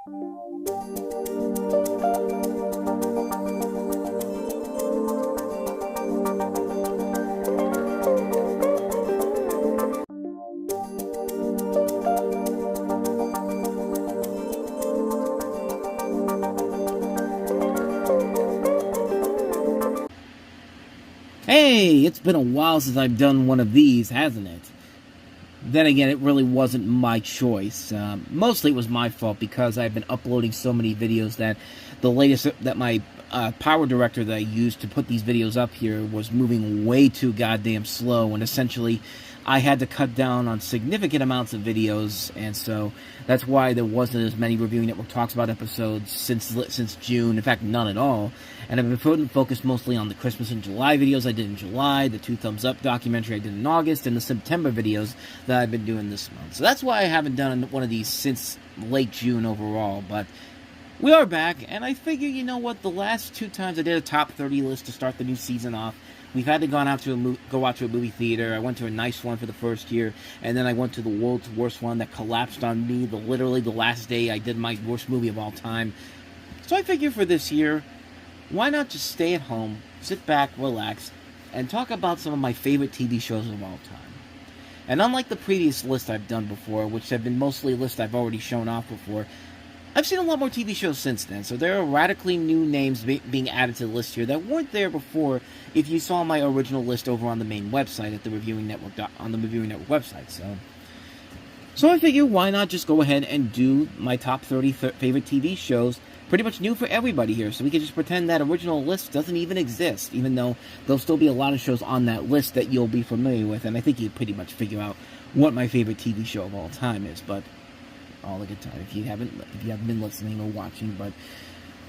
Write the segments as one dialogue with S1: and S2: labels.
S1: Hey, it's been a while since I've done one of these, hasn't it? Then again, it really wasn't my choice. Mostly it was my fault because I've been uploading so many videos that the latest that my power director that I used to put these videos up here was moving way too goddamn slow, and essentially I had to cut down on significant amounts of videos, and so that's why there wasn't as many Reviewing Network Talks About episodes since June. In fact, none at all. And I've been focused mostly on the Christmas and July videos I did in July, the 2 Thumbs Up documentary I did in August, and the September videos that I've been doing this month. So that's why I haven't done one of these since late June overall, but we are back, and I figure, you know what, the last 2 times I did a top 30 list to start the new season off, we've had to go out to a movie theater. I went to a nice one for the first year, and then I went to the world's worst one that collapsed on me literally the last day I did my worst movie of all time. So I figure for this year, why not just stay at home, sit back, relax, and talk about some of my favorite TV shows of all time. And unlike the previous list I've done before, which have been mostly lists I've already shown off before, I've seen a lot more TV shows since then, so there are radically new names being added to the list here that weren't there before if you saw my original list over on the main website at the Reviewing Network website. So I figure why not just go ahead and do my top 30 favorite TV shows, pretty much new for everybody here, so we can just pretend that original list doesn't even exist, even though there'll still be a lot of shows on that list that you'll be familiar with, and I think you pretty much figure out what my favorite TV show of all time is, but all the good time if you haven't been listening or watching. But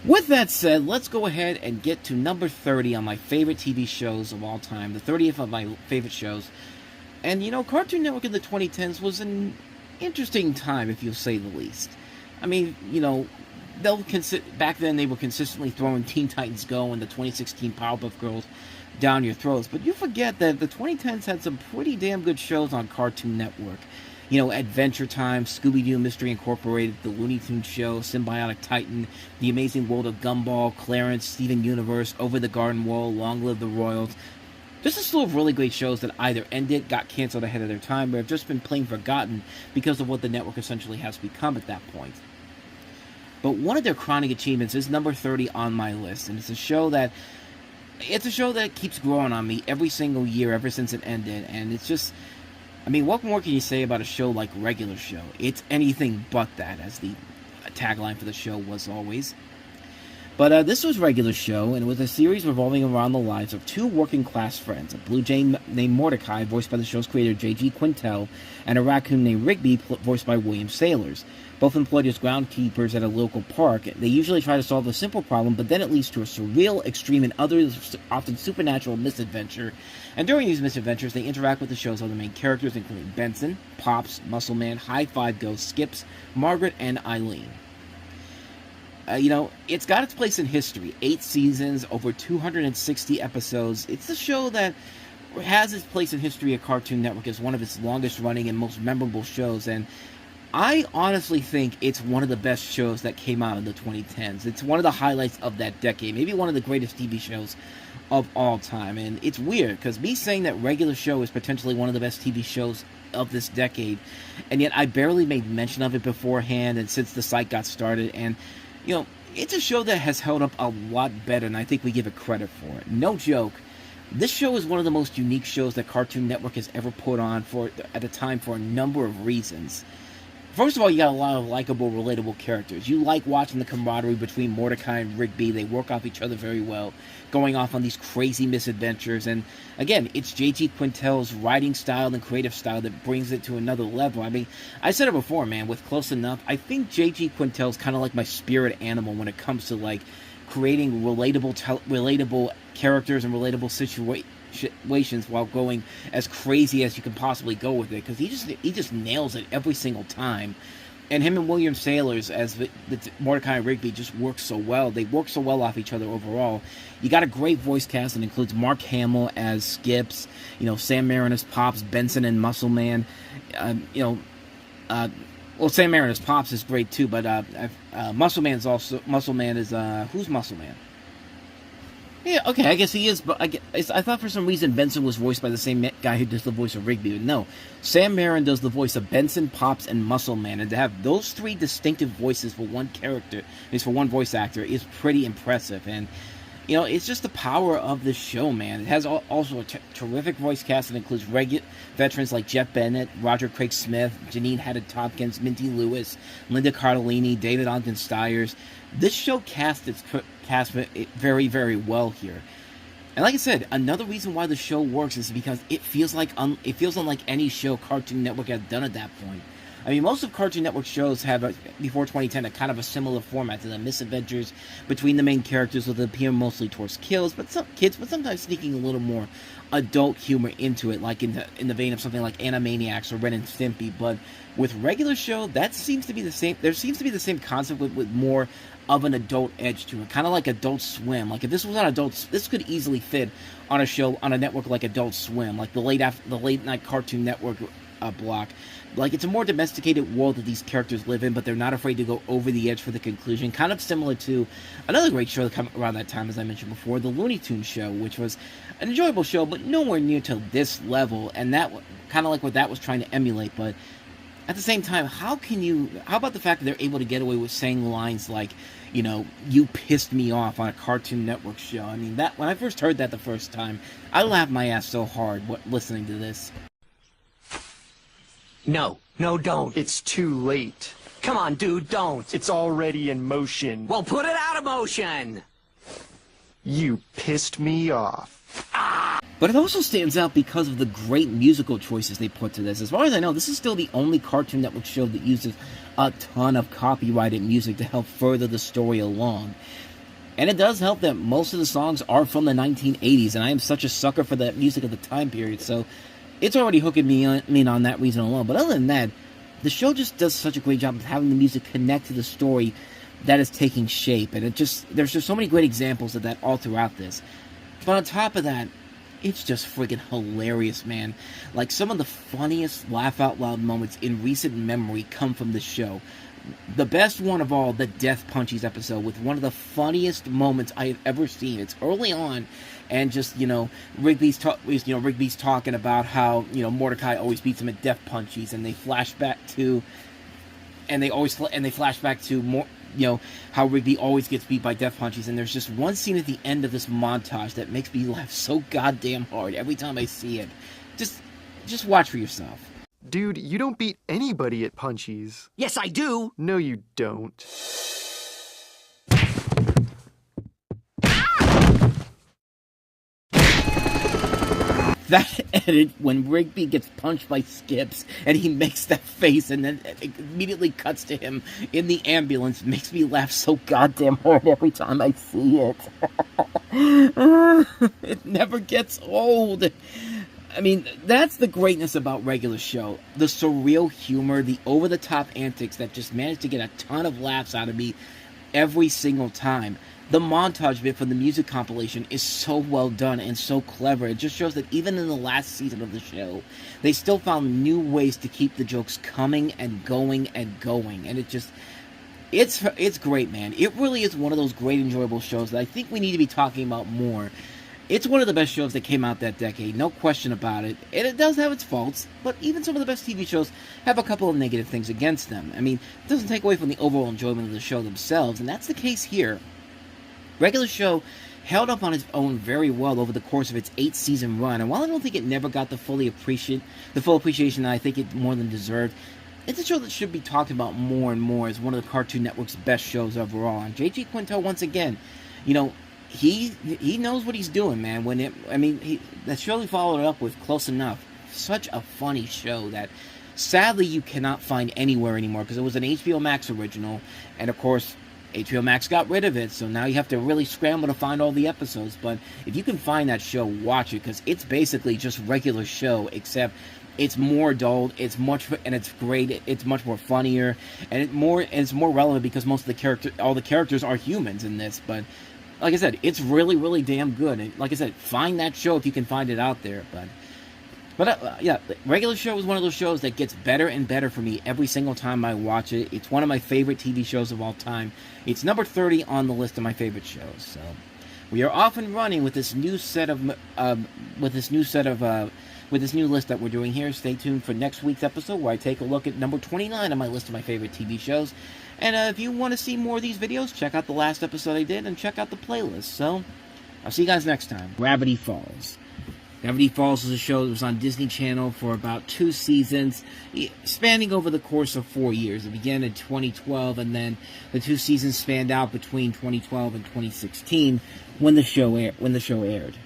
S1: with that said, let's go ahead and get to number 30 on my favorite TV shows of all time, the 30th of my favorite shows. And you know, Cartoon Network in the 2010s was an interesting time, if you'll say the least. I mean, you know, back then they were consistently throwing Teen Titans Go and the 2016 Powerpuff Girls down your throats, but you forget that the 2010s had some pretty damn good shows on Cartoon Network. You know, Adventure Time, Scooby-Doo Mystery Incorporated, The Looney Tunes Show, Symbiotic Titan, The Amazing World of Gumball, Clarence, Steven Universe, Over the Garden Wall, Long Live the Royals. Just a slew of really great shows that either ended, got canceled ahead of their time, or have just been plain forgotten because of what the network essentially has become at that point. But one of their crowning achievements is number 30 on my list, and it's a show that keeps growing on me every single year ever since it ended, and it's just, I mean, what more can you say about a show like Regular Show? It's anything but that, as the tagline for the show was always. But this was Regular Show, and it was a series revolving around the lives of 2 working-class friends, a blue jay named Mordecai, voiced by the show's creator J.G. Quintel, and a raccoon named Rigby, voiced by William Sailors. Both employed as groundskeepers at a local park. They usually try to solve a simple problem, but then it leads to a surreal, extreme, and others often supernatural misadventure. And during these misadventures, they interact with the show's other main characters, including Benson, Pops, Muscle Man, High Five Ghost, Skips, Margaret, and Eileen. You know, it's got its place in history. 8 seasons, over 260 episodes. It's a show that has its place in history at Cartoon Network as one of its longest running and most memorable shows, and I honestly think it's one of the best shows that came out in the 2010s. It's one of the highlights of that decade, maybe one of the greatest TV shows of all time. And it's weird, because me saying that Regular Show is potentially one of the best TV shows of this decade, and yet I barely made mention of it beforehand and since the site got started, and you know, it's a show that has held up a lot better than I think we give it credit for. No joke. This show is one of the most unique shows that Cartoon Network has ever put on at a time for a number of reasons. First of all, you got a lot of likable, relatable characters. You like watching the camaraderie between Mordecai and Rigby. They work off each other very well, going off on these crazy misadventures. And again, it's J.G. Quintel's writing style and creative style that brings it to another level. I mean, I said it before, man, with Close Enough, I think J.G. Quintel's kind of like my spirit animal when it comes to, like, creating relatable characters and relatable situations while going as crazy as you can possibly go with it, because he just nails it every single time. And him and William Sailors as the Mordecai and Rigby just work so well. They work so well off each other overall. You got a great voice cast that includes Mark Hamill as Skips, you know, Sam Marin as Pops, Benson and Muscle Man, Well, Sam Aaron as Pops is great too, but Muscle Man's also Muscle Man is who's Muscle Man? Yeah, okay, I guess he is, but I thought for some reason Benson was voiced by the same guy who does the voice of Rigby. But no, Sam Marin does the voice of Benson, Pops, and Muscle Man, and to have those three distinctive voices for one character, at least for one voice actor, is pretty impressive. And you know, it's just the power of the show, man. It has also a terrific voice cast that includes veterans like Jeff Bennett, Roger Craig Smith, Janine Haddon-Tompkins, Minty Lewis, Linda Cardellini, David Ogden Stiers. This show cast very, very well here. And like I said, another reason why the show works is because it feels unlike any show Cartoon Network had done at that point. I mean, most of Cartoon Network shows have, before 2010, a kind of a similar format to the misadventures between the main characters that appear mostly towards kills, but sometimes sneaking a little more adult humor into it, like in the vein of something like Animaniacs or Ren and Stimpy. But with regular show, that seems to be the same. There seems to be the same concept with more of an adult edge to it, kind of like Adult Swim. Like if this was on this could easily fit on a network like Adult Swim, like the late night Cartoon Network block. Like, it's a more domesticated world that these characters live in, but they're not afraid to go over the edge for the conclusion. Kind of similar to another great show that came around that time, as I mentioned before, the Looney Tunes show, which was an enjoyable show, but nowhere near to this level. And that kind of like what that was trying to emulate. But at the same time, how about the fact that they're able to get away with saying lines like, you know, "you pissed me off" on a Cartoon Network show? I mean, that when I first heard that the first time, I laughed my ass so hard listening to this.
S2: No, don't.
S3: It's too late.
S2: Come on, dude, don't.
S3: It's already in motion.
S2: Well, put it out of motion.
S3: You pissed me off.
S1: But it also stands out because of the great musical choices they put to this. As far as I know, this is still the only Cartoon Network show that uses a ton of copyrighted music to help further the story along. And it does help that most of the songs are from the 1980s, and I am such a sucker for that music of the time period, so it's already hooking me in on that reason alone. But other than that, the show just does such a great job of having the music connect to the story that is taking shape. And there's just so many great examples of that all throughout this. But on top of that, it's just friggin' hilarious, man. Like, some of the funniest laugh-out-loud moments in recent memory come from the show. The best one of all, the Death Punchies episode, with one of the funniest moments I have ever seen. It's early on, and just, you know, Rigby's talking about how, you know, Mordecai always beats him at Death Punchies, and they flash back to more, you know, how Rigby always gets beat by Death Punchies. And there's just one scene at the end of this montage that makes me laugh so goddamn hard every time I see it. Just watch for yourself.
S3: Dude, you don't beat anybody at Punchies.
S2: Yes, I do.
S3: No, you don't.
S1: That edit when Rigby gets punched by Skips and he makes that face and then it immediately cuts to him in the ambulance makes me laugh so goddamn hard every time I see it. It never gets old. I mean, that's the greatness about regular show. The surreal humor, the over-the-top antics that just manage to get a ton of laughs out of me every single time. The montage bit from the music compilation is so well done and so clever. It just shows that even in the last season of the show, they still found new ways to keep the jokes coming and going and going. And it's great, man. It really is one of those great, enjoyable shows that I think we need to be talking about more. It's one of the best shows that came out that decade, no question about it. And it does have its faults, but even some of the best TV shows have a couple of negative things against them. I mean, it doesn't take away from the overall enjoyment of the show themselves, and that's the case here. Regular show held up on its own very well over the course of its 8-season run, and while I don't think it never got the full appreciation that I think it more than deserved, it's a show that should be talked about more and more as one of the Cartoon Network's best shows overall. And J.G. Quintel, once again, you know, he knows what he's doing, man. That show he followed it up with, Close Enough, such a funny show that sadly you cannot find anywhere anymore because it was an HBO Max original, and of course HBO Max got rid of it, so now you have to really scramble to find all the episodes. But if you can find that show, watch it, because it's basically just regular show, except it's more adult, it's great, it's much more funnier, and it's more relevant because all the characters are humans in this. But like I said, it's really, really damn good. And like I said, find that show if you can find it out there. But But yeah, the regular show is one of those shows that gets better and better for me every single time I watch it. It's one of my favorite TV shows of all time. It's number 30 on the list of my favorite shows. So we are off and running with this new set of with this new list that we're doing here. Stay tuned for next week's episode where I take a look at number 29 on my list of my favorite TV shows. And if you want to see more of these videos, check out the last episode I did and check out the playlist. So I'll see you guys next time. Gravity Falls. Gravity Falls was a show that was on Disney Channel for about 2 seasons, spanning over the course of 4 years. It began in 2012, and then the 2 seasons spanned out between 2012 and 2016 when the show aired.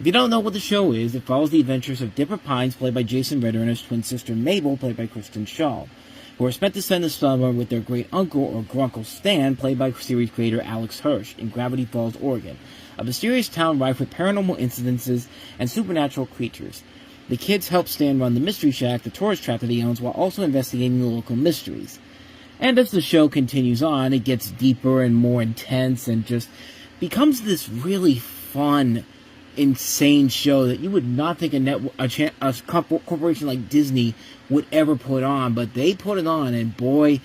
S1: If you don't know what the show is, it follows the adventures of Dipper Pines, played by Jason Ritter, and his twin sister Mabel, played by Kristen Schaal, who are spent to spend the summer with their great-uncle, or Grunkle Stan, played by series creator Alex Hirsch, in Gravity Falls, Oregon, a mysterious town rife with paranormal incidences and supernatural creatures. The kids help Stan run the Mystery Shack, the tourist trap that he owns, while also investigating the local mysteries. And as the show continues on, it gets deeper and more intense and just becomes this really fun, insane show that you would not think a corporation like Disney would ever put on, but they put it on, and boy,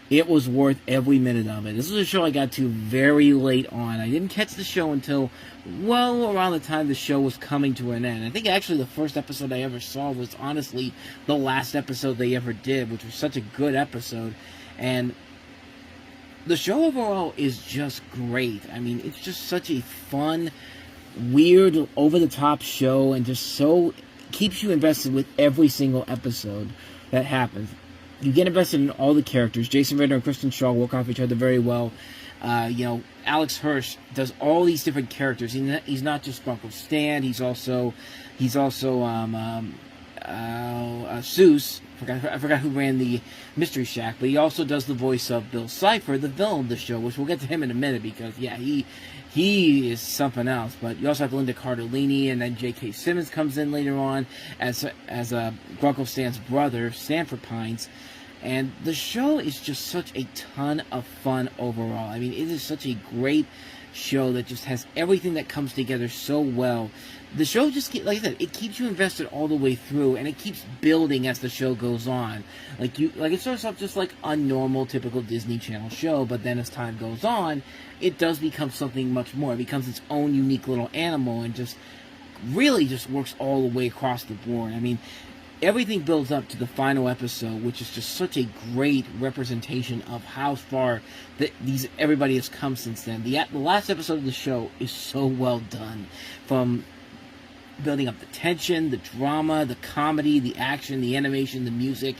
S1: it was worth every minute of it. This was a show I got to very late on. I didn't catch the show until well around the time the show was coming to an end. I think actually the first episode I ever saw was honestly the last episode they ever did, which was such a good episode. And the show overall is just great. I mean, it's just such a fun, weird, over-the-top show, and just so keeps you invested with every single episode that happens. You get invested in all the characters. Jason Ritter and Kristen Schaal work off each other very well. Alex Hirsch does all these different characters. He's not just Grunkle Stan. He's also Seuss. I forgot who ran the Mystery Shack, but he also does the voice of Bill Cipher, the villain of the show, which we'll get to him in a minute because yeah, he is something else. But you also have Linda Cardellini, and then J.K. Simmons comes in later on as Grunkle Stan's brother, Stanford Pines. And the show is just such a ton of fun overall. I mean, it is such a great show that just has everything that comes together so well. The show just, like I said, it keeps you invested all the way through, and it keeps building as the show goes on. Like it starts off just like a normal, typical Disney Channel show, but then as time goes on, it does become something much more. It becomes its own unique little animal, and just really just works all the way across the board. I mean, everything builds up to the final episode, which is just such a great representation of how far everybody has come since then. The last episode of the show is so well done, from building up the tension, the drama, the comedy, the action, the animation, the music,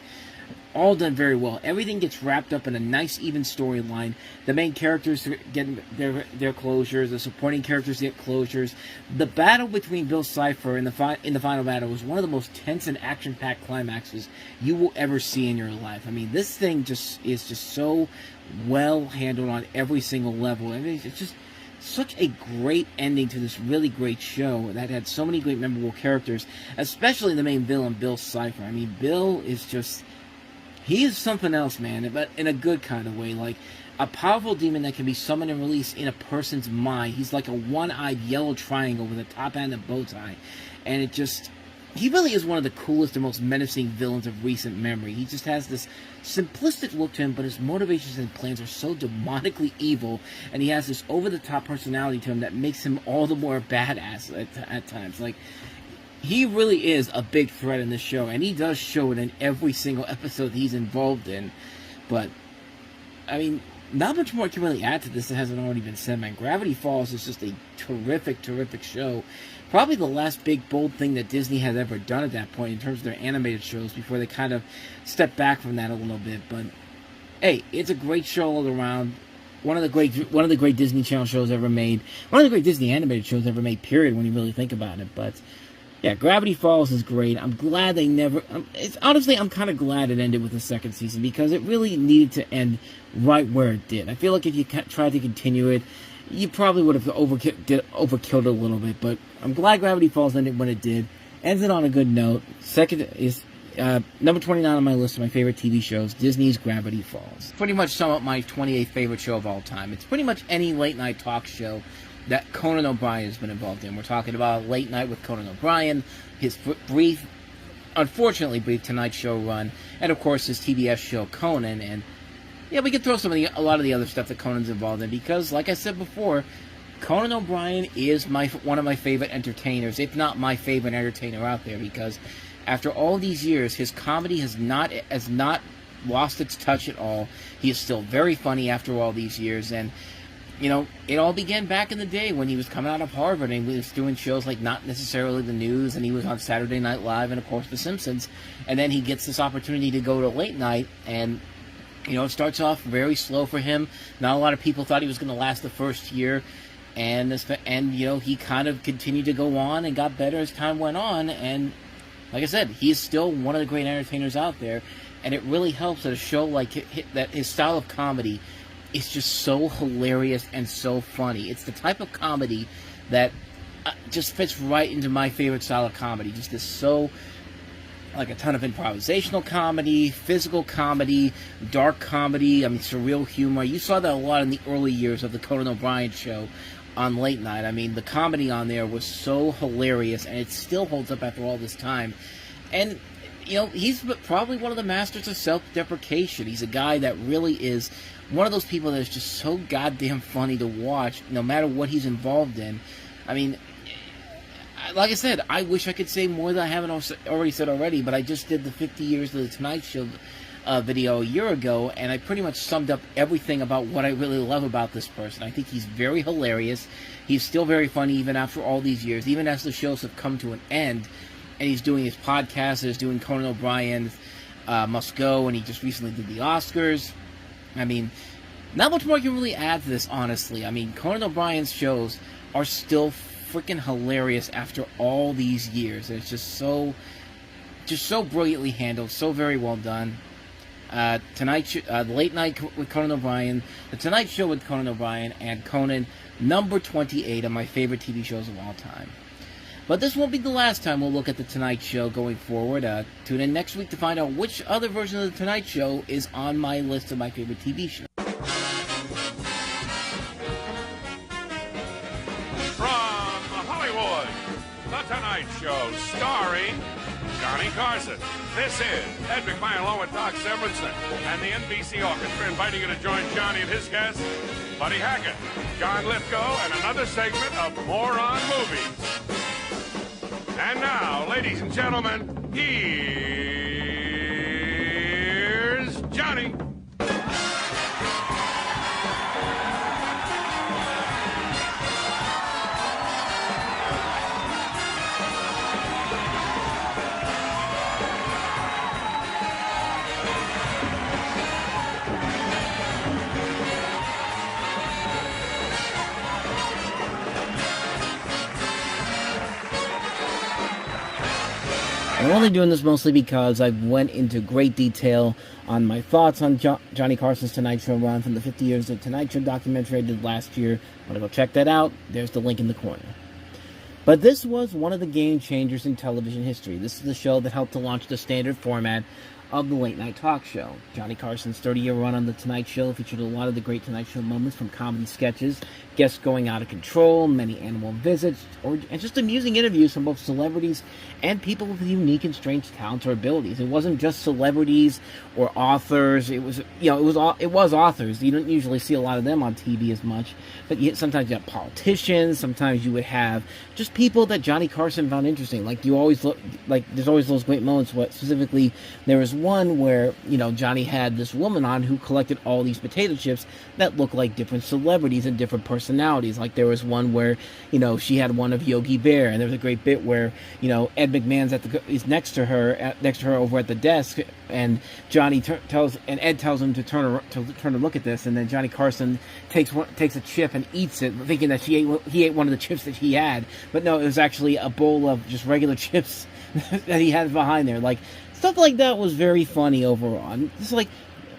S1: all done very well. Everything gets wrapped up in a nice, even storyline. The main characters get their closures. The supporting characters get closures. The battle between Bill Cipher in the final battle was one of the most tense and action-packed climaxes you will ever see in your life. I mean, this thing is just so well handled on every single level. I mean, it's just such a great ending to this really great show that had so many great memorable characters, especially the main villain, Bill Cipher. I mean, Bill is just... he is something else, man, but in a good kind of way. Like a powerful demon that can be summoned and released in a person's mind. He's like a one-eyed yellow triangle with a top hat and a bow tie. And it just... he really is one of the coolest and most menacing villains of recent memory. He just has this simplistic look to him, but his motivations and plans are so demonically evil, and he has this over-the-top personality to him that makes him all the more badass at times. Like, he really is a big threat in this show, and he does show it in every single episode he's involved in. But, I mean, not much more I can really add to this that hasn't already been said, man. Gravity Falls is just a terrific, terrific show. Probably the last big, bold thing that Disney has ever done at that point in terms of their animated shows before they kind of stepped back from that a little bit. But, hey, it's a great show all around. One of the great Disney Channel shows ever made. One of the great Disney animated shows ever made, period, when you really think about it. But... yeah, Gravity Falls is great. I'm glad they never... honestly, I'm kind of glad it ended with the second season, because it really needed to end right where it did. I feel like if you tried to continue it, you probably would have overkilled it a little bit, but I'm glad Gravity Falls ended when it did. Ends it on a good note. Second is number 29 on my list of my favorite TV shows, Disney's Gravity Falls. Pretty much sum up my 28th favorite show of all time. It's pretty much any late-night talk show that Conan O'Brien has been involved in. We're talking about Late Night with Conan O'Brien, his brief, unfortunately brief Tonight Show run, and of course his TBS show Conan. And yeah, we could throw a lot of the other stuff that Conan's involved in, because, like I said before, Conan O'Brien is one of my favorite entertainers, if not my favorite entertainer out there, because after all these years, his comedy has not lost its touch at all. He is still very funny after all these years, and you know, it all began back in the day when he was coming out of Harvard and he was doing shows like Not Necessarily the News, and he was on Saturday Night Live and, of course, The Simpsons. And then he gets this opportunity to go to Late Night, and, you know, it starts off very slow for him. Not a lot of people thought he was going to last the first year, and, you know, he kind of continued to go on and got better as time went on, and, like I said, he's still one of the great entertainers out there, and it really helps that a show like that, his style of comedy, it's just so hilarious and so funny. It's the type of comedy that just fits right into my favorite style of comedy. Just this so, like, a ton of improvisational comedy, physical comedy, dark comedy, I mean, surreal humor. You saw that a lot in the early years of the Conan O'Brien show on Late Night. I mean, the comedy on there was so hilarious, and it still holds up after all this time. And, you know, he's probably one of the masters of self-deprecation. He's a guy that really is one of those people that is just so goddamn funny to watch, no matter what he's involved in. I mean, like I said, I wish I could say more than I haven't already said already, but I just did the 50 years of the Tonight Show video a year ago, and I pretty much summed up everything about what I really love about this person. I think he's very hilarious. He's still very funny even after all these years, even as the shows have come to an end, and he's doing his podcast, and he's doing Conan O'Brien Must Go, and he just recently did the Oscars. I mean, not much more I can really add to this, honestly. I mean, Conan O'Brien's shows are still freaking hilarious after all these years. It's just so brilliantly handled, so very well done. The Late Night with Conan O'Brien, The Tonight Show with Conan O'Brien, and Conan, number 28 of my favorite TV shows of all time. But this won't be the last time we'll look at The Tonight Show going forward. Tune in next week to find out which other version of The Tonight Show is on my list of my favorite TV shows.
S4: From Hollywood, The Tonight Show, starring Johnny Carson. This is Ed McMahon along with Doc Severinsen and the NBC Orchestra, inviting you to join Johnny and his guests, Buddy Hackett, John Lithgow, and another segment of Moron Movies. And now, ladies and gentlemen, here's Johnny.
S1: I'm only doing this mostly because I went into great detail on my thoughts on Johnny Carson's Tonight Show run from the 50 Years of Tonight Show documentary I did last year. Want to go check that out? There's the link in the corner. But this was one of the game changers in television history. This is the show that helped to launch the standard format of the late night talk show. Johnny Carson's 30-year run on The Tonight Show featured a lot of the great Tonight Show moments, from comedy sketches, guests going out of control, many animal visits, and just amusing interviews from both celebrities and people with unique and strange talents or abilities. It wasn't just celebrities or authors. It was authors. You don't usually see a lot of them on TV as much, but sometimes you have politicians. Sometimes you would have just people that Johnny Carson found interesting. There's always those great moments. Specifically, there was one where Johnny had this woman on who collected all these potato chips that looked like different celebrities and different personalities. Like there was one where she had one of Yogi Bear, and there was a great bit where Ed McMahon's is next to her over at the desk, and Ed tells him to turn and look at this, and then Johnny Carson takes a chip and eats it, thinking that he ate one of the chips that he had, but no, it was actually a bowl of just regular chips that he had behind there. Stuff like that was very funny overall. And it's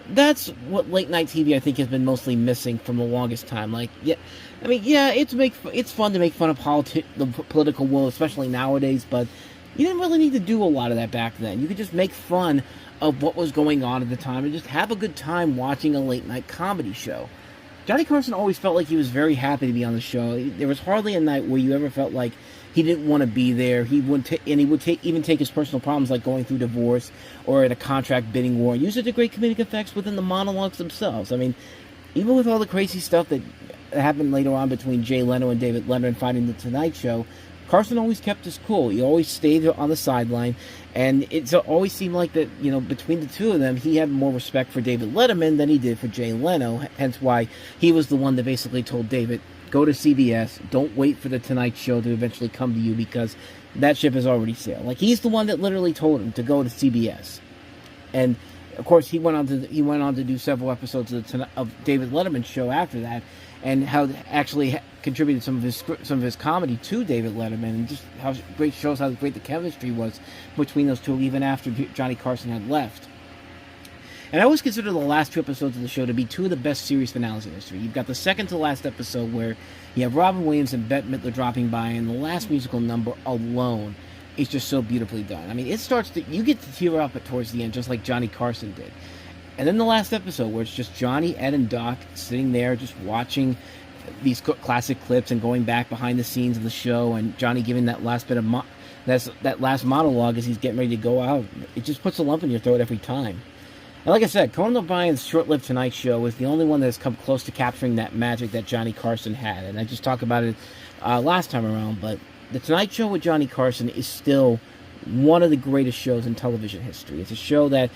S1: that's what late night TV I think has been mostly missing from the longest time. It's fun to make fun of the political world, especially nowadays, but you didn't really need to do a lot of that back then. You could just make fun of what was going on at the time and just have a good time watching a late night comedy show. Johnny Carson always felt like he was very happy to be on the show. There was hardly a night where you ever felt like he didn't want to be there. He would even take his personal problems, like going through divorce or in a contract bidding war, and use it to great comedic effects within the monologues themselves. I mean, even with all the crazy stuff that happened later on between Jay Leno and David Letterman fighting The Tonight Show, Carson always kept his cool. He always stayed on the sideline, and it always seemed like that, you know, between the two of them, he had more respect for David Letterman than he did for Jay Leno, hence why he was the one that basically told David, go to CBS, don't wait for The Tonight Show to eventually come to you, because that ship has already sailed. Like, he's the one that literally told him to go to CBS. And, of course, he went on to do several episodes of David Letterman's show after that, and how actually contributed some of his comedy to David Letterman, and just how great shows how great the chemistry was between those two, even after Johnny Carson had left. And I always consider the last two episodes of the show to be two of the best series finales in history. You've got the second to last episode where you have Robin Williams and Bette Midler dropping by, and the last musical number alone is just so beautifully done. I mean, you get to tear up towards the end, just like Johnny Carson did. And then the last episode, where it's just Johnny, Ed, and Doc sitting there just watching these classic clips and going back behind the scenes of the show, and Johnny giving that last bit of that last monologue as he's getting ready to go out. It just puts a lump in your throat every time. And like I said, Conan O'Brien's short-lived Tonight Show was the only one that has come close to capturing that magic that Johnny Carson had. And I just talked about it last time around, but The Tonight Show with Johnny Carson is still one of the greatest shows in television history. It's a show that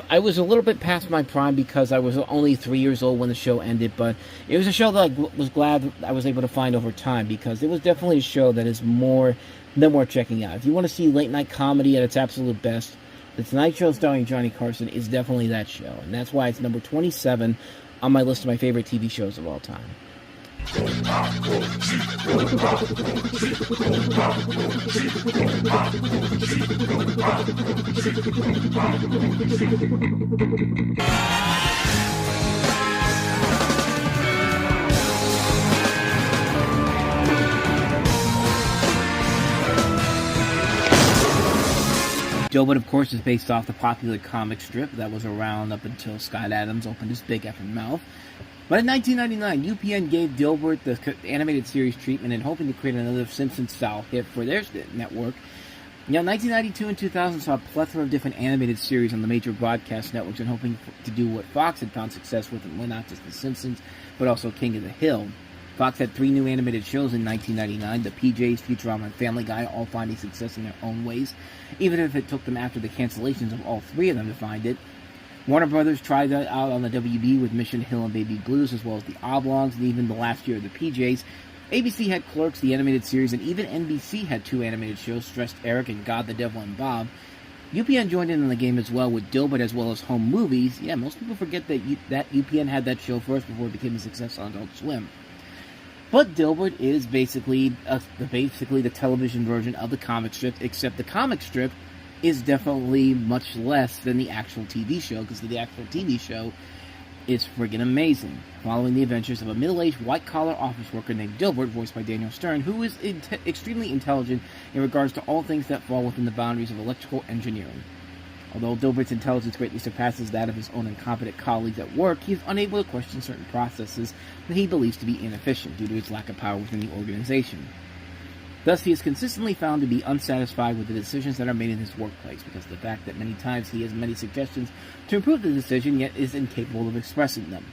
S1: I was a little bit past my prime because I was only 3 years old when the show ended, but it was a show that I was glad I was able to find over time, because it was definitely a show that is more than worth checking out. If you want to see late-night comedy at its absolute best, The Tonight Show starring Johnny Carson is definitely that show, and that's why it's number 27 on my list of my favorite TV shows of all time. Dilbert, of course, is based off the popular comic strip that was around up until Scott Adams opened his big effing mouth. But in 1999, UPN gave Dilbert the animated series treatment and hoping to create another Simpsons-style hit for their network. You know, 1992 and 2000 saw a plethora of different animated series on the major broadcast networks, and hoping to do what Fox had found success with, and not just The Simpsons, but also King of the Hill. Fox had 3 new animated shows in 1999, The PJs, Futurama, and Family Guy, all finding success in their own ways, even if it took them after the cancellations of all 3 of them to find it. Warner Brothers tried that out on the WB with Mission Hill and Baby Blues, as well as The Oblongs, and even the last year of The PJs. ABC had Clerks, the animated series, and even NBC had 2 animated shows, Stressed Eric and God, the Devil, and Bob. UPN joined in on the game as well with Dilbert, as well as Home Movies. Yeah, most people forget that UPN had that show first before it became a success on Adult Swim. But Dilbert is basically the television version of the comic strip, except the comic strip is definitely much less than the actual TV show, because the actual TV show is friggin' amazing, following the adventures of a middle-aged white-collar office worker named Dilbert, voiced by Daniel Stern, who is extremely intelligent in regards to all things that fall within the boundaries of electrical engineering. Although Dilbert's intelligence greatly surpasses that of his own incompetent colleagues at work, he is unable to question certain processes that he believes to be inefficient due to his lack of power within the organization. Thus, he is consistently found to be unsatisfied with the decisions that are made in his workplace, because of the fact that many times he has many suggestions to improve the decision, yet is incapable of expressing them.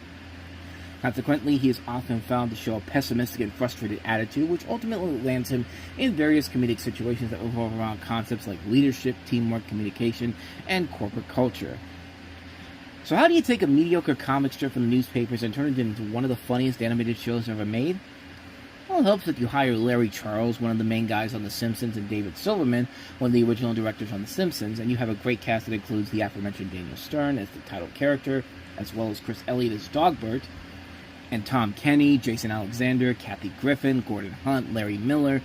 S1: Consequently, he is often found to show a pessimistic and frustrated attitude, which ultimately lands him in various comedic situations that revolve around concepts like leadership, teamwork, communication, and corporate culture. So how do you take a mediocre comic strip from the newspapers and turn it into one of the funniest animated shows ever made? Well, it helps that you hire Larry Charles, one of the main guys on The Simpsons, and David Silverman, one of the original directors on The Simpsons, and you have a great cast that includes the aforementioned Daniel Stern as the title character, as well as Chris Elliott as Dogbert, and Tom Kenny, Jason Alexander, Kathy Griffin, Gordon Hunt, Larry Miller.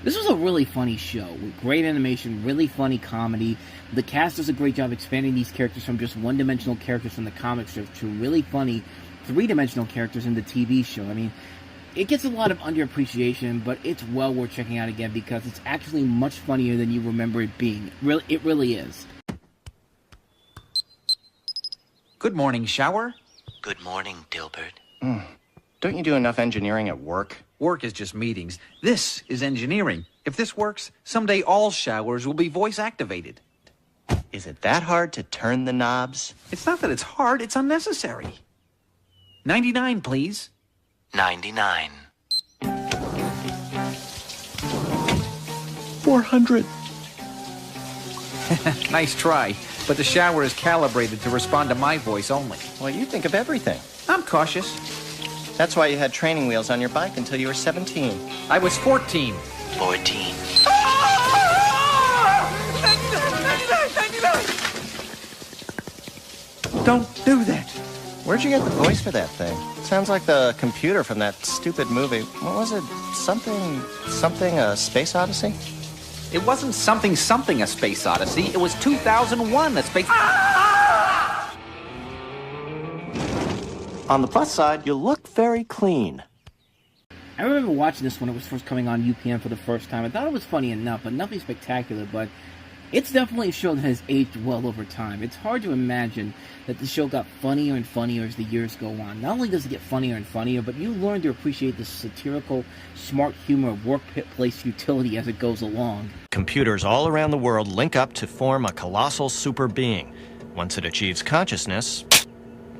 S1: This was a really funny show, with great animation, really funny comedy. The cast does a great job expanding these characters from just one-dimensional characters from the comic strip to really funny three-dimensional characters in the TV show. I mean, it gets a lot of underappreciation, but it's well worth checking out again because it's actually much funnier than you remember it being. It really is.
S5: Good morning, shower.
S6: Good morning, Dilbert.
S5: Don't you do enough engineering at work?
S6: Work is just meetings. This is engineering. If this works, someday all showers will be voice-activated.
S5: Is it that hard to turn the knobs?
S6: It's not that it's hard, it's unnecessary. 99, please.
S2: 99.
S3: 400.
S6: Nice try, but the shower is calibrated to respond to my voice only.
S5: Well, you think of everything.
S6: I'm cautious.
S5: That's why you had training wheels on your bike until you were 17.
S6: I was 14.
S2: 14.
S6: Don't do that.
S5: Where'd you get the voice for that thing? Sounds like the computer from that stupid movie. What was it? Something, a Space Odyssey?
S6: It wasn't something, a Space Odyssey. It was 2001, a Space...
S5: On the plus side, you look very clean.
S1: I remember watching this when it was first coming on UPN for the first time. I thought it was funny enough, but nothing spectacular, but it's definitely a show that has aged well over time. It's hard to imagine that the show got funnier and funnier as the years go on. Not only does it get funnier and funnier, but you learn to appreciate the satirical, smart humor of workplace futility as it goes along.
S5: Computers all around the world link up to form a colossal super being. Once it achieves consciousness,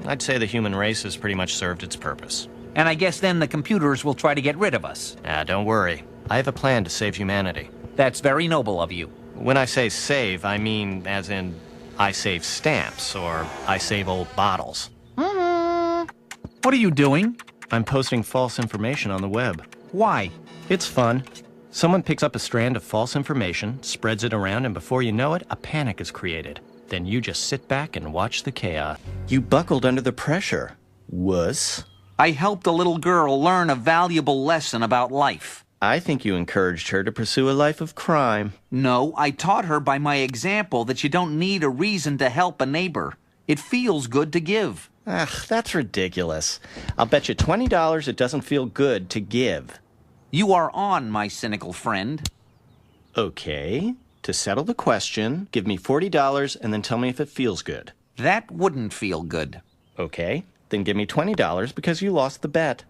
S5: I'd say the human race has pretty much served its purpose.
S6: And I guess then the computers will try to get rid of us.
S5: Don't worry. I have a plan to save humanity.
S6: That's very noble of you.
S5: When I say save, I mean as in I save stamps or I save old bottles.
S6: What are you doing?
S5: I'm posting false information on the web.
S6: Why?
S5: It's fun. Someone picks up a strand of false information, spreads it around, and before you know it, a panic is created. Then you just sit back and watch the chaos. You buckled under the pressure, wuss.
S6: I helped a little girl learn a valuable lesson about life.
S5: I think you encouraged her to pursue a life of crime.
S6: No, I taught her by my example that you don't need a reason to help a neighbor. It feels good to give.
S5: That's ridiculous. I'll bet you $20 it doesn't feel good to give.
S6: You are on, my cynical friend.
S5: Okay. To settle the question, give me $40 and then tell me if it feels good.
S6: That wouldn't feel good.
S5: Okay. Then give me $20 because you lost the bet.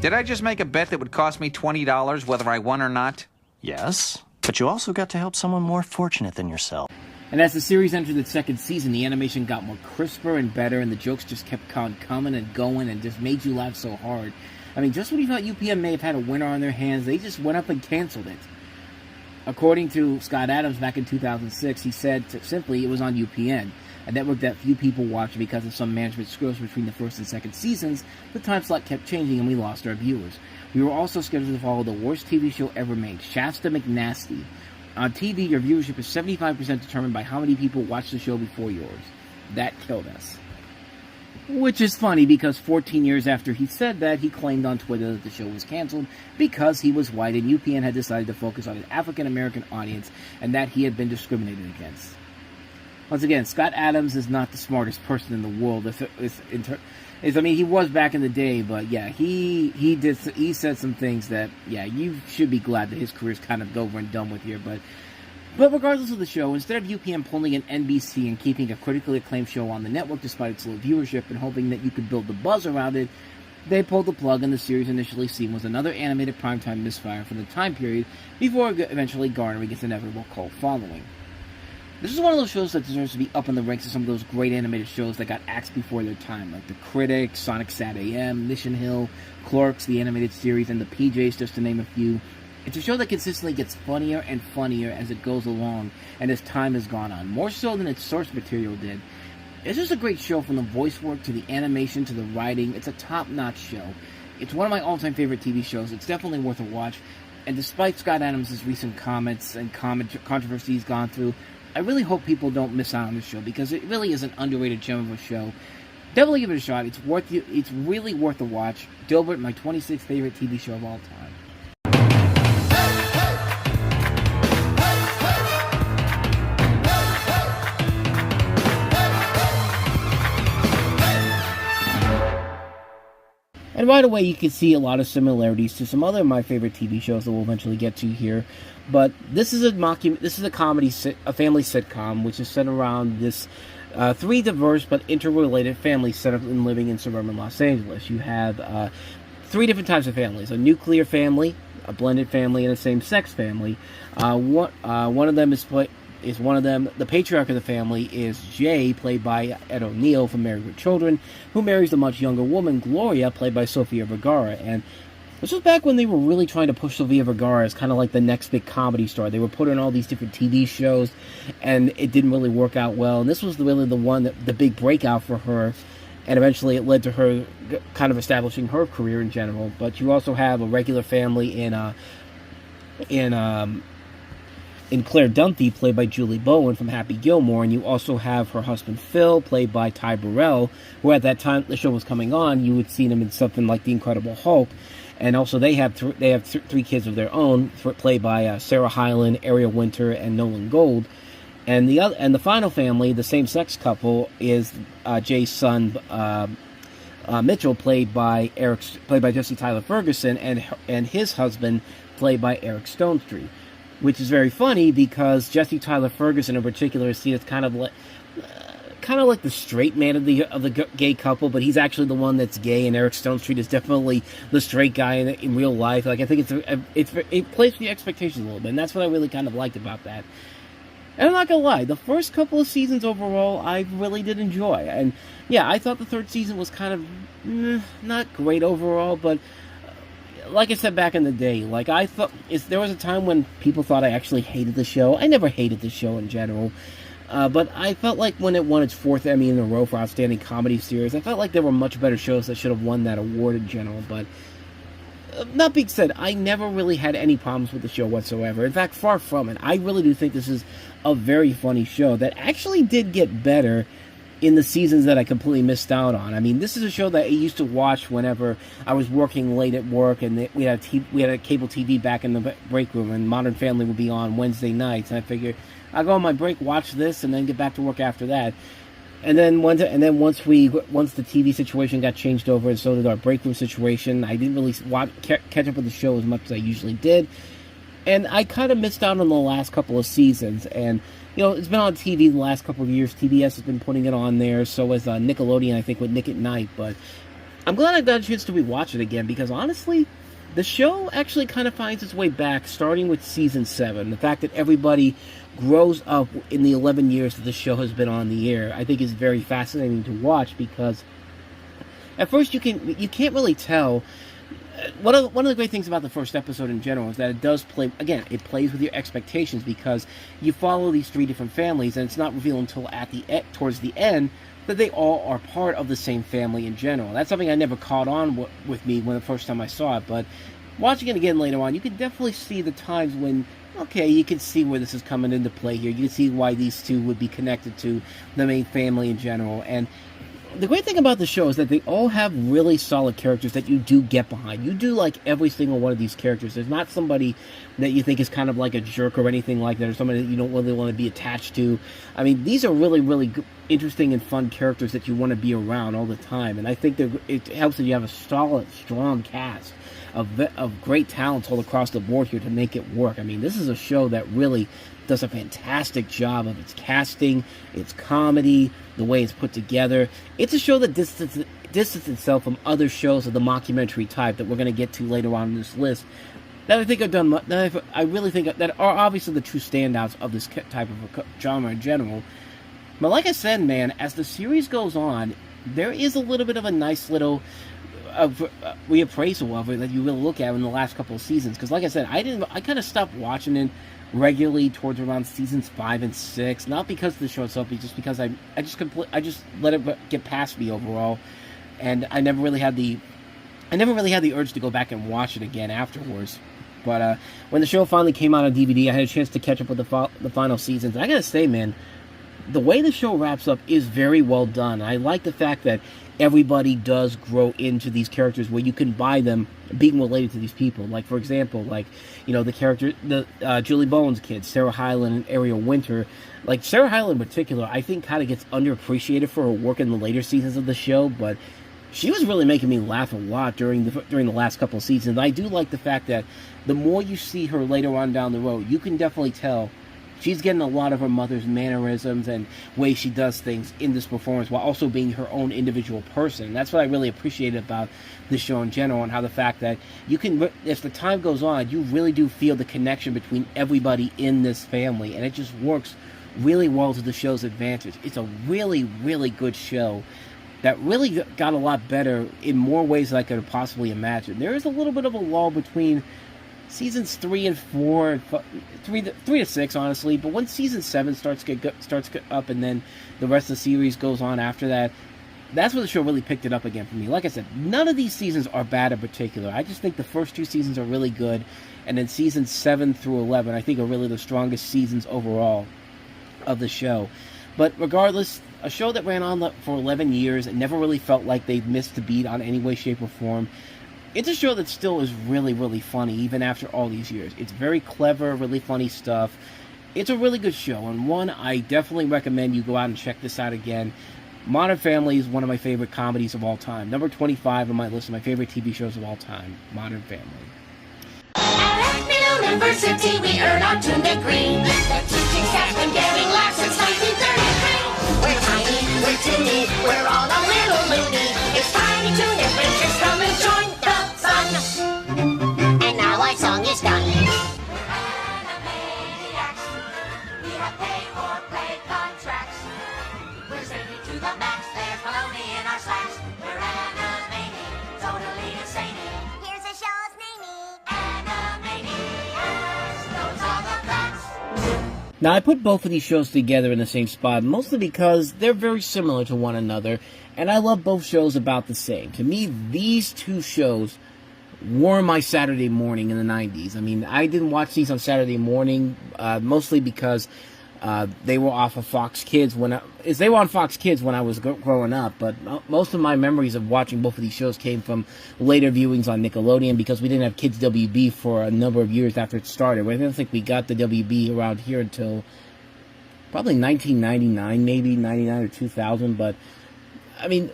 S6: Did I just make a bet that would cost me $20 whether I won or not?
S5: Yes. But you also got to help someone more fortunate than yourself.
S1: And as the series entered its second season, the animation got more crisper and better, and the jokes just kept coming and going and just made you laugh so hard. I mean, just when you thought UPN may have had a winner on their hands, they just went up and canceled it. According to Scott Adams back in 2006, he said simply it was on UPN, a network that few people watched because of some management screws between the first and second seasons. The time slot kept changing and we lost our viewers. We were also scheduled to follow the worst TV show ever made, Shasta McNasty. On TV, your viewership is 75% determined by how many people watch the show before yours. That killed us. Which is funny because 14 years after he said that, he claimed on Twitter that the show was canceled because he was white and UPN had decided to focus on an African-American audience and that he had been discriminated against. Once again, Scott Adams is not the smartest person in the world. I mean, he was back in the day, but yeah, he said some things that, yeah, you should be glad that his career's kind of over and done with here, but regardless of the show, instead of UPN pulling an NBC and keeping a critically acclaimed show on the network despite its low viewership and hoping that you could build the buzz around it, they pulled the plug and the series initially seen was another animated primetime misfire from the time period before eventually garnering its inevitable cult following. This is one of those shows that deserves to be up in the ranks of some of those great animated shows that got axed before their time, like The Critic, Sonic Sat AM, Mission Hill, Clerks, the animated series, and The PJs, just to name a few. It's a show that consistently gets funnier and funnier as it goes along and as time has gone on, more so than its source material did. It's just a great show from the voice work to the animation to the writing. It's a top-notch show. It's one of my all-time favorite TV shows. It's definitely worth a watch. And despite Scott Adams' recent comments and controversy he's gone through, I really hope people don't miss out on this show because it really is an underrated gem of a show. Definitely give it a shot. It's really worth a watch. Dilbert, my 26th favorite TV show of all time. And right away, you can see a lot of similarities to some other of my favorite TV shows that we'll eventually get to here. But this is a comedy, a family sitcom, which is set around this Three diverse but interrelated families set up and living in suburban Los Angeles. You have three different types of families: a nuclear family, a blended family, and a same-sex family. One of them is one of them. The patriarch of the family is Jay, played by Ed O'Neill from Married with Children, who marries a much younger woman, Gloria, played by Sofia Vergara. And this was back when they were really trying to push Sofia Vergara as kind of like the next big comedy star. They were putting on all these different TV shows, and it didn't really work out well. And this was really the big breakout for her, and eventually it led to her kind of establishing her career in general. But you also have a regular family in Claire Dunphy, played by Julie Bowen from Happy Gilmore, and you also have her husband Phil, played by Ty Burrell, who at that time the show was coming on, you had seen him in something like The Incredible Hulk. And also they have three kids of their own, played by Sarah Hyland, Ariel Winter, and Nolan Gold. And the final family, the same-sex couple, is Jay's son Mitchell, played by Jesse Tyler Ferguson, and his husband, played by Eric Stonestreet. Which is very funny because Jesse Tyler Ferguson in particular is seen as kind of like the straight man of the gay couple, but he's actually the one that's gay, and Eric Stonestreet is definitely the straight guy in real life. Like, I think it plays with the expectations a little bit, and that's what I really kind of liked about that. And I'm not gonna lie, the first couple of seasons overall, I really did enjoy. And yeah, I thought the third season was kind of not great overall, but like I said back in the day, like I thought, there was a time when people thought I actually hated the show. I never hated the show in general, but I felt like when it won its fourth Emmy in a row for Outstanding Comedy Series, I felt like there were much better shows that should have won that award in general. But that being said, I never really had any problems with the show whatsoever. In fact, far from it. I really do think this is a very funny show that actually did get better in the seasons that I completely missed out on. I mean, this is a show that I used to watch whenever I was working late at work, and we had a cable TV back in the break room, and Modern Family would be on Wednesday nights. And I figured I'll go on my break, watch this, and then get back to work after that. And then once the TV situation got changed over, and so did our break room situation, I didn't really catch up with the show as much as I usually did. And I kind of missed out on the last couple of seasons. And you know, it's been on TV the last couple of years. TBS has been putting it on there. So has Nickelodeon, I think, with Nick at Night. But I'm glad I got a chance to rewatch it again, because honestly, the show actually kind of finds its way back, starting with Season 7. The fact that everybody grows up in the 11 years that the show has been on the air, I think is very fascinating to watch, because at first you can't really tell. One of the great things about the first episode in general is that it does play, again, it plays with your expectations, because you follow these three different families, and it's not revealed until towards the end that they all are part of the same family in general. That's something I never caught on with me when the first time I saw it, but watching it again later on, you can definitely see the times when, okay, you can see where this is coming into play here. You can see why these two would be connected to the main family in general. And the great thing about the show is that they all have really solid characters that you do get behind. You do like every single one of these characters. There's not somebody that you think is kind of like a jerk or anything like that, or somebody that you don't really want to be attached to. I mean, these are really, really interesting and fun characters that you want to be around all the time. And I think it helps that you have a solid, strong cast of great talents all across the board here to make it work. I mean, this is a show that really does a fantastic job of its casting, its comedy, the way it's put together. It's a show that distances itself from other shows of the mockumentary type that we're going to get to later on in this list, that I think are done, that I really think that are obviously the true standouts of this type of genre in general. But like I said, man, as the series goes on, there is a little bit of a nice little reappraisal of it that you really look at in the last couple of seasons. Because like I said, I kind of stopped watching it regularly towards around seasons 5 and 6, not because of the show itself, but just because I just let it get past me overall, and I never really had the urge to go back and watch it again afterwards. But when the show finally came out on DVD, I had a chance to catch up with the final seasons. And I gotta say, man, the way the show wraps up is very well done. I like the fact that everybody does grow into these characters where you can buy them being related to these people. Like, for example, like, you know, the character, Julie Bowen's kids, Sarah Hyland and Ariel Winter. Like, Sarah Hyland in particular, I think kind of gets underappreciated for her work in the later seasons of the show, but she was really making me laugh a lot during the last couple of seasons. I do like the fact that the more you see her later on down the road, you can definitely tell she's getting a lot of her mother's mannerisms and way she does things in this performance while also being her own individual person. And that's what I really appreciated about the show in general, and how the fact that you can, as the time goes on, you really do feel the connection between everybody in this family, and it just works really well to the show's advantage. It's a really, really good show that really got a lot better in more ways than I could have possibly imagined. There is a little bit of a lull between seasons 3 and 4, 3 to 6, honestly. But when season 7 starts up, and then the rest of the series goes on after that, that's when the show really picked it up again for me. Like I said, none of these seasons are bad in particular. I just think the first 2 seasons are really good, and then seasons 7 through 11, I think, are really the strongest seasons overall of the show. But regardless, a show that ran on for 11 years and never really felt like they missed a beat on any way, shape, or form. It's a show that still is really, really funny, even after all these years. It's very clever, really funny stuff. It's a really good show, and one I definitely recommend you go out and check this out again. Modern Family is one of my favorite comedies of all time. Number 25 on my list of my favorite TV shows of all time. Modern Family.
S7: At Acme University, we earn our Toon degree. The teaching staff's been giving laughs since 1933. We're tiny, we're toony, we're all a little loony. It's Tiny Toon Adventures, come and join the fun. And now our song is done. We're Animaniacs. We have pay-for-play contracts. We're zany to the max, there's baloney in our slacks. We're animating, totally insane. Here's the show's naming. Animaniacs, those are the facts.
S1: Now, I put both of these shows together in the same spot, mostly because they're very similar to one another, and I love both shows about the same. To me, these 2 shows were my Saturday morning in the 90s. I mean, I didn't watch these on Saturday morning, mostly because they were off of Fox Kids they were on Fox Kids when I was growing up, but most of my memories of watching both of these shows came from later viewings on Nickelodeon, because we didn't have Kids WB for a number of years after it started. I don't think we got the WB around here until probably 1999, maybe 99 or 2000, but I mean,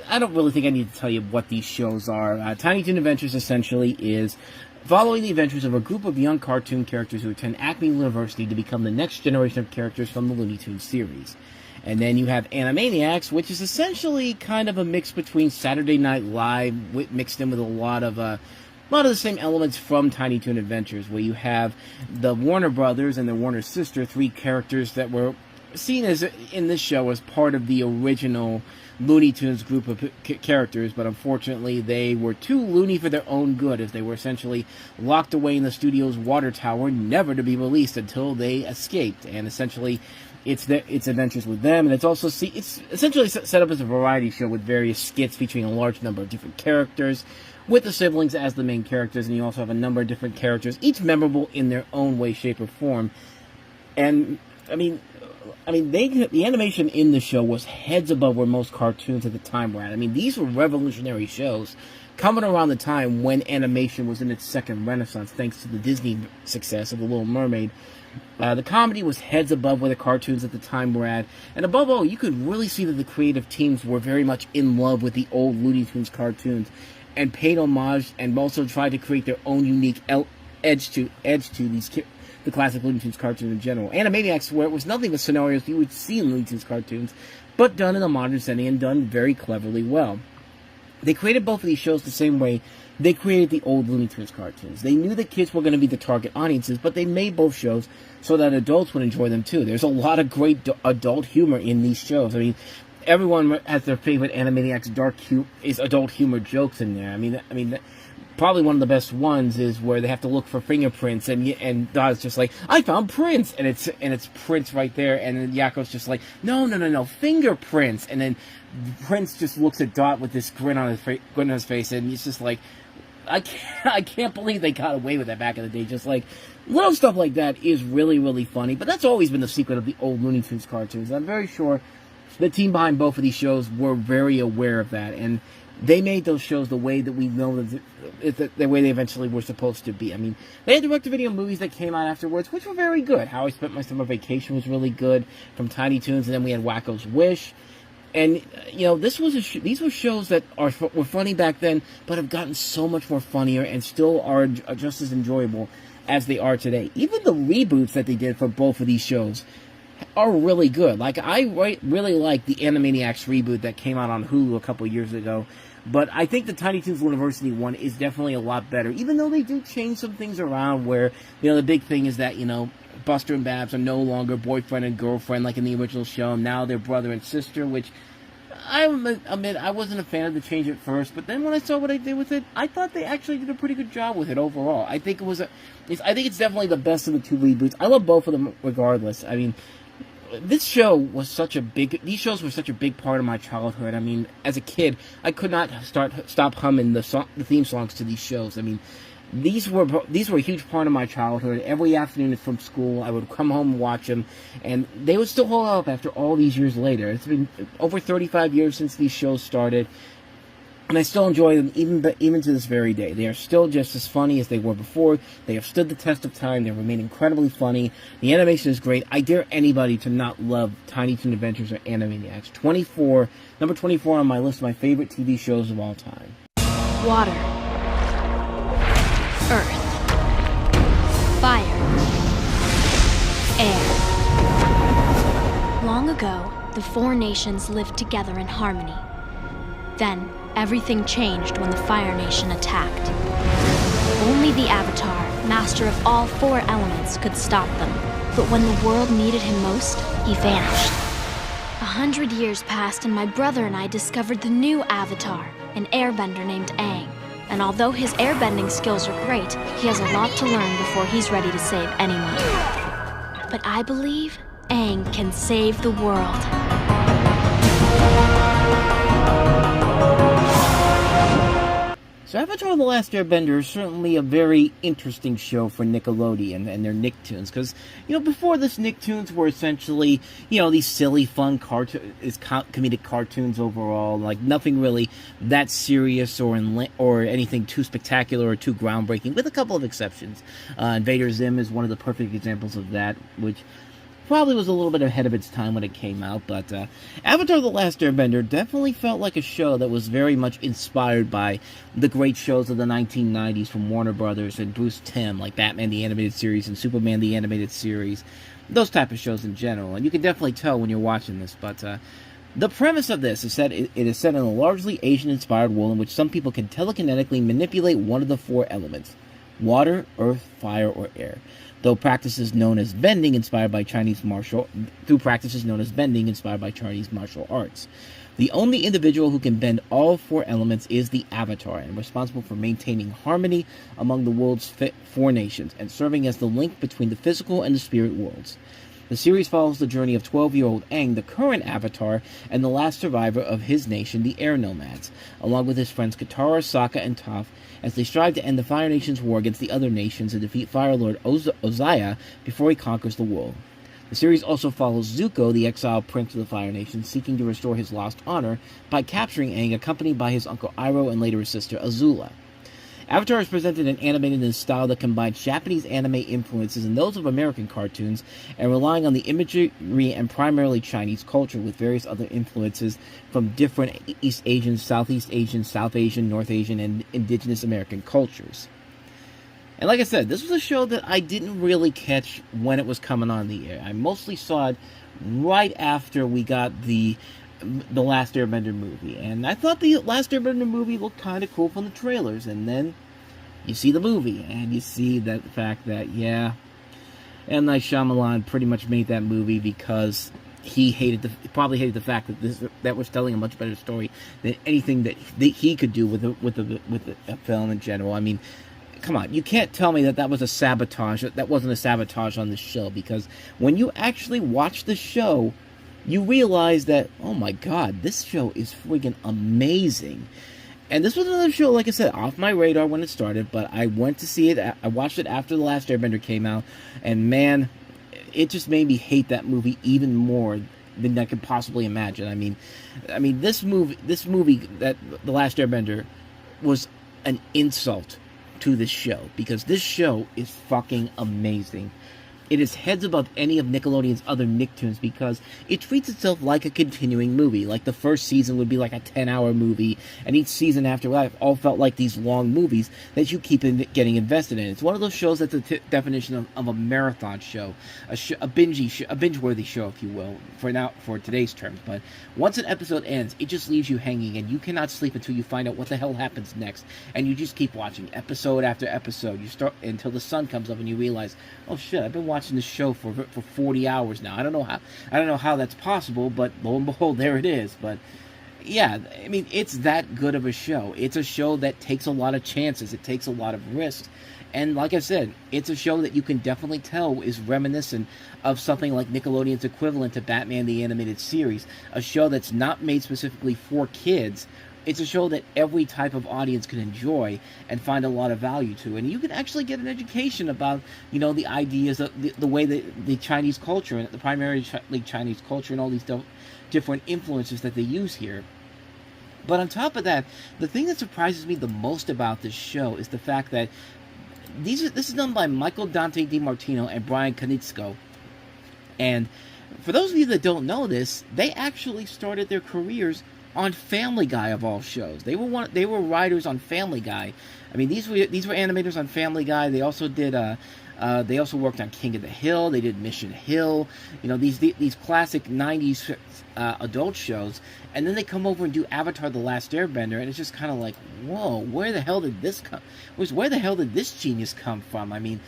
S1: I don't really think I need to tell you what these shows are. Tiny Toon Adventures essentially is following the adventures of a group of young cartoon characters who attend Acme University to become the next generation of characters from the Looney Tunes series. And then you have Animaniacs, which is essentially kind of a mix between Saturday Night Live mixed in with a lot of the same elements from Tiny Toon Adventures, where you have the Warner Brothers and the Warner sister, 3 characters that were seen as in this show as part of the original Looney Tunes group of characters, but unfortunately they were too loony for their own good, as they were essentially locked away in the studio's water tower, never to be released until they escaped. And essentially it's adventures with them, and it's essentially set up as a variety show with various skits featuring a large number of different characters, with the siblings as the main characters, and you also have a number of different characters, each memorable in their own way, shape, or form. And the animation in the show was heads above where most cartoons at the time were at. I mean, these were revolutionary shows, coming around the time when animation was in its second renaissance, thanks to the Disney success of The Little Mermaid. The comedy was heads above where the cartoons at the time were at, and above all, you could really see that the creative teams were very much in love with the old Looney Tunes cartoons, and paid homage, and also tried to create their own unique edge to the classic Looney Tunes cartoons in general. Animaniacs, where it was nothing but scenarios you would see in Looney Tunes cartoons, but done in a modern setting and done very cleverly well. They created both of these shows the same way they created the old Looney Tunes cartoons. They knew that kids were going to be the target audiences, but they made both shows so that adults would enjoy them too. There's a lot of great adult humor in these shows. I mean, everyone has their favorite Animaniacs adult humor jokes in there. I mean, probably one of the best ones is where they have to look for fingerprints, and Dot's just like, I found prints, and it's Prince right there, and then Yakko's just like, no, fingerprints, and then Prince just looks at Dot with this grin on his face, and he's just like, I can't believe they got away with that back in the day. Just like little stuff like that is really, really funny, but that's always been the secret of the old Looney Tunes cartoons. I'm very sure the team behind both of these shows were very aware of that, and they made those shows the way that we know the way they eventually were supposed to be. I mean, they had direct-to-video movies that came out afterwards, which were very good. How I Spent My Summer Vacation was really good, from Tiny Toons, and then we had Wacko's Wish. And this was these were shows that were funny back then, but have gotten so much more funnier and still are just as enjoyable as they are today. Even the reboots that they did for both of these shows are really good. Like, I really like the Animaniacs reboot that came out on Hulu a couple years ago. But I think the Tiny Toons University one is definitely a lot better, even though they do change some things around where, the big thing is that, Buster and Babs are no longer boyfriend and girlfriend like in the original show. Now they're brother and sister, which I admit I wasn't a fan of the change at first, but then when I saw what I did with it, I thought they actually did a pretty good job with it overall. I think I think it's definitely the best of the two reboots. I love both of them regardless. I mean, these shows were such a big part of my childhood. I mean, as a kid, I could not stop humming the theme songs to these shows. I mean, these were a huge part of my childhood. Every afternoon from school, I would come home and watch them, and they would still hold up after all these years later. It's been over 35 years since these shows started, and I still enjoy them even to this very day. They are still just as funny as they were before. They have stood the test of time. They remain incredibly funny. The animation is great. I dare anybody to not love Tiny Toon Adventures or Animaniacs. Number 24 on my list of my favorite TV shows of all time.
S8: Water. Earth. Fire. Air. Long ago, the four nations lived together in harmony. Then, everything changed when the Fire Nation attacked. Only the Avatar, master of all four elements, could stop them. But when the world needed him most, he vanished. 100 years passed and my brother and I discovered the new Avatar, an airbender named Aang. And although his airbending skills are great, he has a lot to learn before he's ready to save anyone. But I believe Aang can save the world.
S1: So Avatar: The Last Airbender is certainly a very interesting show for Nickelodeon and their Nicktoons, because, before this, Nicktoons were essentially, these silly, fun comedic cartoons overall, like nothing really that serious or anything too spectacular or too groundbreaking, with a couple of exceptions. Invader Zim is one of the perfect examples of that, which probably was a little bit ahead of its time when it came out, but Avatar: The Last Airbender definitely felt like a show that was very much inspired by the great shows of the 1990s from Warner Brothers and Bruce Timm, like Batman the Animated Series and Superman the Animated Series, those type of shows in general, and you can definitely tell when you're watching this, but the premise of this is that it is set in a largely Asian-inspired world in which some people can telekinetically manipulate one of the four elements: water, earth, fire, or air. Through practices known as bending, inspired by Chinese martial arts. The only individual who can bend all four elements is the Avatar, and responsible for maintaining harmony among the world's four nations, and serving as the link between the physical and the spirit worlds. The series follows the journey of 12-year-old Aang, the current Avatar, and the last survivor of his nation, the Air Nomads, along with his friends Katara, Sokka, and Toph, as they strive to end the Fire Nation's war against the other nations and defeat Fire Lord Ozaya before he conquers the world. The series also follows Zuko, the exiled prince of the Fire Nation, seeking to restore his lost honor by capturing Aang, accompanied by his uncle Iroh and later his sister Azula. Avatar is presented and animated in a style that combines Japanese anime influences and those of American cartoons, and relying on the imagery and primarily Chinese culture, with various other influences from different East Asian, Southeast Asian, South Asian, North Asian, and indigenous American cultures. And like I said, this was a show that I didn't really catch when it was coming on the air. I mostly saw it right after we got the Last Airbender movie, and I thought the Last Airbender movie looked kind of cool from the trailers, and then you see the movie, and you see that the fact that, yeah, M. Night Shyamalan pretty much made that movie because he probably hated the fact that was telling a much better story than anything that he could do with a film in general. I mean, come on, you can't tell me that was a sabotage. That wasn't a sabotage on the show, because when you actually watch the show, you realize that, oh my god, this show is freaking amazing. And this was another show, like I said, off my radar when it started, but I went to see it. I watched it after The Last Airbender came out, and man, it just made me hate that movie even more than I could possibly imagine. I mean, this movie, that The Last Airbender, was an insult to this show, because this show is fucking amazing. It is heads above any of Nickelodeon's other Nicktoons because it treats itself like a continuing movie. Like the first season would be like a 10-hour movie, and each season after that all felt like these long movies that you keep getting invested in. It's one of those shows that's the definition of a marathon show, a binge-worthy show, if you will, for today's terms. But once an episode ends, it just leaves you hanging, and you cannot sleep until you find out what the hell happens next. And you just keep watching episode after episode. You start until the sun comes up, and you realize, oh shit, I've been watching this show for 40 hours now. I don't know how that's possible, but lo and behold, there it is. But yeah, I mean, it's that good of a show. It's a show that takes a lot of chances. It takes a lot of risks. And like I said, it's a show that you can definitely tell is reminiscent of something like Nickelodeon's equivalent to Batman the Animated Series, a show that's not made specifically for kids. It's a show that every type of audience can enjoy and find a lot of value to. And you can actually get an education about, the ideas of the way that the Chinese culture, and the primarily Chinese culture, and all these different influences that they use here. But on top of that, the thing that surprises me the most about this show is the fact that this is done by Michael Dante DiMartino and Brian Konietzko. And for those of you that don't know this, they actually started their careers on Family Guy of all shows. They were writers on Family Guy. I mean, these were animators on Family Guy. They also did they also worked on King of the Hill. They did Mission Hill. These classic 90s adult shows. And then they come over and do Avatar: The Last Airbender, and it's just kind of like, whoa, where the hell did this genius come from? I mean,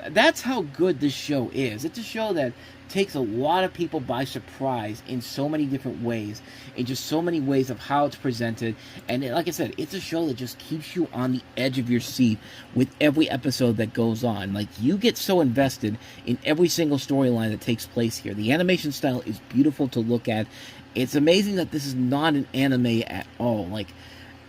S1: that's how good this show is. It's a show that takes a lot of people by surprise in so many different ways, in just so many ways of how it's presented. And like I said, it's a show that just keeps you on the edge of your seat with every episode that goes on. Like, you get so invested in every single storyline that takes place here. The animation style is beautiful to look at. It's amazing that this is not an anime at all. Like,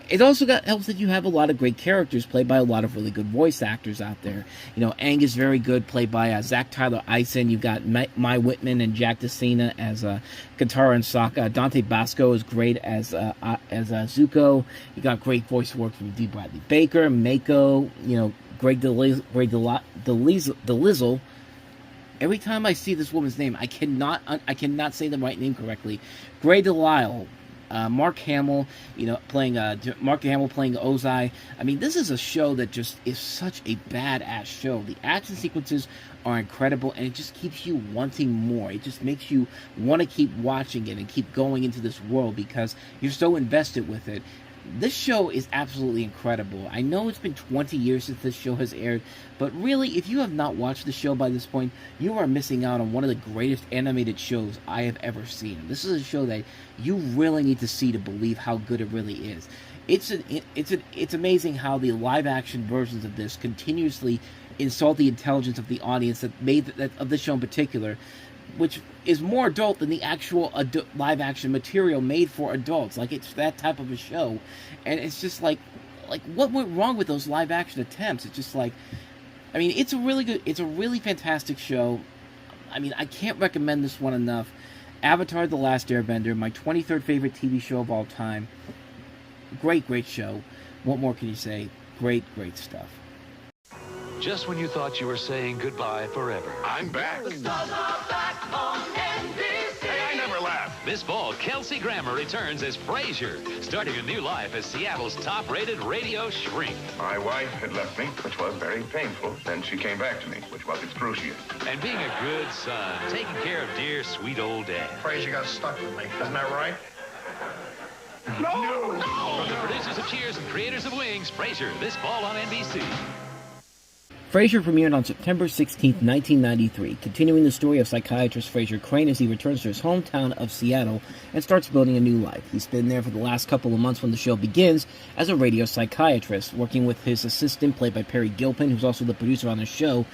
S1: it also helps that you have a lot of great characters played by a lot of really good voice actors out there. Aang is very good, played by Zach Tyler Eisen. You've got Mai Whitman and Jack DeSena as Katara and Sokka. Dante Basco is great as Zuko. You got great voice work from D. Bradley Baker, Mako. Greg DeLizzle. Every time I see this woman's name, I cannot say the right name correctly. Grey DeLisle. Mark Hamill, playing Ozai. I mean, this is a show that just is such a badass show. The action sequences are incredible, and it just keeps you wanting more. It just makes you want to keep watching it and keep going into this world because you're so invested with it. This show is absolutely incredible. I know it's been 20 years since this show has aired, but really, if you have not watched the show by this point, you are missing out on one of the greatest animated shows I have ever seen. This is a show that you really need to see to believe how good it really is. It's amazing how the live-action versions of this continuously insult the intelligence of the audience that made of this show in particular, which is more adult than the actual live-action material made for adults. Like, it's that type of a show, and it's just like what went wrong with those live-action attempts? It's just like, I mean, it's a really fantastic show. I mean, I can't recommend this one enough. Avatar: The Last Airbender, my 23rd favorite TV show of all time. Great show. What more can you say? Great stuff.
S9: Just when you thought you were saying goodbye forever.
S4: I'm back.
S7: The stars are back on NBC.
S4: Hey, I never laugh.
S9: This fall, Kelsey Grammer returns as Frasier, starting a new life as Seattle's top-rated radio shrink.
S10: My wife had left me, which was very painful. Then she came back to me, which was excruciating.
S9: And being a good son, taking care of dear, sweet old dad.
S10: Frasier got stuck with me. Isn't that right?
S4: No!
S9: From the producers of Cheers and creators of Wings, Frasier, this fall on NBC.
S1: Frasier premiered on September 16, 1993, continuing the story of psychiatrist Frasier Crane as he returns to his hometown of Seattle and starts building a new life. He's been there for the last couple of months when the show begins as a radio psychiatrist, working with his assistant, played by Perry Gilpin, who's also the producer on the show.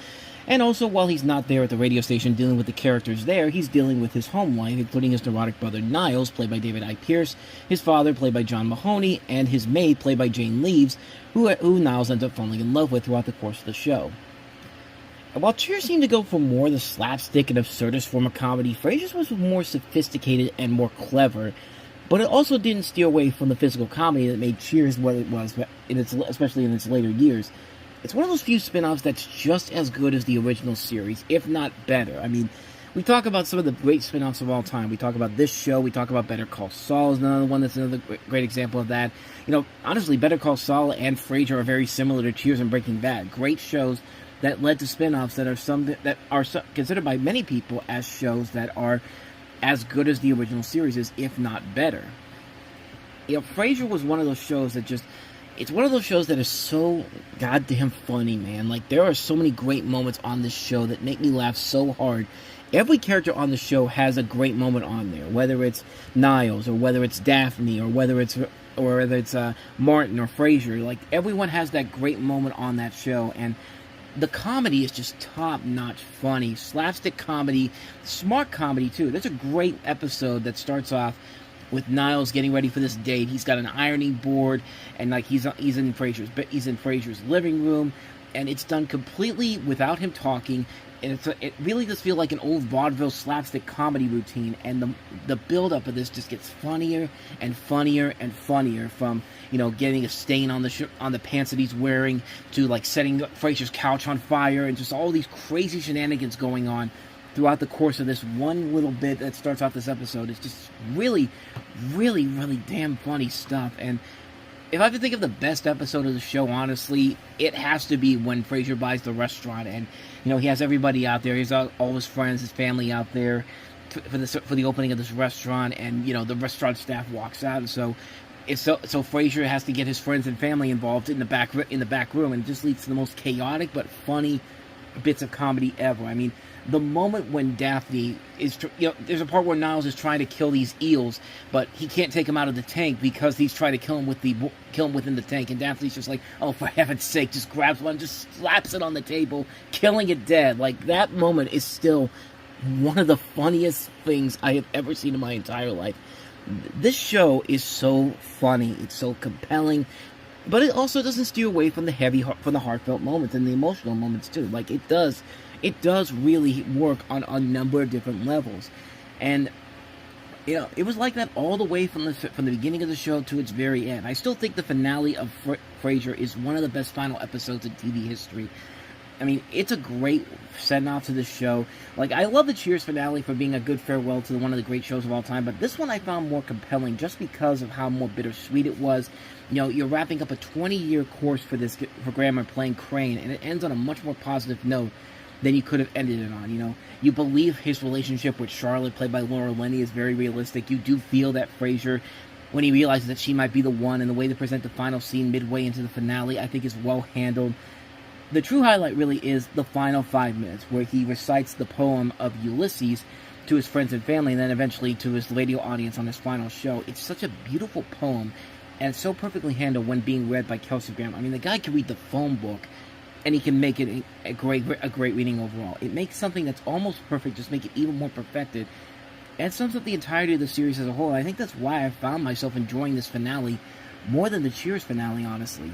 S1: And also, while he's not there at the radio station dealing with the characters there, he's dealing with his home life, including his neurotic brother Niles, played by David I. Pierce, his father, played by John Mahoney, and his maid, played by Jane Leaves, who Niles ends up falling in love with throughout the course of the show. And while Cheers seemed to go for more the slapstick and absurdist form of comedy, Frasier's was more sophisticated and more clever, but it also didn't steer away from the physical comedy that made Cheers what it was, especially in its later years. it's one of those few spin-offs that's just as good as the original series, if not better. I mean, we talk about some of the great spin-offs of all time. We talk about this show. We talk about Better Call Saul is another one that's another great example of that. You know, honestly, Better Call Saul and Frasier are very similar to Cheers and Breaking Bad. Great shows that led to spin-offs that are considered by many people as shows that are as good as the original series is, if not better. You know, Frasier was one of those shows that just... It's one of those shows that is so goddamn funny, man. Like, there are so many great moments on this show that make me laugh so hard. Every character on the show has a great moment on there, whether it's Niles, or whether it's Daphne, or whether it's Martin or Frasier. Like, everyone has that great moment on that show, and the comedy is just top-notch funny. Slapstick comedy, smart comedy, too. There's a great episode that starts off with Niles getting ready for this date. He's got an ironing board, and like he's in Frasier's living room, and it's done completely without him talking. And it really does feel like an old vaudeville slapstick comedy routine. And the build up of this just gets funnier and funnier and funnier. From, you know, getting a stain on the pants that he's wearing, to like setting Frasier's couch on fire, and just all these crazy shenanigans going on throughout the course of this one little bit that starts off this episode. It's just really, really, really damn funny stuff. And if I have to think of the best episode of the show, honestly, it has to be when Frasier buys the restaurant, and, you know, he has everybody out there. He's got all his friends, his family out there for the opening of this restaurant, and, you know, the restaurant staff walks out, and so Frasier has to get his friends and family involved in the back room, and it just leads to the most chaotic but funny bits of comedy ever. I mean, the moment when Daphne is, there's a part where Niles is trying to kill these eels, but he can't take them out of the tank because he's trying to kill them within the tank, and Daphne's just like, oh, for heaven's sake, just grabs one, just slaps it on the table, killing it dead. Like, that moment is still one of the funniest things I have ever seen in my entire life. This show is so funny, it's so compelling, but it also doesn't steer away from the heartfelt moments and the emotional moments too. Like, it does really work on a number of different levels. And, you know, it was like that all the way from the beginning of the show to its very end. I still think the finale of Frasier is one of the best final episodes in TV history. I mean, it's a great send-off to the show. Like, I love the Cheers finale for being a good farewell to one of the great shows of all time, but this one I found more compelling just because of how more bittersweet it was. You know, you're wrapping up a 20-year course for Grammer playing Crane, and it ends on a much more positive note than you could have ended it on. You know, you believe his relationship with Charlotte, played by Laura Linney, is very realistic. You do feel that Frasier, when he realizes that she might be the one, and the way they present the final scene midway into the finale, I think is well handled. The true highlight really is the final 5 minutes, where he recites the poem of Ulysses to his friends and family, and then eventually to his radio audience on his final show. It's such a beautiful poem, and it's so perfectly handled when being read by Kelsey Grammer. I mean, the guy can read the phone book, and he can make it a great reading overall. It makes something that's almost perfect just make it even more perfected, and sums up the entirety of the series as a whole. And I think that's why I found myself enjoying this finale more than the Cheers finale, honestly.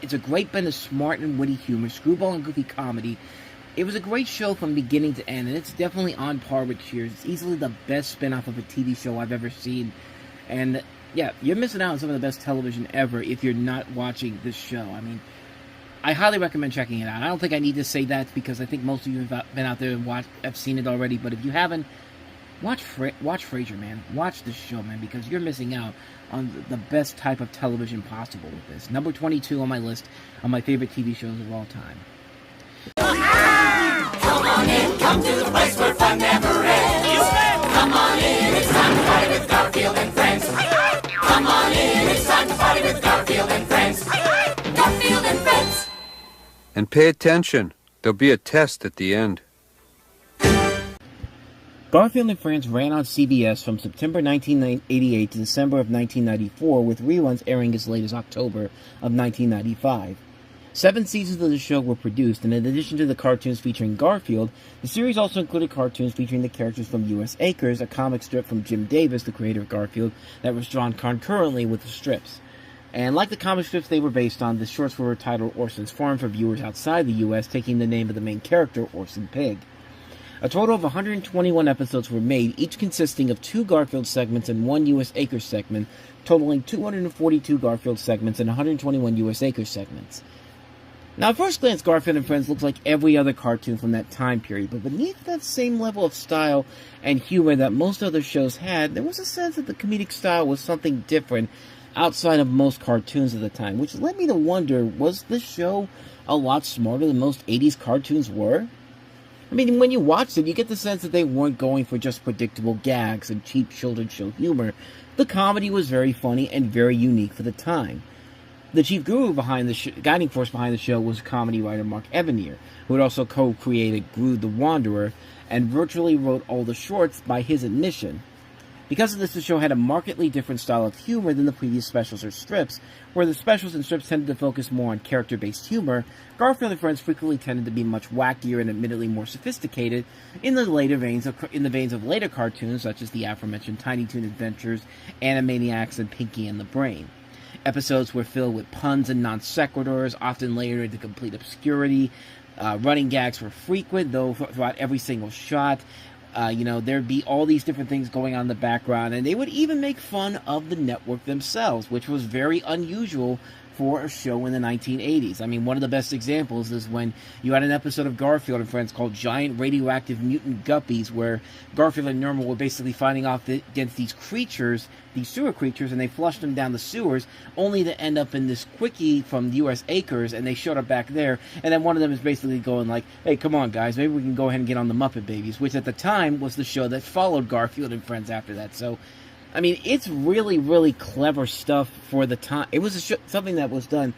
S1: It's a great blend of smart and witty humor, screwball and goofy comedy. It was a great show from beginning to end, and it's definitely on par with Cheers. It's easily the best spin-off of a TV show I've ever seen. And, yeah, you're missing out on some of the best television ever if you're not watching this show. I mean, I highly recommend checking it out. I don't think I need to say that because I think most of you have been out there and have seen it already. But if you haven't, watch Frasier, man. Watch this show, man, because you're missing out on the best type of television possible with this. Number 22 on my list of my favorite TV shows of all time.
S7: Come on in, come to the place where fun never ends. Come on in, it's time to party with Garfield and friends. Come on in, it's time to party with Garfield and friends. Garfield and friends.
S11: And pay attention. There'll be a test at the end.
S1: Garfield and Friends ran on CBS from September 1988 to December of 1994, with reruns airing as late as October of 1995. 7 seasons of the show were produced, and in addition to the cartoons featuring Garfield, the series also included cartoons featuring the characters from U.S. Acres, a comic strip from Jim Davis, the creator of Garfield, that was drawn concurrently with the strips. And like the comic strips they were based on, the shorts were titled Orson's Farm for viewers outside the U.S., taking the name of the main character, Orson Pig. A total of 121 episodes were made, each consisting of 2 Garfield segments and 1 U.S. Acres segment, totaling 242 Garfield segments and 121 U.S. Acres segments. Now, at first glance, Garfield and Friends looks like every other cartoon from that time period, but beneath that same level of style and humor that most other shows had, there was a sense that the comedic style was something different outside of most cartoons of the time, which led me to wonder, was this show a lot smarter than most 80s cartoons were? I mean, when you watched it, you get the sense that they weren't going for just predictable gags and cheap children's show humor. The comedy was very funny and very unique for the time. The chief guru behind the guiding force behind the show was comedy writer Mark Evanier, who had also co-created Grood the Wanderer and virtually wrote all the shorts by his admission. Because of this, the show had a markedly different style of humor than the previous specials or strips, where the specials and strips tended to focus more on character-based humor. Garfield and Friends frequently tended to be much wackier and admittedly more sophisticated in the veins of later cartoons such as the aforementioned Tiny Toon Adventures, Animaniacs, and Pinky and the Brain. Episodes were filled with puns and non sequiturs, often layered into complete obscurity. Running gags were frequent, though throughout every single shot. There'd be all these different things going on in the background, and they would even make fun of the network themselves, which was very unusual for a show in the 1980s. I mean, one of the best examples is when you had an episode of Garfield and Friends called Giant Radioactive Mutant Guppies, where Garfield and Norma were basically fighting off against these creatures, these sewer creatures, and they flushed them down the sewers, only to end up in this quickie from U.S. Acres, and they showed up back there, and then one of them is basically going like, hey, come on, guys, maybe we can go ahead and get on the Muppet Babies, which at the time was the show that followed Garfield and Friends after that. So, I mean, it's really, really clever stuff for the time. It was something that was done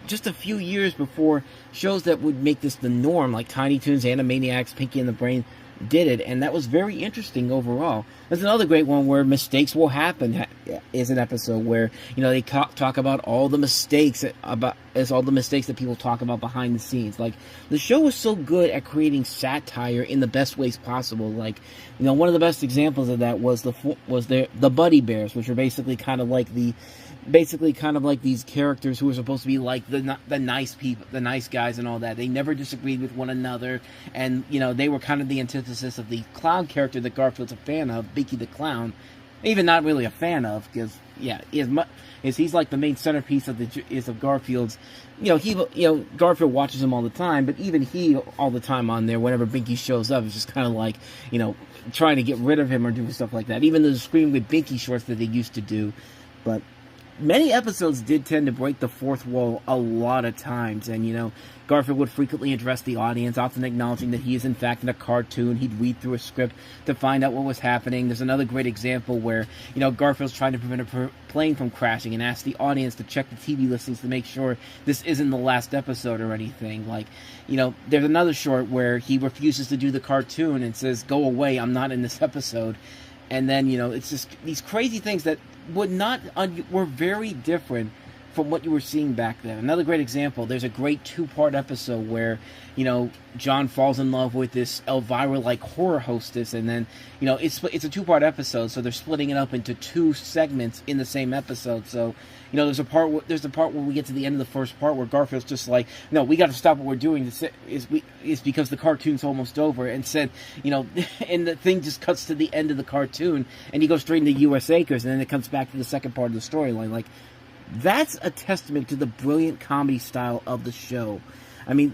S1: just a few years before shows that would make this the norm, like Tiny Toons, Animaniacs, Pinky and the Brain, did it, and that was very interesting overall. There's another great one where mistakes will happen. Is an episode where they talk about all the mistakes that people talk about behind the scenes. Like, the show was so good at creating satire in the best ways possible. Like, one of the best examples of that was the Buddy Bears, which are basically kind of like these characters who are supposed to be like the nice people, the nice guys and all that. They never disagreed with one another, and they were kind of the antithesis of the clown character that Garfield's a fan of, Binky the Clown. Even not really a fan of, because he's like the main centerpiece of Garfield's. Garfield watches him all the time, but even he all the time on there, whenever Binky shows up, is just kind of like trying to get rid of him or doing stuff like that. Even the Scream with Binky shorts that they used to do, but many episodes did tend to break the fourth wall a lot of times, and Garfield would frequently address the audience, often acknowledging that he is in fact in a cartoon. He'd read through a script to find out what was happening. There's another great example where, Garfield's trying to prevent a plane from crashing and asks the audience to check the TV listings to make sure this isn't the last episode or anything. Like, there's another short where he refuses to do the cartoon and says, "Go away, I'm not in this episode." And then, it's just these crazy things that were very different from what you were seeing back then. Another great example, there's a great two-part episode where, John falls in love with this Elvira-like horror hostess, and then, it's a two-part episode, so they're splitting it up into two segments in the same episode. So, there's the part where we get to the end of the first part where Garfield's just like, no, we got to stop what we're doing. Is because the cartoon's almost over, and said, and the thing just cuts to the end of the cartoon, and he goes straight into U.S. Acres, and then it comes back to the second part of the storyline. Like, that's a testament to the brilliant comedy style of the show. I mean,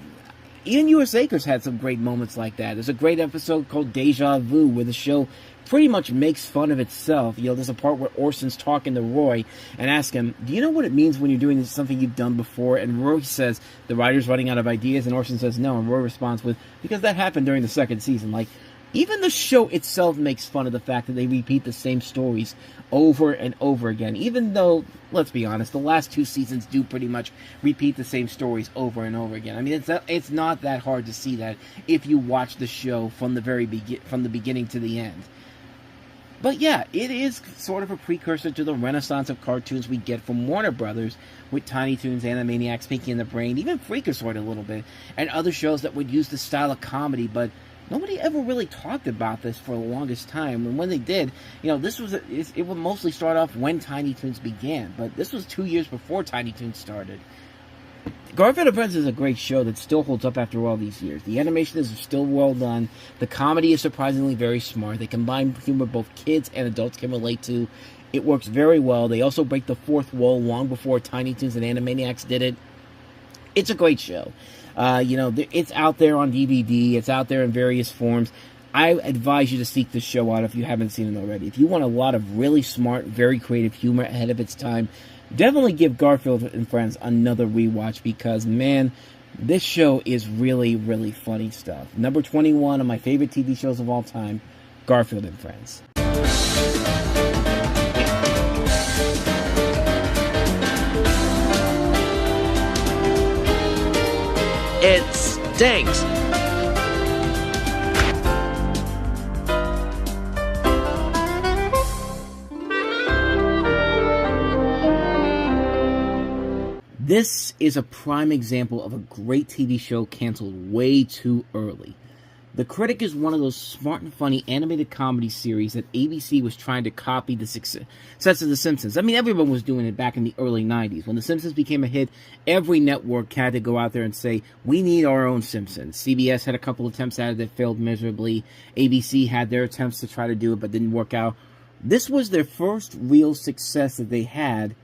S1: even U.S. Acres had some great moments like that. There's a great episode called Deja Vu, where the show pretty much makes fun of itself. There's a part where Orson's talking to Roy and asks him, do you know what it means when you're doing something you've done before? And Roy says, the writer's running out of ideas, and Orson says no, and Roy responds with, because that happened during the second season. Like, even the show itself makes fun of the fact that they repeat the same stories over and over again, even though, let's be honest, the last two seasons do pretty much repeat the same stories over and over again. I mean, it's not that hard to see that if you watch the show from the beginning to the end. But yeah, it is sort of a precursor to the renaissance of cartoons we get from Warner Brothers with Tiny Toons, Animaniacs, Pinky and the Brain, even Freakazoid a little bit, and other shows that would use the style of comedy, but nobody ever really talked about this for the longest time. And when they did, it would mostly start off when Tiny Toons began, but this was 2 years before Tiny Toons started. Garfield and Friends is a great show that still holds up after all these years. The animation is still well done. The comedy is surprisingly very smart. They combine humor both kids and adults can relate to. It works very well. They also break the fourth wall long before Tiny Toons and Animaniacs did it. It's a great show. It's out there on DVD. It's out there in various forms. I advise you to seek this show out if you haven't seen it already. If you want a lot of really smart, very creative humor ahead of its time, definitely give Garfield and Friends another rewatch because, man, this show is really, really funny stuff. Number 21 of my favorite TV shows of all time, Garfield and Friends.
S12: It stinks.
S1: This is a prime example of a great TV show canceled way too early. The Critic is one of those smart and funny animated comedy series that ABC was trying to copy the success of The Simpsons. I mean, everyone was doing it back in the early 90s. When The Simpsons became a hit, every network had to go out there and say, we need our own Simpsons. CBS had a couple attempts at it that failed miserably. ABC had their attempts to try to do it, but didn't work out. This was their first real success that they had,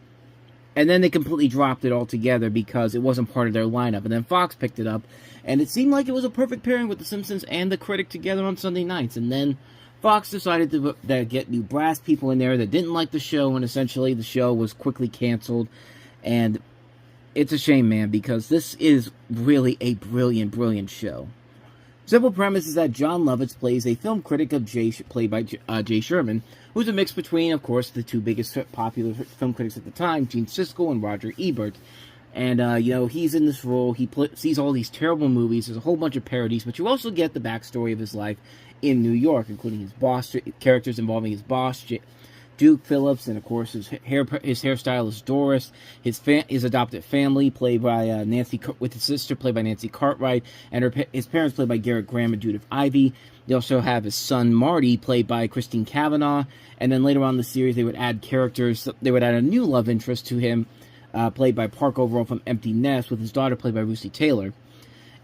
S1: and then they completely dropped it altogether because it wasn't part of their lineup. And then Fox picked it up, and it seemed like it was a perfect pairing with The Simpsons and The Critic together on Sunday nights. And then Fox decided to get new brass people in there that didn't like the show, and essentially the show was quickly canceled. And it's a shame, man, because this is really a brilliant, brilliant show. Simple premise is that John Lovitz plays a film critic of played by Jay Sherman, who's a mix between, of course, the two biggest popular film critics at the time, Gene Siskel and Roger Ebert. And, he's in this role, he sees all these terrible movies, there's a whole bunch of parodies, but you also get the backstory of his life in New York, including his boss, characters involving his boss, Duke Phillips, and of course his hairstylist Doris, his adopted family played by with his sister played by Nancy Cartwright, and his parents played by Garrett Graham and Judith Ivey. They also have his son Marty played by Christine Cavanaugh, and then later on in the series they would add characters. They would add a new love interest to him, played by Park Overall from Empty Nest, with his daughter played by Lucy Taylor.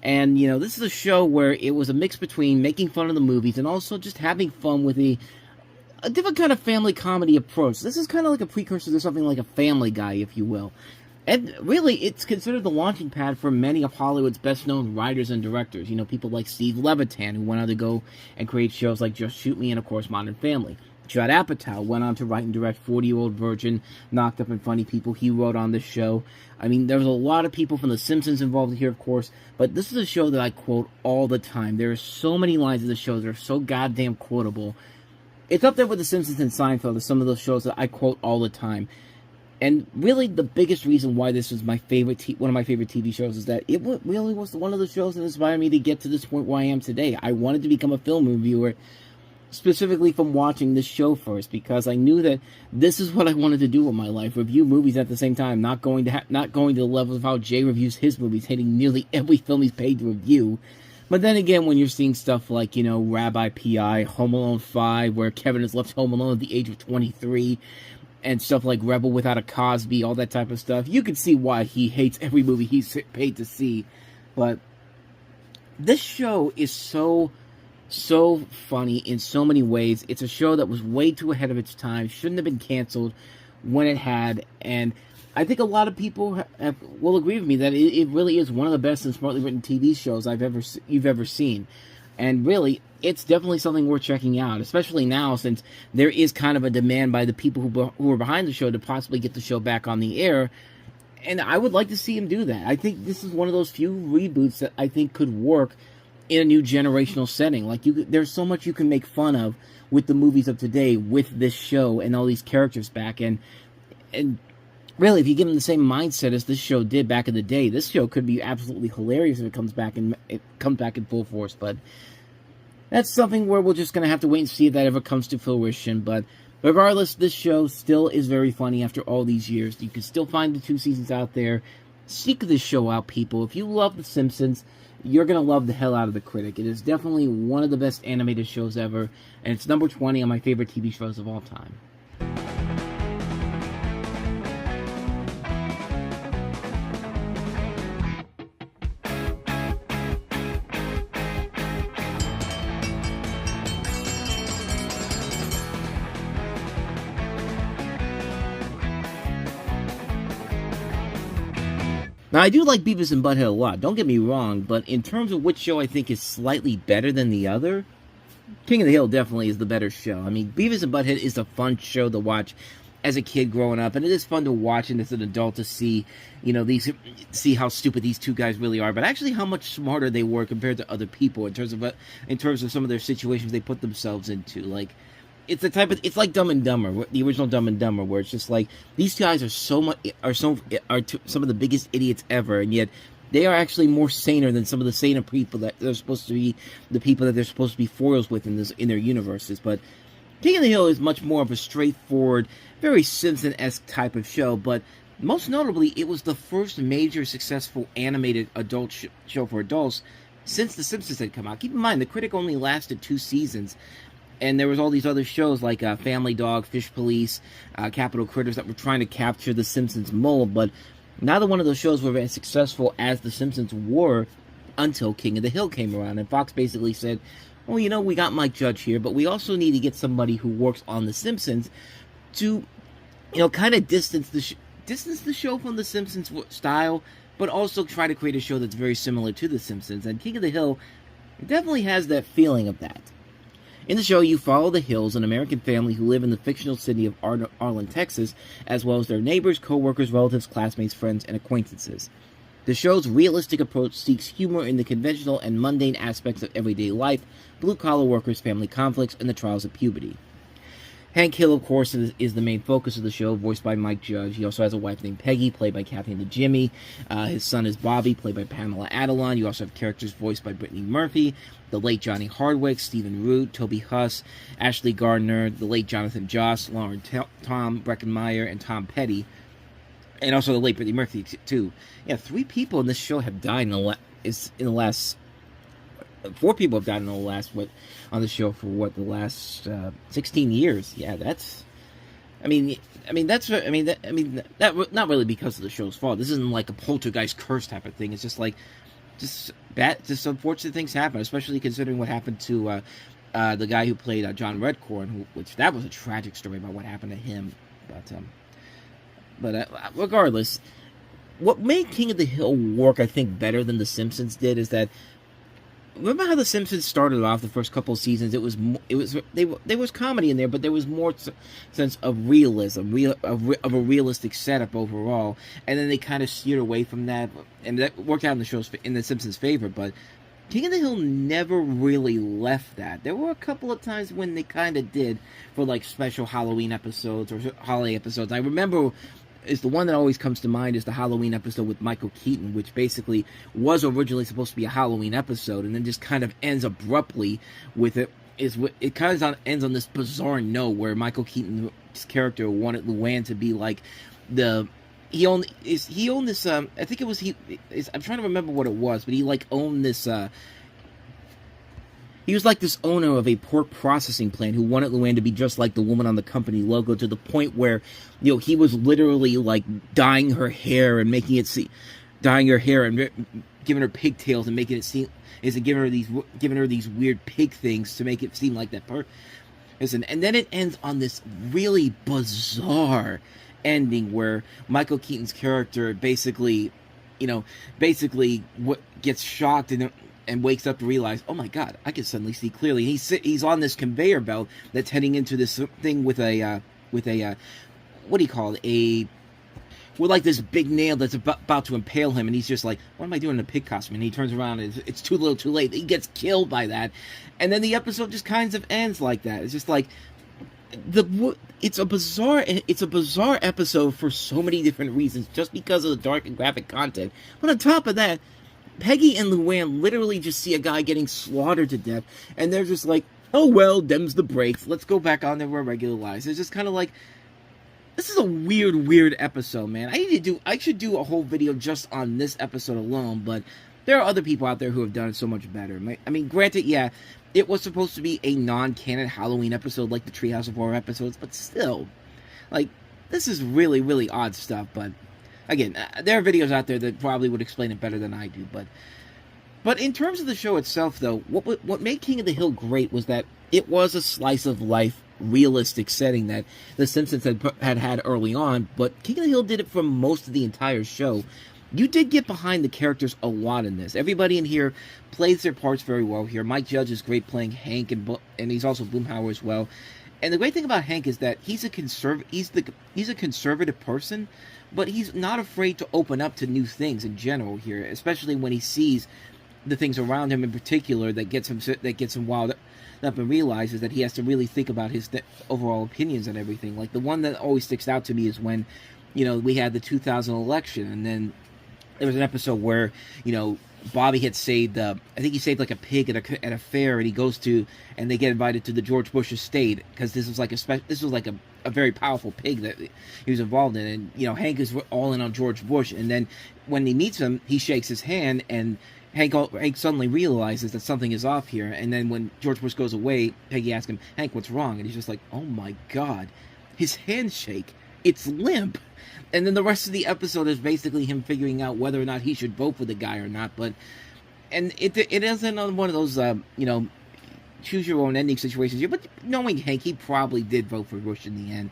S1: And this is a show where it was a mix between making fun of the movies and also just having fun with a different kind of family comedy approach. This is kind of like a precursor to something like a Family Guy, if you will. And really, it's considered the launching pad for many of Hollywood's best-known writers and directors. People like Steve Levitan, who went on to go and create shows like Just Shoot Me and, of course, Modern Family. Judd Apatow went on to write and direct 40-Year-Old Virgin, Knocked Up and Funny People. He wrote on this show. I mean, there was a lot of people from The Simpsons involved here, of course, but this is a show that I quote all the time. There are so many lines of the show that are so goddamn quotable. It's up there with The Simpsons and Seinfeld as some of those shows that I quote all the time. And really, the biggest reason why this is my favorite, one of my favorite TV shows is that it really was one of the shows that inspired me to get to this point where I am today. I wanted to become a film reviewer, specifically from watching this show first, because I knew that this is what I wanted to do with my life: review movies at the same time, not going to the level of how Jay reviews his movies, hating nearly every film he's paid to review. But then again, when you're seeing stuff like, Rabbi P.I., Home Alone 5, where Kevin is left home alone at the age of 23, and stuff like Rebel Without a Cosby, all that type of stuff, you can see why he hates every movie he's paid to see. But this show is so funny in so many ways. It's a show that was way too ahead of its time, shouldn't have been canceled when it had, and I think a lot of people will agree with me that it really is one of the best and smartly written TV shows you've ever seen. And really, it's definitely something worth checking out, especially now since there is kind of a demand by the people who are behind the show to possibly get the show back on the air. And I would like to see him do that. I think this is one of those few reboots that I think could work in a new generational setting. Like, there's so much you can make fun of with the movies of today with this show and all these characters back. And really, if you give them the same mindset as this show did back in the day, this show could be absolutely hilarious if it comes back in full force. But that's something where we're just going to have to wait and see if that ever comes to fruition. But regardless, this show still is very funny after all these years. You can still find the 2 seasons out there. Seek this show out, people. If you love The Simpsons, you're going to love the hell out of The Critic. It is definitely one of the best animated shows ever, and it's number 20 on my favorite TV shows of all time. Now, I do like Beavis and Butthead a lot, don't get me wrong, but in terms of which show I think is slightly better than the other, King of the Hill definitely is the better show. I mean, Beavis and Butthead is a fun show to watch as a kid growing up, and it is fun to watch and as an adult to see, see how stupid these two guys really are, but actually how much smarter they were compared to other people in terms of some of their situations they put themselves into. Like, it's it's like Dumb and Dumber, the original Dumb and Dumber, where it's just like these guys are some of the biggest idiots ever, and yet they are actually more saner than some of the saner people that they're supposed to be, the people that they're supposed to be foils with in their universes. But King of the Hill is much more of a straightforward, very Simpson-esque type of show, but most notably, it was the first major successful animated adult show for adults since The Simpsons had come out. Keep in mind, the Critic only lasted 2 seasons, and there was all these other shows like Family Dog, Fish Police, Capital Critters that were trying to capture The Simpsons mold, but neither one of those shows were as successful as The Simpsons were until King of the Hill came around, and Fox basically said, well, we got Mike Judge here, but we also need to get somebody who works on The Simpsons to, kind of distance the show from The Simpsons style, but also try to create a show that's very similar to The Simpsons. And King of the Hill definitely has that feeling of that. In the show, you follow the Hills, an American family who live in the fictional city of Arlen, Texas, as well as their neighbors, co-workers, relatives, classmates, friends, and acquaintances. The show's realistic approach seeks humor in the conventional and mundane aspects of everyday life, blue-collar workers, family conflicts, and the trials of puberty. Hank Hill, of course, is the main focus of the show, voiced by Mike Judge. He also has a wife named Peggy, played by Kathy and the Jimmy. His son is Bobby, played by Pamela Adlon. You also have characters voiced by Brittany Murphy, the late Johnny Hardwick, Stephen Root, Toby Huss, Ashley Gardner, the late Jonathan Joss, Lauren Tom Breckenmeyer, and Tom Petty. And also the late Brittany Murphy, too. Yeah, 3 people in this show have died in the last... 4 people have died on the show for the last 16 years. Yeah, that's... not really because of the show's fault. This isn't like a poltergeist curse type of thing. It's just like, just unfortunate things happen, especially considering what happened to the guy who played John Redcorn, which that was a tragic story about what happened to him. But regardless, what made King of the Hill work, I think, better than The Simpsons did is that, remember how The Simpsons started off the first couple of seasons? There was comedy in there, but there was more sense of realism, of a realistic setup overall. And then they kind of steered away from that, and that worked out in The Simpsons' favor. But King of the Hill never really left that. There were a couple of times when they kind of did for like special Halloween episodes or holiday episodes. I remember. Is the one that always comes to mind is the Halloween episode with Michael Keaton, which basically was originally supposed to be a Halloween episode and then just kind of ends abruptly with it. It kind of ends on this bizarre note where Michael Keaton's character wanted Luann to be like he owned this I think it was I'm trying to remember what it was, but he owned this he was like this owner of a pork processing plant who wanted Luann to be just like the woman on the company logo, to the point where, he was literally like dyeing her hair and giving her pigtails and making it seem, giving her these weird pig things to make it seem like that person. And then it ends on this really bizarre ending where Michael Keaton's character basically gets shocked and wakes up to realize, oh my God, I can suddenly see clearly. He's on this conveyor belt that's heading into this thing with a what do you call it? With like this big nail that's about to impale him, and he's just like, what am I doing in a pig costume? And he turns around and it's too little too late. He gets killed by that. And then the episode just kind of ends like that. It's just like, it's a bizarre episode for so many different reasons, just because of the dark and graphic content. But on top of that, Peggy and Luann literally just see a guy getting slaughtered to death, and they're just like, oh well, them's the breaks. Let's go back on to our regular lives. It's just kind of like, this is a weird episode, man. I should do a whole video just on this episode alone, but there are other people out there who have done it so much better. I mean, granted, yeah, it was supposed to be a non-canon Halloween episode like the Treehouse of Horror episodes, but still, like, this is really, really odd stuff, but again, there are videos out there that probably would explain it better than I do, but in terms of the show itself, though, what made King of the Hill great was that it was a slice of life, realistic setting that The Simpsons had early on, but King of the Hill did it for most of the entire show. you did get behind the characters a lot in this. Everybody in here plays their parts very well here. Mike Judge is great playing Hank, and he's also Boomhauer as well. And the great thing about Hank is that he's a conservative person, but he's not afraid to open up to new things in general here, especially when he sees the things around him in particular that gets him wild up and realizes that he has to really think about his overall opinions and everything. Like, the one that always sticks out to me is when, we had the 2000 election, and then there was an episode where, Bobby had saved, I think he saved like a pig at a fair, and he goes to, and they get invited to the George Bush estate, because this was like a very powerful pig that he was involved in, and, Hank is all in on George Bush, and then when he meets him, he shakes his hand, and Hank suddenly realizes that something is off here, and then when George Bush goes away, Peggy asks him, Hank, what's wrong? And he's just like, oh my God, his handshake, it's limp. And then the rest of the episode is basically him figuring out whether or not he should vote for the guy or not. And it isn't one of those, choose your own ending situations here. But knowing Hank, he probably did vote for Bush in the end.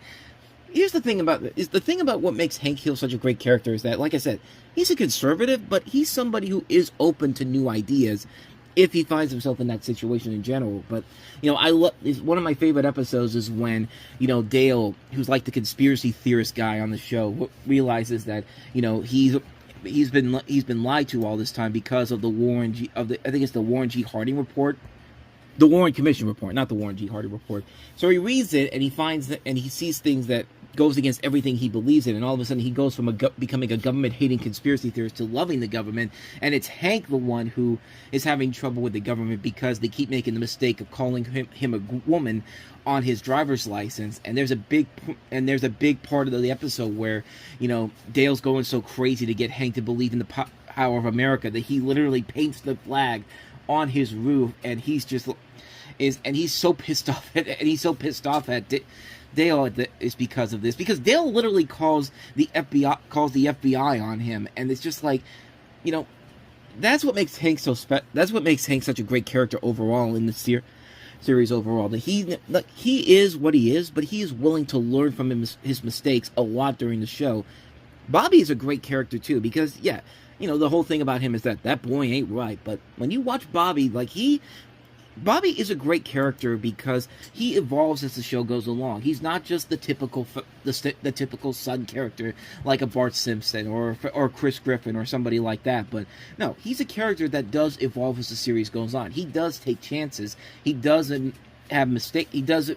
S1: Here's the thing about what makes Hank Hill such a great character is that, like I said, he's a conservative, but he's somebody who is open to new ideas if he finds himself in that situation in general. But, one of my favorite episodes is when, Dale, who's like the conspiracy theorist guy on the show, realizes that, he's been lied to all this time because of the Warren G. I think it's the Warren G. Harding report. The Warren Commission report, not the Warren G. Harding report. So he reads it, and he finds that, and he sees things that goes against everything he believes in, and all of a sudden he goes from becoming a government-hating conspiracy theorist to loving the government, and it's Hank the one who is having trouble with the government because they keep making the mistake of calling him a woman on his driver's license, and there's a big part of the episode where, Dale's going so crazy to get Hank to believe in the power of America that he literally paints the flag on his roof, and he's so pissed off at Dale is because of this, because Dale literally calls the FBI on him, and it's just like, that's what makes Hank that's what makes Hank such a great character overall in the series overall. That he is what he is, but he is willing to learn from his mistakes a lot during the show. Bobby is a great character too, because the whole thing about him is that boy ain't right, but when you watch Bobby, Bobby is a great character because he evolves as the show goes along. He's not just the typical son character like a Bart Simpson or Chris Griffin or somebody like that. But no, he's a character that does evolve as the series goes on. He does take chances. He doesn't have mistakes. He does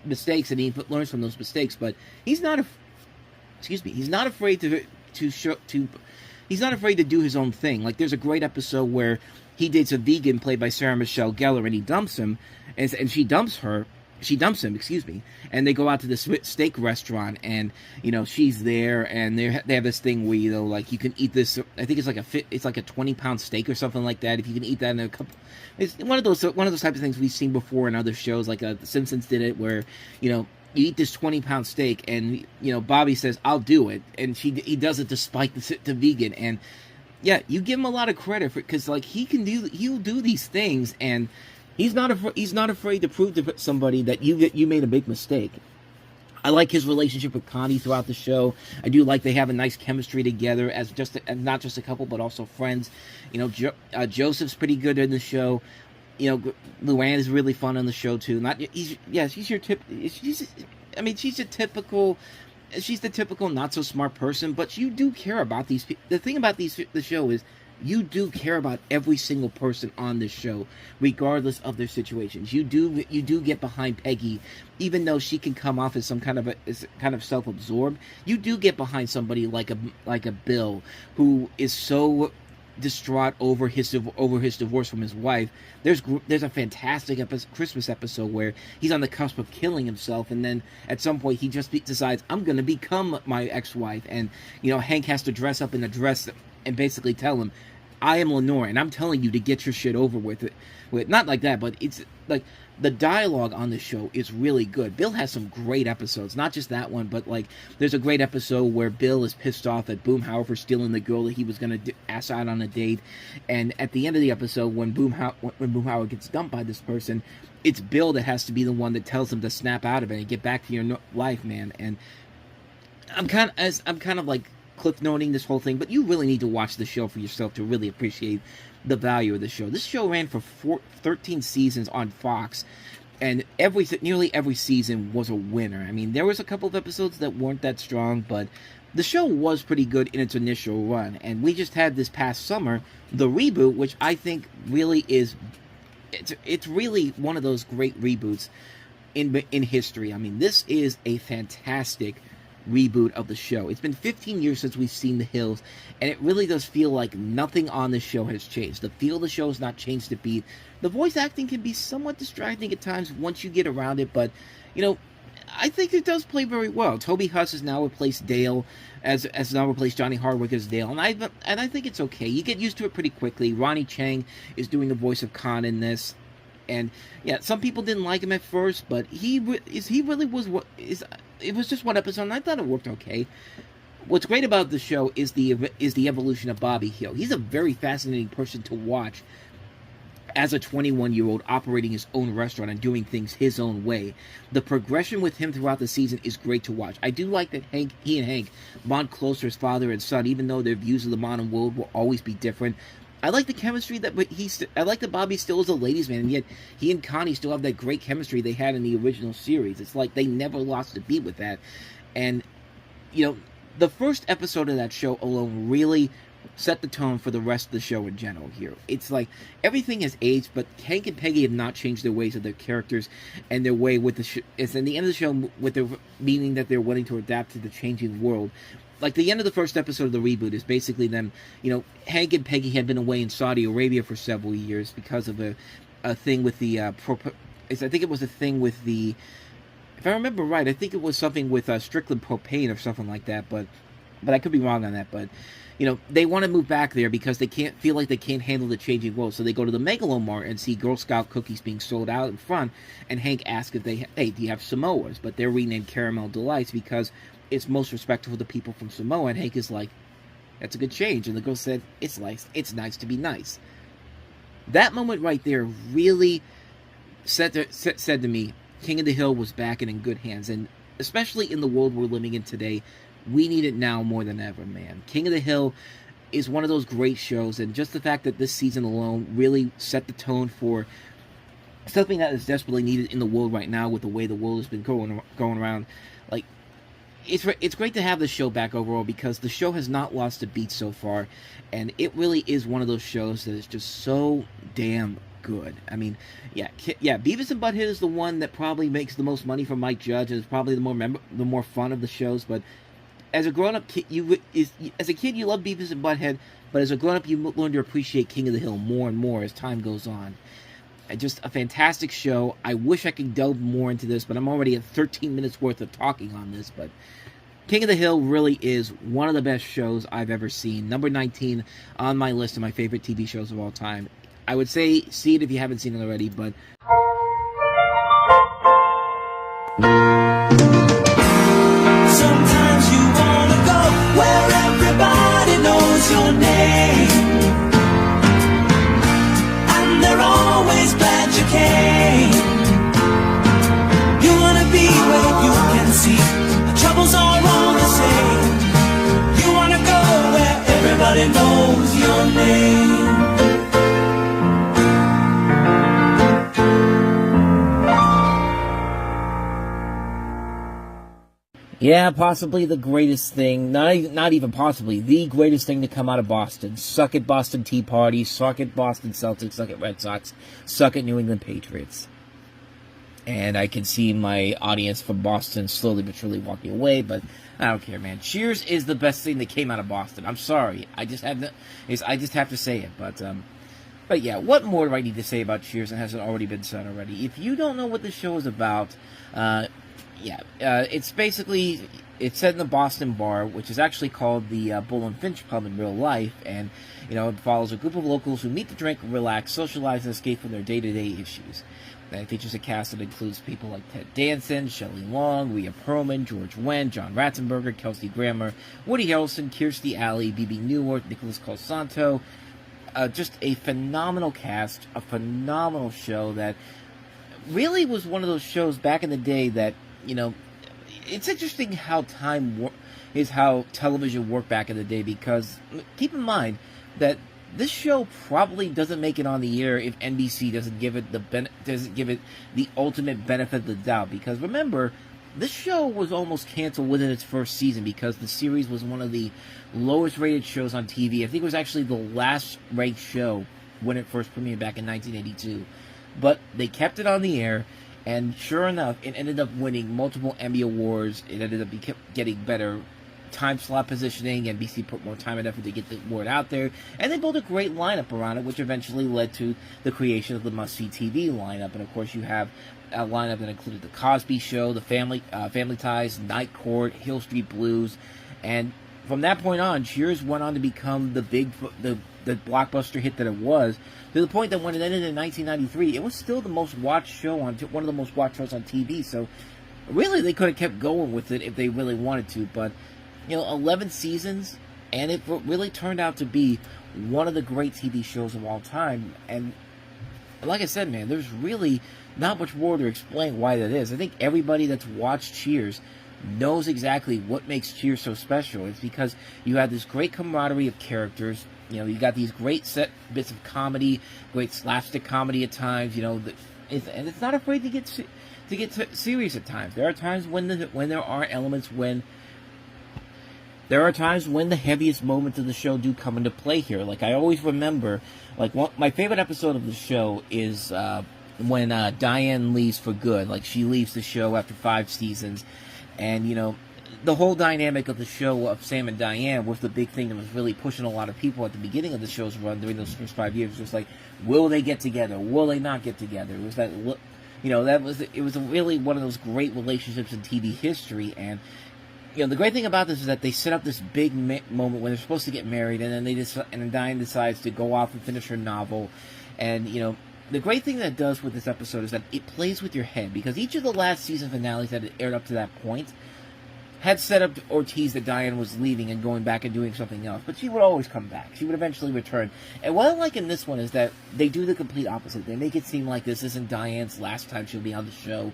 S1: mistakes and he learns from those mistakes. But he's not He's not afraid He's not afraid to do his own thing. Like, there's a great episode where he dates a vegan played by Sarah Michelle Gellar, and he dumps him, and she dumps him, and they go out to this steak restaurant, and, she's there, and they have this thing where, you can eat this, I think it's like a 20-pound steak or something like that, if you can eat that in a couple, it's one of those types of things we've seen before in other shows, like The Simpsons did it, where, you eat this 20-pound steak, and, Bobby says, I'll do it, and he does it despite the vegan, and, yeah, you give him a lot of credit for, because, he'll do these things, and he's not afraid to prove to somebody that you made a big mistake. I like his relationship with Connie throughout the show. I do like they have a nice chemistry together as not just a couple, but also friends. Joseph's pretty good in the show. Luann is really fun on the show too. She's the typical not so smart person, but you do care about these people. The thing about the show is you do care about every single person on this show, regardless of their situations. You do get behind Peggy, even though she can come off as some kind of self-absorbed. You do get behind somebody like a Bill, who is so distraught over his divorce from his wife. There's a fantastic Christmas episode where he's on the cusp of killing himself, and then at some point he just decides, I'm going to become my ex-wife, and Hank has to dress up in a dress and basically tell him, I am Lenore, and I'm telling you to get your shit over with. Not like that, but it's like the dialogue on the show is really good. Bill has some great episodes, not just that one, but there's a great episode where Bill is pissed off at Boomhauer for stealing the girl that he was going to ask out on a date, and at the end of the episode, when Boomhauer gets dumped by this person, it's Bill that has to be the one that tells him to snap out of it and get back to your life, man. And I'm kind of like cliff noting this whole thing, but you really need to watch the show for yourself to really appreciate the value of the show. This show ran for 13 seasons on Fox, and nearly every season was a winner. I mean, there was a couple of episodes that weren't that strong, but the show was pretty good in its initial run. And we just had this past summer the reboot, which I think really is, it's really one of those great reboots in history. I mean, this is a fantastic reboot of the show. It's been 15 years since we've seen The Hills, and it really does feel like nothing on the show has changed. The feel of the show has not changed a beat. The voice acting can be somewhat distracting at times once you get around it, but, you know, I think it does play very well. Toby Huss has now replaced Dale, has now replaced Johnny Hardwick as Dale, and I think it's okay. You get used to it pretty quickly. Ronnie Chang is doing the voice of Khan in this. And yeah, some people didn't like him at first, but it was just one episode, and I thought it worked okay. What's great about the show is the evolution of Bobby Hill. He's a very fascinating person to watch as a 21-year-old operating his own restaurant and doing things his own way. The progression with him throughout the season is great to watch. I do like that he and Hank bond closer as father and son, even though their views of the modern world will always be different. I like the chemistry I like that Bobby still is a ladies' man, and yet he and Connie still have that great chemistry they had in the original series. It's like they never lost a beat with that. And, you know, the first episode of that show alone really set the tone for the rest of the show in general here. It's like everything has aged, but Hank and Peggy have not changed their ways of their characters and their way with it's in the end of the show with their meaning that they're willing to adapt to the changing world. Like, the end of the first episode of the reboot is basically them, you know, Hank and Peggy had been away in Saudi Arabia for several years because of a thing with the, I think it was a thing with the, if I remember right, I think it was something with Strickland propane or something like that, but I could be wrong on that, but, you know, they want to move back there because they can't feel like they can't handle the changing world, so they go to the Megalomart and see Girl Scout cookies being sold out in front, and Hank asks if hey, do you have Samoas? But they're renamed Caramel Delights because it's most respectful to the people from Samoa, and Hank is like, that's a good change, and the girl said, it's nice to be nice. That moment right there really said to me, King of the Hill was back and in good hands, and especially in the world we're living in today, we need it now more than ever, man. King of the Hill is one of those great shows, and just the fact that this season alone really set the tone for something that is desperately needed in the world right now with the way the world has been going around. Like, it's great to have the show back overall because the show has not lost a beat so far, and it really is one of those shows that is just so damn good. I mean, yeah, Beavis and Butthead is the one that probably makes the most money for Mike Judge and is probably the more fun of the shows, but as a grown-up kid, as a kid you love Beavis and Butthead, but as a grown-up you learn to appreciate King of the Hill more and more as time goes on. Just a fantastic show. I wish I could delve more into this, but I'm already at 13 minutes worth of talking on this, but King of the Hill really is one of the best shows I've ever seen. Number 19 on my list of my favorite TV shows of all time. I would say see it if you haven't seen it already, but
S13: sometimes you wanna go where everybody knows your name, and they're always glad you came. You wanna be where you can see the troubles are all the same. You wanna go where everybody knows your name.
S1: yeah, possibly the greatest thing, not even possibly, the greatest thing to come out of Boston. Suck it, Boston Tea Party. Suck it, Boston Celtics. Suck it, Red Sox. Suck it, New England Patriots. And I can see my audience from Boston slowly but surely walking away, but I don't care, man. Cheers is the best thing that came out of Boston. I'm sorry. I just have to say it, but yeah, what more do I need to say about Cheers that hasn't already been said already? If you don't know what the show is about, it's basically, it's set in the Boston bar, which is actually called the Bull and Finch Pub in real life, and, you know, it follows a group of locals who meet to drink, relax, socialize, and escape from their day-to-day issues. And it features a cast that includes people like Ted Danson, Shelley Long, Rhea Perlman, George Wendt, John Ratzenberger, Kelsey Grammer, Woody Harrelson, Kirstie Alley, Bebe Neuwirth, Nicholas Colsanto. Just a phenomenal cast, a phenomenal show that really was one of those shows back in the day that, you know, it's interesting how is how television worked back in the day, because keep in mind that this show probably doesn't make it on the air if NBC doesn't give it the ultimate benefit of the doubt. Because remember, this show was almost canceled within its first season because the series was one of the lowest rated shows on TV. I think it was actually the last ranked show when it first premiered back in 1982. But they kept it on the air, and sure enough, it ended up winning multiple Emmy Awards. It ended up getting better time slot positioning. NBC put more time and effort to get the word out there, and they built a great lineup around it, which eventually led to the creation of the must-see TV lineup. And of course, you have a lineup that included the Cosby Show, the Family Ties, Night Court, Hill Street Blues, and from that point on, Cheers went on to become the blockbuster hit that it was, to the point that when it ended in 1993, it was still the most watched show one of the most watched shows on TV. So really, they could have kept going with it if they really wanted to, but 11 seasons, and it really turned out to be one of the great TV shows of all time. And like I said, man, there's really not much more to explain why that is. I think everybody that's watched Cheers knows exactly what makes Cheers so special. It's because you have this great camaraderie of characters. You got these great set bits of comedy, great slapstick comedy at times. And it's not afraid to get serious at times. There are times when there are elements when. There are times when the heaviest moments of the show do come into play here. Like, I always remember, my favorite episode of the show is when Diane leaves for good. Like, she leaves the show after 5 seasons. And, the whole dynamic of the show of Sam and Diane was the big thing that was really pushing a lot of people at the beginning of the show's run during those first 5 years. It was like, will they get together? Will they not get together? It was that, it was really one of those great relationships in TV history. And the great thing about this is that they set up this big moment when they're supposed to get married, and then Diane decides to go off and finish her novel. And the great thing that it does with this episode is that it plays with your head, because each of the last season finales that had aired up to that point had set up or teased that Diane was leaving and going back and doing something else, but she would always come back. She would eventually return. And what I like in this one is that they do the complete opposite. They make it seem like this isn't Diane's last time she'll be on the show,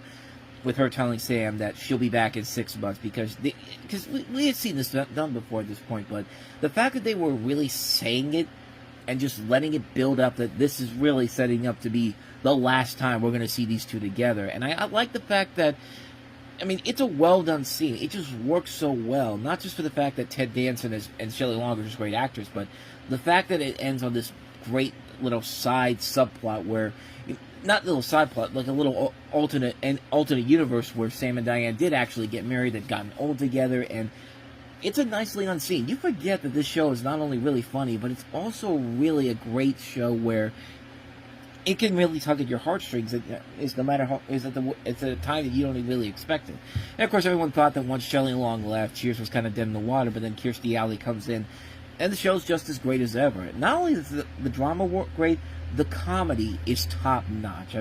S1: with her telling Sam that she'll be back in 6 months, because we had seen this done before at this point. But the fact that they were really saying it and just letting it build up, that this is really setting up to be the last time we're going to see these two together. And I like the fact that, it's a well-done scene. It just works so well, not just for the fact that Ted Danson and Shelley Long are just great actors, but the fact that it ends on this great little side subplot where, not little side plot, like a little alternate universe where Sam and Diane did actually get married and gotten old together, and it's a nicely done scene. You forget that this show is not only really funny, but it's also really a great show where it can really tug at your heartstrings. It's at a time that you don't really expect it. And of course, everyone thought that once Shelley Long left, Cheers was kind of dead in the water, but then Kirstie Alley comes in, and the show's just as great as ever. Not only is the drama work great, the comedy is top-notch.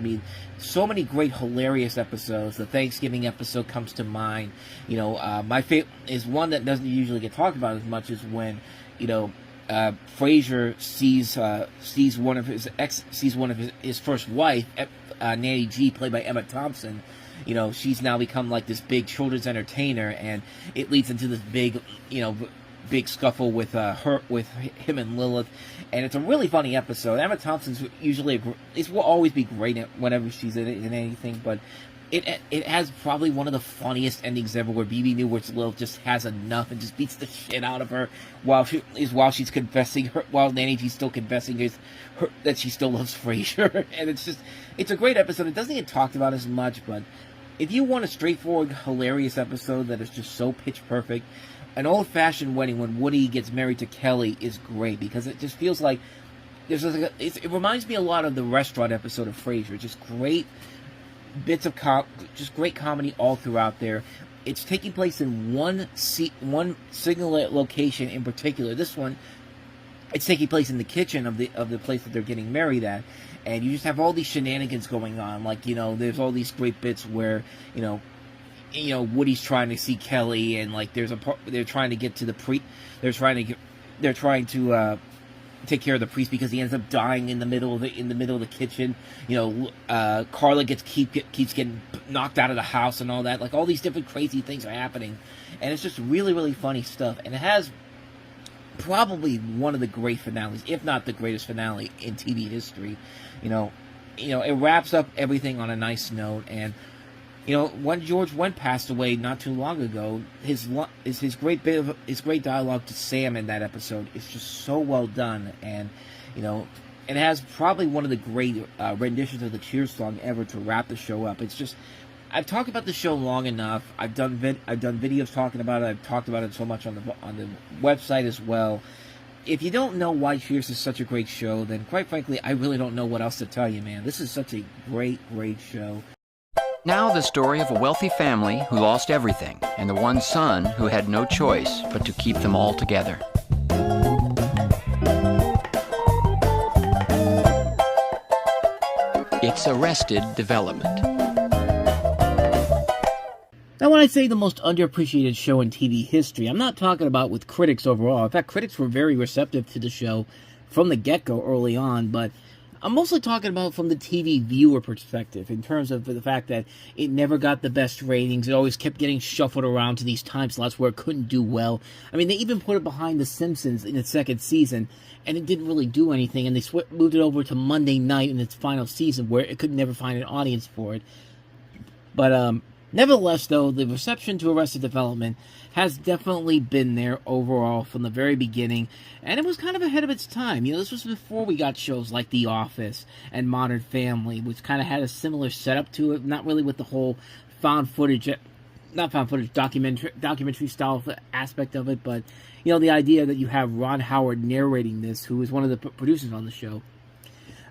S1: So many great, hilarious episodes. The Thanksgiving episode comes to mind. My favorite is one that doesn't usually get talked about as much, is when, Frasier sees one of his first wife, Nanny G, played by Emma Thompson. She's now become like this big children's entertainer, and it leads into this big scuffle with him and Lilith, and it's a really funny episode. Emma Thompson's will always be great whenever she's in anything, but it has probably one of the funniest endings ever, where BB Newirth's Lilith just has enough and just beats the shit out of her while she's confessing while Nanny G's still confessing that she still loves Frasier. And it's a great episode. It doesn't get talked about as much, but if you want a straightforward, hilarious episode that is just so pitch perfect, an old-fashioned wedding when Woody gets married to Kelly is great, because it just feels like it reminds me a lot of the restaurant episode of Frasier. Just great bits of just great comedy all throughout there. It's taking place in one singular location in particular. This one, it's taking place in the kitchen of the place that they're getting married at, and you just have all these shenanigans going on. Like, there's all these great bits where Woody's trying to see Kelly, and like they're trying to get to the they're trying to take care of the priest because he ends up dying in the middle of the kitchen. Carla keeps getting knocked out of the house and all that. Like, all these different crazy things are happening, and it's just really, really funny stuff. And it has probably one of the great finales, if not the greatest finale in TV history. It wraps up everything on a nice note. And when George Wendt passed away not too long ago, his great dialogue to Sam in that episode is just so well done. And it has probably one of the great renditions of the Cheers song ever to wrap the show up. It's just, I've talked about the show long enough. I've done videos talking about it. I've talked about it so much on the website as well. If you don't know why Cheers is such a great show, then quite frankly, I really don't know what else to tell you, man. This is such a great, great show.
S14: Now the story of a wealthy family who lost everything, and the one son who had no choice but to keep them all together. It's Arrested Development.
S1: Now, when I say the most underappreciated show in TV history, I'm not talking about with critics overall. In fact, critics were very receptive to the show from the get-go early on, but I'm mostly talking about from the TV viewer perspective, in terms of the fact that it never got the best ratings. It always kept getting shuffled around to these time slots where it couldn't do well. I mean, they even put it behind The Simpsons in its second season, and it didn't really do anything, and they moved it over to Monday night in its final season, where it could never find an audience for it. But, nevertheless, though, the reception to Arrested Development has definitely been there overall from the very beginning, and it was kind of ahead of its time. This was before we got shows like The Office and Modern Family, which kind of had a similar setup to it, not really with the whole documentary style aspect of it, but, the idea that you have Ron Howard narrating this, who is one of the producers on the show.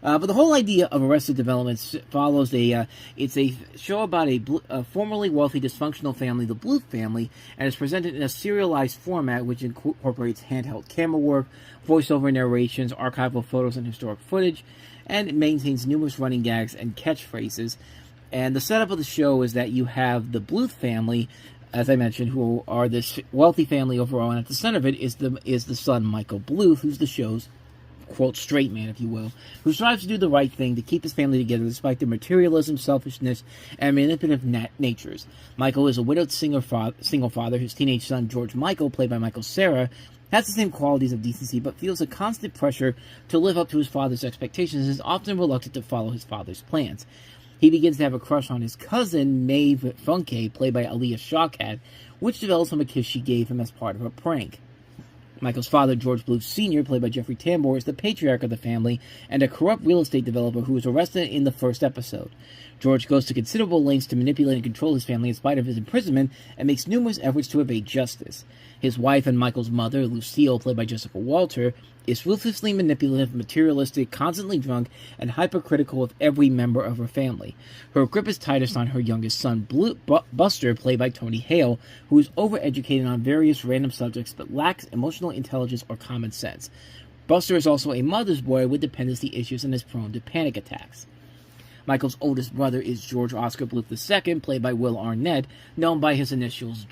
S1: But the whole idea of Arrested Development follows it's a show about a formerly wealthy dysfunctional family, the Bluth family, and is presented in a serialized format which incorporates handheld camera work, voiceover narrations, archival photos, and historic footage, and it maintains numerous running gags and catchphrases. And the setup of the show is that you have the Bluth family, as I mentioned, who are this wealthy family overall, and at the center of it is the son, Michael Bluth, who's the show's quote, straight man, if you will, who strives to do the right thing to keep his family together despite their materialism, selfishness, and manipulative natures. Michael is a widowed single father. His teenage son, George Michael, played by Michael Cera, has the same qualities of decency, but feels a constant pressure to live up to his father's expectations and is often reluctant to follow his father's plans. He begins to have a crush on his cousin, Maeve Funke, played by Aaliyah Shawkat, which develops from a kiss she gave him as part of a prank. Michael's father, George Bluth Sr., played by Jeffrey Tambor, is the patriarch of the family and a corrupt real estate developer who was arrested in the first episode. George goes to considerable lengths to manipulate and control his family in spite of his imprisonment and makes numerous efforts to evade justice. His wife and Michael's mother, Lucille, played by Jessica Walter, is ruthlessly manipulative, materialistic, constantly drunk, and hypercritical of every member of her family. Her grip is tightest on her youngest son, Buster, played by Tony Hale, who is overeducated on various random subjects but lacks emotional intelligence or common sense. Buster is also a mother's boy with dependency issues and is prone to panic attacks. Michael's oldest brother is George Oscar Bluth II, played by Will Arnett, known by his initials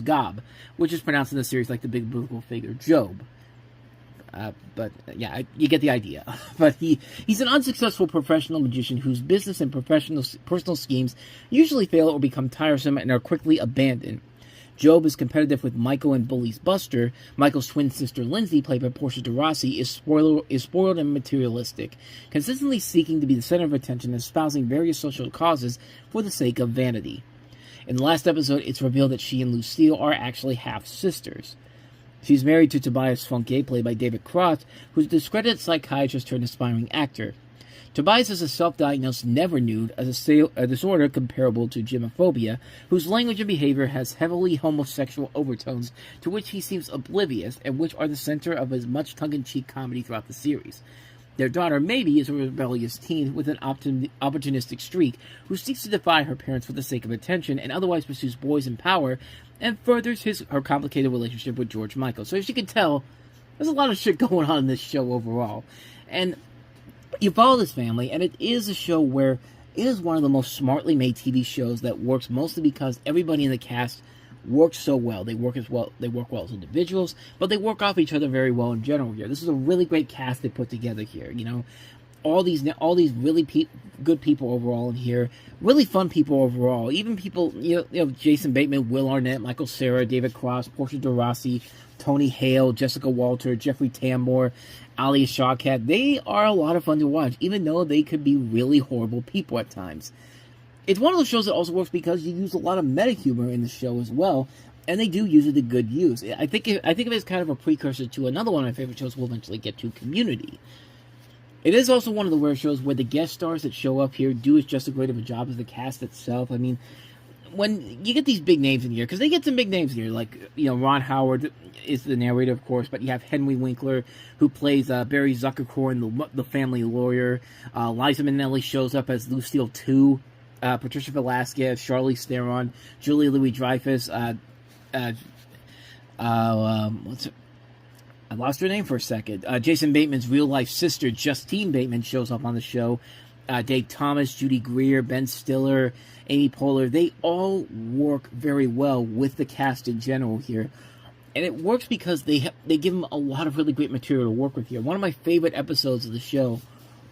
S1: Gob, which is pronounced in the series like the big biblical figure Job. But yeah, you get the idea. But he's an unsuccessful professional magician whose business and personal schemes usually fail or become tiresome and are quickly abandoned. Job is competitive with Michael and bullies Buster. Michael's twin sister Lindsay, played by Portia de Rossi, is spoiled and materialistic, consistently seeking to be the center of attention and espousing various social causes for the sake of vanity. In the last episode, it's revealed that she and Lucille are actually half-sisters. She's married to Tobias Funke, played by David Croft, who's a discredited psychiatrist turned aspiring actor. Tobias is a self-diagnosed never nude, a disorder comparable to gymophobia, whose language and behavior has heavily homosexual overtones to which he seems oblivious and which are the center of his much tongue-in-cheek comedy throughout the series. Their daughter, Maybe, is a rebellious teen with an opportunistic streak who seeks to defy her parents for the sake of attention and otherwise pursues boys in power and furthers her complicated relationship with George Michael. So as you can tell, there's a lot of shit going on in this show overall. And you follow this family, and it is a show where it is one of the most smartly made TV shows that works mostly because everybody in the cast works so well. They work well as individuals, but they work off each other very well in general here. This is a really great cast they put together here. You know, all these really good people overall in here. Really fun people overall. Even people, Jason Bateman, Will Arnett, Michael Cera, David Cross, Portia de Rossi, Tony Hale, Jessica Walter, Jeffrey Tambor, Ali Shawkat. They are a lot of fun to watch, even though they could be really horrible people at times. It's one of those shows that also works because you use a lot of meta humor in the show as well, and they do use it to good use. I think of it as kind of a precursor to another one of my favorite shows we'll eventually get to, Community. It is also one of the rare shows where the guest stars that show up here do just as great of a job as the cast itself. I mean, when you get these big names in here, because they get some big names here, like, Ron Howard is the narrator, of course, but you have Henry Winkler, who plays Barry Zuckerkorn, the family lawyer. Liza Minnelli shows up as Lucille 2. Patricia Velasquez, Charlize Theron, Julia Louis-Dreyfus, I lost her name for a second. Jason Bateman's real-life sister, Justine Bateman, shows up on the show. Dave Thomas, Judy Greer, Ben Stiller, Amy Poehler. They all work very well with the cast in general here. And it works because they give them a lot of really great material to work with here. One of my favorite episodes of the show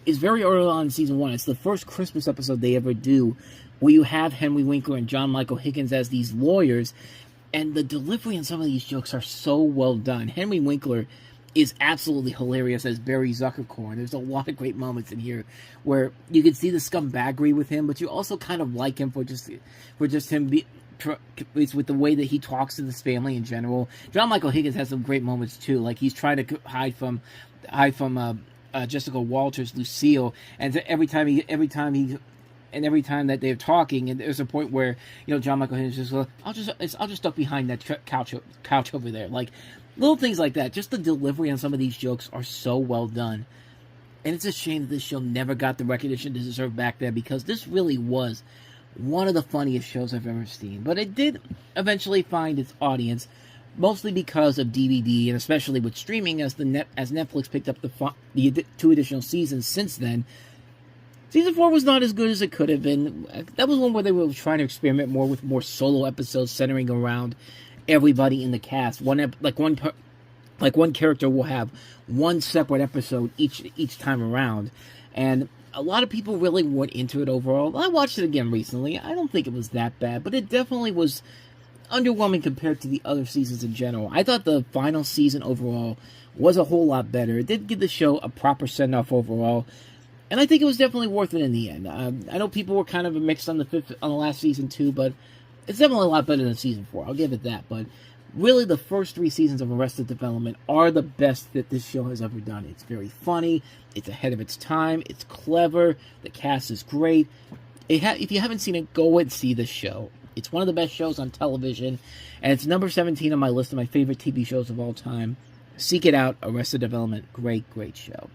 S1: is very early on in season 1. It's the first Christmas episode they ever do, where you have Henry Winkler and John Michael Higgins as these lawyers, and the delivery on some of these jokes are so well done. Henry Winkler is absolutely hilarious as Barry Zuckerkorn. There's a lot of great moments in here where you can see the scumbaggery with him, but you also kind of like him for just him with the way that he talks to this family in general. John Michael Higgins has some great moments too, like he's trying to hide from Jessica Walter's Lucille, and every time that they're talking, and there's a point where John Michael Higgins just goes, I'll just duck behind that couch over there, like little things like that. Just the delivery on some of these jokes are so well done, and it's a shame that this show never got the recognition it deserved back then, because this really was one of the funniest shows I've ever seen. But it did eventually find its audience, mostly because of DVD, and especially with streaming, as Netflix picked up the 2 additional seasons since then. Season 4 was not as good as it could have been. That was one where they were trying to experiment more with more solo episodes centering around everybody in the cast. One character will have one separate episode each time around, and a lot of people really weren't into it overall. I watched it again recently. I don't think it was that bad, but it definitely was underwhelming compared to the other seasons in general. I thought the final season overall was a whole lot better. It did give the show a proper send-off overall, and I think it was definitely worth it in the end. I know people were kind of mixed on the last season too, but it's definitely a lot better than season 4. I'll give it that. But really, the first 3 seasons of Arrested Development are the best that this show has ever done. It's very funny. It's ahead of its time. It's clever. The cast is great. If you haven't seen it, go and see this show. It's one of the best shows on television, and it's number 17 on my list of my favorite TV shows of all time. Seek it out, Arrested Development. Great, great show.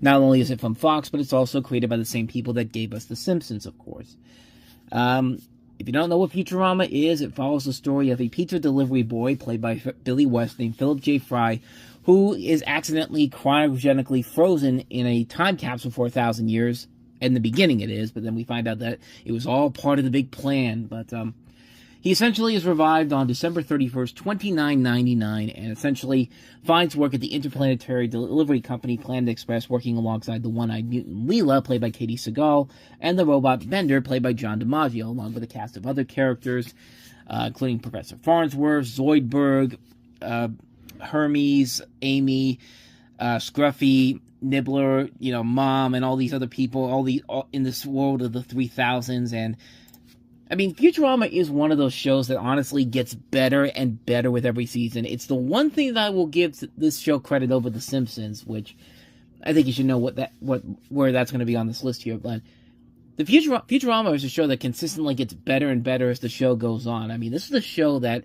S1: Not only is it from Fox, but it's also created by the same people that gave us The Simpsons, of course. If you don't know what Futurama is, it follows the story of a pizza delivery boy, played by Billy West, named Philip J. Fry, who is accidentally cryogenically frozen in a time capsule for 1,000 years. In the beginning it is, but then we find out that it was all part of the big plan. But he essentially is revived on December 31st, 2999, and essentially finds work at the interplanetary delivery company Planet Express, working alongside the one-eyed mutant Leela, played by Katie Sagal, and the robot Bender, played by John DiMaggio, along with a cast of other characters, including Professor Farnsworth, Zoidberg, Hermes, Amy, Scruffy, Nibbler, Mom, and all these other people, all in this world of the 3000s. And I mean, Futurama is one of those shows that honestly gets better and better with every season. It's the one thing that I will give this show credit over The Simpsons, which I think you should know where that's going to be on this list here. But the Futurama is a show that consistently gets better and better as the show goes on. I mean, this is a show that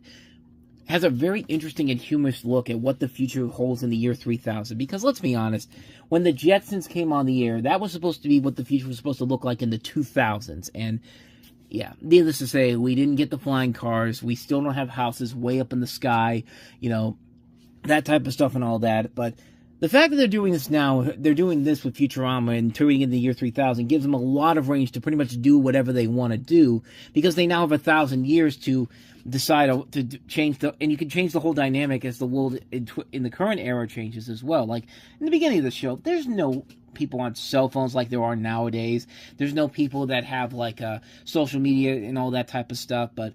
S1: has a very interesting and humorous look at what the future holds in the year 3000. Because let's be honest, when the Jetsons came on the air, that was supposed to be what the future was supposed to look like in the 2000s. And yeah, needless to say, we didn't get the flying cars. We still don't have houses way up in the sky, you know, that type of stuff and all that. But the fact that they're doing this now, they're doing this with Futurama and touring in the year 3000, gives them a lot of range to pretty much do whatever they want to do, because they now have 1,000 years to decide to change and you can change the whole dynamic as the world in the current era changes as well. Like, in the beginning of the show, there's no people on cell phones like there are nowadays. There's no people that have, like, social media and all that type of stuff. But,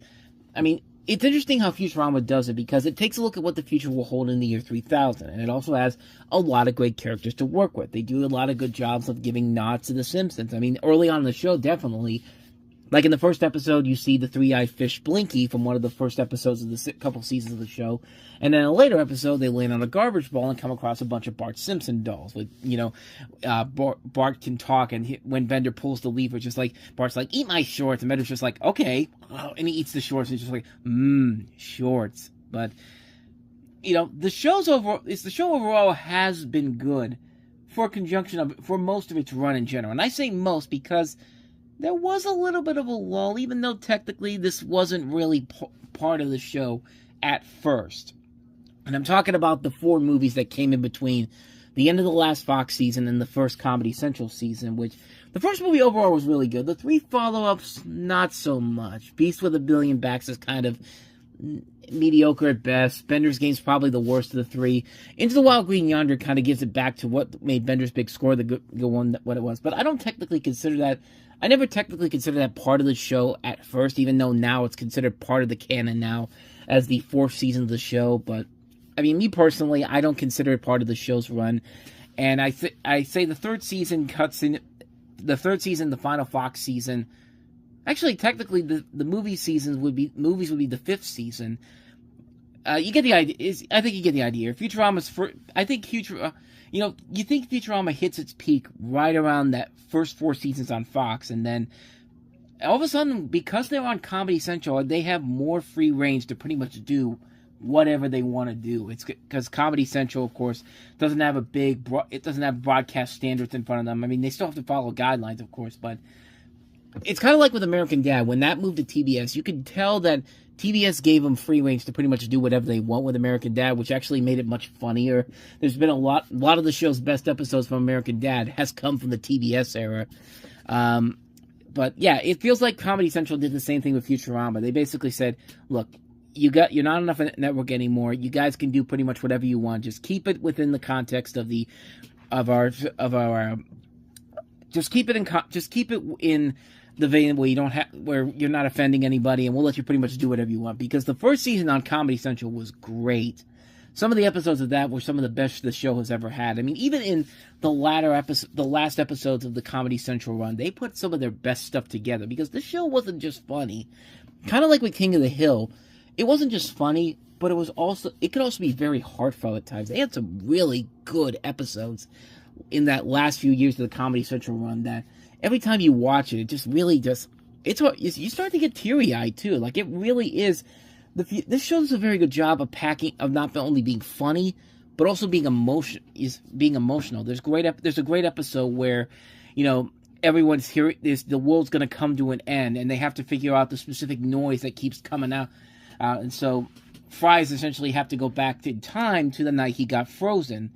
S1: I mean, it's interesting how Futurama does it, because it takes a look at what the future will hold in the year 3000, and it also has a lot of great characters to work with. They do a lot of good jobs of giving nods to The Simpsons. I mean, early on in the show, definitely. Like in the first episode, you see the three-eyed fish Blinky from one of the first episodes of the couple seasons of the show. And then in a later episode, they land on a garbage ball and come across a bunch of Bart Simpson dolls. With, you know, Bart can talk, and when Bender pulls the lever, just like, Bart's like, eat my shorts. And Bender's just like, okay. And he eats the shorts, and he's just like, shorts. But, you know, the show overall has been good for most of its run in general. And I say most because there was a little bit of a lull, even though technically this wasn't really part of the show at first. And I'm talking about the 4 movies that came in between the end of the last Fox season and the first Comedy Central season, which the first movie overall was really good. The 3 follow-ups, not so much. Beast with a Billion Backs is kind of mediocre at best. Bender's Game's probably the worst of the 3. Into the Wild Green Yonder kind of gives it back to what made Bender's Big Score the good one, what it was. But I don't technically consider that. I never technically considered that part of the show at first, even though now it's considered part of the canon now as the 4th season of the show. But, I mean, me personally, I don't consider it part of the show's run. And I say the 3rd season cuts in, the 3rd season, the final Fox season. Actually, technically, the movies would be the 5th season. You get the idea. I think you get the idea. Futurama's you think Futurama hits its peak right around that first 4 seasons on Fox, and then all of a sudden, because they're on Comedy Central, they have more free range to pretty much do whatever they want to do. It's because Comedy Central, of course, doesn't have broadcast standards in front of them. I mean, they still have to follow guidelines, of course, but it's kind of like with American Dad. When that moved to TBS, you could tell that TBS gave them free range to pretty much do whatever they want with American Dad, which actually made it much funnier. There's been a lot of the show's best episodes from American Dad has come from the TBS era. But yeah, it feels like Comedy Central did the same thing with Futurama. They basically said, look, you're not enough a network anymore. You guys can do pretty much whatever you want. Just keep it within the context of our just keep it in the vein where you're not offending anybody, and we'll let you pretty much do whatever you want. Because the first season on Comedy Central was great. Some of the episodes of that were some of the best the show has ever had. I mean, even in the last episodes of the Comedy Central run, they put some of their best stuff together, because this show wasn't just funny. Kind of like with King of the Hill, it wasn't just funny, but it could also be very heartfelt at times. They had some really good episodes in that last few years of the Comedy Central run that every time you watch it, it just really you start to get teary-eyed too. Like, it really is. This show does a very good job of not only being funny, but also being emotional. There's a great episode where, you know, everyone's here. The world's going to come to an end, and they have to figure out the specific noise that keeps coming out. And so, Fries essentially have to go back in time to the night he got frozen.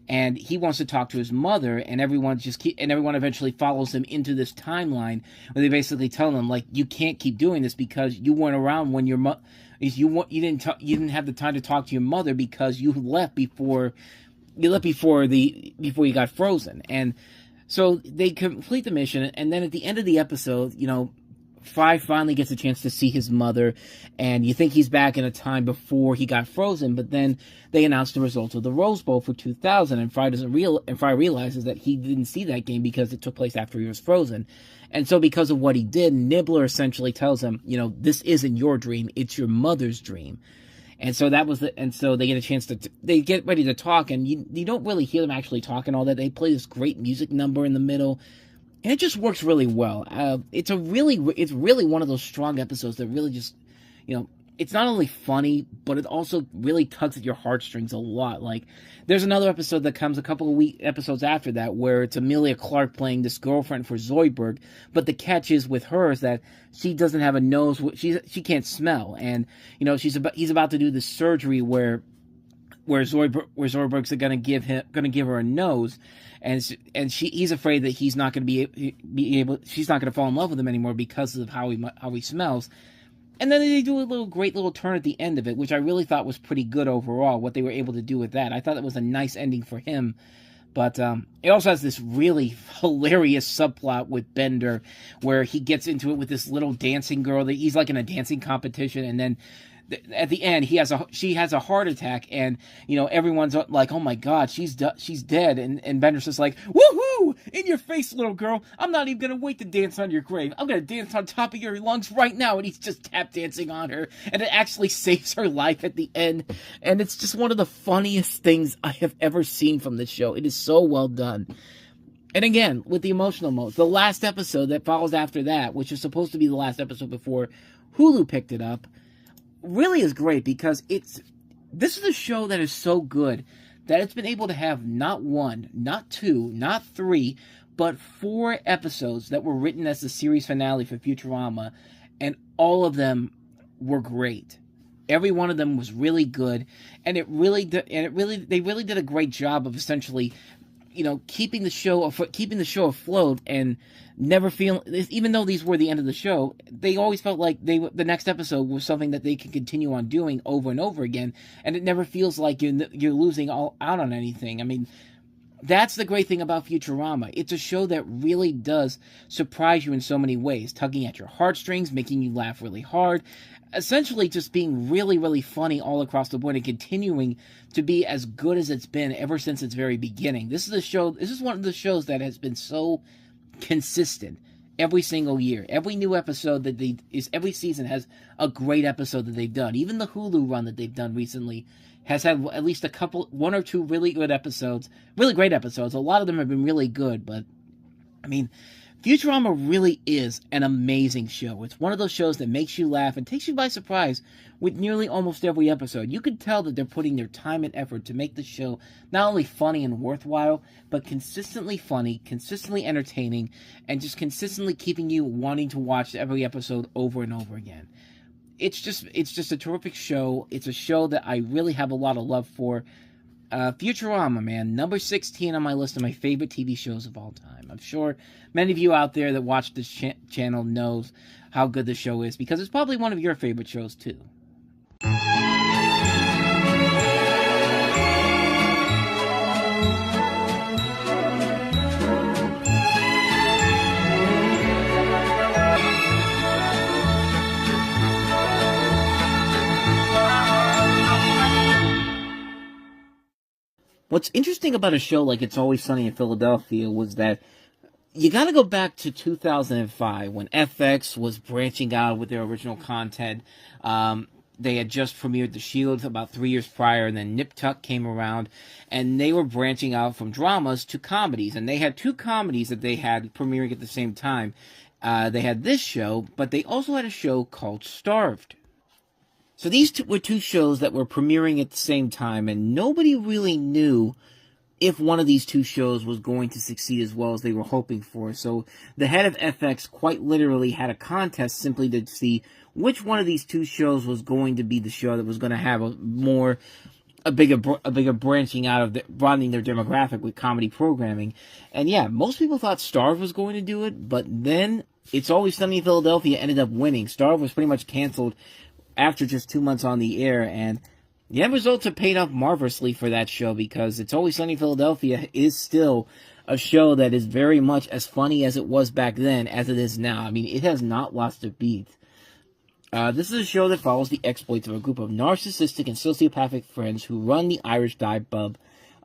S1: And he wants to talk to his mother, and everyone eventually follows him into this timeline where they basically tell him, like, you can't keep doing this because you weren't around when you didn't have the time to talk to your mother because you left before you got frozen. And so they complete the mission, and then at the end of the episode, you know, Fry finally gets a chance to see his mother, and you think he's back in a time before he got frozen, but then they announce the results of the Rose Bowl for 2000, and Fry realizes that he didn't see that game because it took place after he was frozen. And so because of what he did, Nibbler essentially tells him, you know, this isn't your dream, it's your mother's dream. And so so they get a chance they get ready to talk, and you don't really hear them actually talking all that. They play this great music number in the middle, and it just works really well. It's really one of those strong episodes that really just, you know, it's not only funny, but it also really tugs at your heartstrings a lot. Like, there's another episode that comes a couple of episodes after that where it's Amelia Clark playing this girlfriend for Zoidberg, but the catch is with her is that she doesn't have a nose, she can't smell, and, you know, he's about to do this surgery where Zoidberg's gonna give her a nose, and he's afraid that he's not gonna be able, she's not gonna fall in love with him anymore because of how he smells. And then they do a great little turn at the end of it, which I really thought was pretty good overall, what they were able to do with that. I thought it was a nice ending for him. But it also has this really hilarious subplot with Bender, where he gets into it with this little dancing girl that he's like in a dancing competition, and then at the end she has a heart attack, and, you know, everyone's like, oh my god, she's dead, and Bender's just like, woohoo, in your face, little girl, I'm not even gonna wait to dance on your grave, I'm gonna dance on top of your lungs right now. And he's just tap dancing on her, and it actually saves her life at the end. And it's just one of the funniest things I have ever seen from this show. It is so well done. And again, with the emotional moments, the last episode that follows after that, which is supposed to be the last episode before Hulu picked it up, really is great, because this is a show that is so good that it's been able to have not one, not two, not three, but 4 episodes that were written as the series finale for Futurama, and all of them were great. Every one of them was really good, and they really did a great job of essentially, you know, keeping the show afloat, and never feel, even though these were the end of the show, they always felt like the next episode was something that they could continue on doing over and over again, and it never feels like you're losing out on anything. I mean, that's the great thing about Futurama. It's a show that really does surprise you in so many ways, tugging at your heartstrings, making you laugh really hard, essentially just being really, really funny all across the board, and continuing to be as good as it's been ever since its very beginning. This is one of the shows that has been so consistent every single year. Every new episode every season has a great episode that they've done. Even the Hulu run that they've done recently has had at least one or two really good episodes, really great episodes. A lot of them have been really good, but I mean, Futurama really is an amazing show. It's one of those shows that makes you laugh and takes you by surprise with nearly almost every episode. You can tell that they're putting their time and effort to make the show not only funny and worthwhile, but consistently funny, consistently entertaining, and just consistently keeping you wanting to watch every episode over and over again. It's just a terrific show. It's a show that I really have a lot of love for. Futurama, man, number 16 on my list of my favorite TV shows of all time. I'm sure many of you out there that watch this channel knows how good the show is, because it's probably one of your favorite shows too. What's interesting about a show like It's Always Sunny in Philadelphia was that you got to go back to 2005 when FX was branching out with their original content. They had just premiered The Shield about 3 years prior, and then Nip Tuck came around, and they were branching out from dramas to comedies. And they had 2 comedies that they had premiering at the same time. They had this show, but they also had a show called Starved. So these were 2 shows that were premiering at the same time, and nobody really knew if one of these 2 shows was going to succeed as well as they were hoping for. So the head of FX quite literally had a contest simply to see which one of these 2 shows was going to be the show that was going to have a bigger branching out of broadening their demographic with comedy programming. And yeah, most people thought Starve was going to do it, but then It's Always Sunny in Philadelphia ended up winning. Starve was pretty much canceled after just 2 months on the air, and the end results have paid off marvelously for that show, because It's Always Sunny in Philadelphia is still a show that is very much as funny as it was back then as it is now. I mean, it has not lost a beat. This is a show that follows the exploits of a group of narcissistic and sociopathic friends who run the Irish dive pub,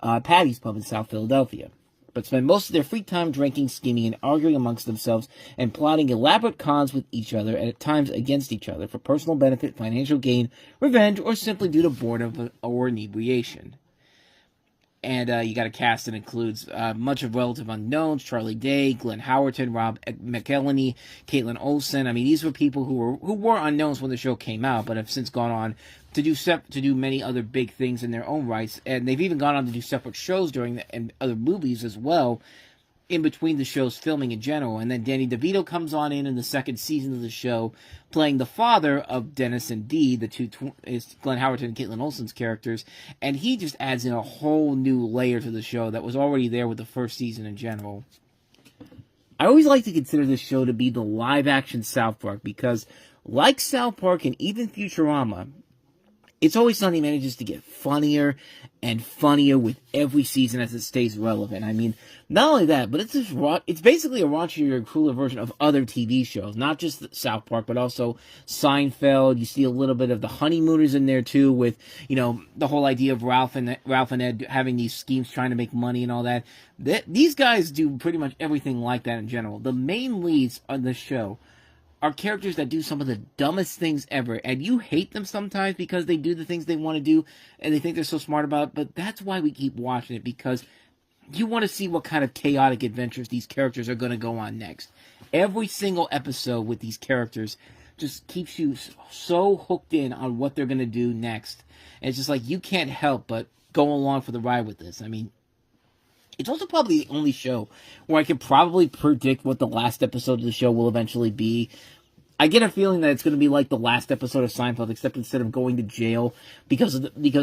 S1: Paddy's Pub in South Philadelphia, but spend most of their free time drinking, scheming, and arguing amongst themselves and plotting elaborate cons with each other and at times against each other for personal benefit, financial gain, revenge, or simply due to boredom or inebriation. And you got a cast that includes much of relative unknowns: Charlie Day, Glenn Howerton, Rob McElhenney, Caitlin Olsen. I mean, these were people who were unknowns when the show came out, but have since gone on to do many other big things in their own rights. And they've even gone on to do separate shows and other movies as well, in between the show's filming in general. And then Danny DeVito comes on in the second season of the show, playing the father of Dennis and Dee, the two is Glenn Howerton and Caitlin Olsen's characters, and he just adds in a whole new layer to the show that was already there with the first season in general. I always like to consider this show to be the live-action South Park, because like South Park and even Futurama, It's Always Sunny manages to get funnier and funnier with every season as it stays relevant. I mean, not only that, but it's basically a raunchier and cooler version of other TV shows, not just South Park, but also Seinfeld. You see a little bit of the Honeymooners in there too, with, you know, the whole idea of Ralph and Ed having these schemes trying to make money and all that. These guys do pretty much everything like that in general. The main leads on the show are characters that do some of the dumbest things ever, and you hate them sometimes because they do the things they want to do, and they think they're so smart about it, but that's why we keep watching it, because you want to see what kind of chaotic adventures these characters are going to go on next. Every single episode with these characters just keeps you so hooked in on what they're going to do next, and it's just like, you can't help but go along for the ride with this. I mean, it's also probably the only show where I can probably predict what the last episode of the show will eventually be. I get a feeling that it's going to be like the last episode of Seinfeld, except instead of going to jail because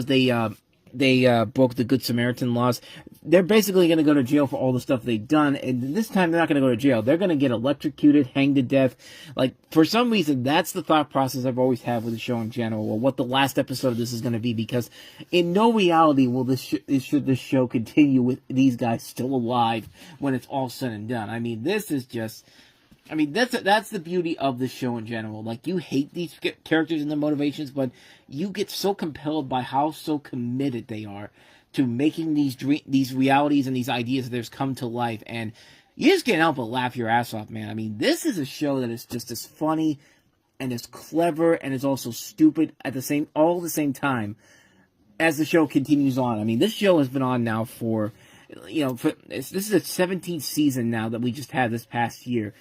S1: they broke the Good Samaritan laws, they're basically going to go to jail for all the stuff they've done, and this time they're not going to go to jail. They're going to get electrocuted, hanged to death. Like, for some reason, that's the thought process I've always had with the show in general, or what the last episode of this is going to be, because in no reality will should this show continue with these guys still alive when it's all said and done. I mean, this is just... I mean, that's the beauty of the show in general. Like, you hate these characters and their motivations, but you get so compelled by how so committed they are to making these realities and these ideas of theirs come to life, and you just can't help but laugh your ass off, man. I mean, this is a show that is just as funny and as clever and is also stupid at the same time as the show continues on. I mean, this show has been on now for, this is the 17th season now that we just had this past year.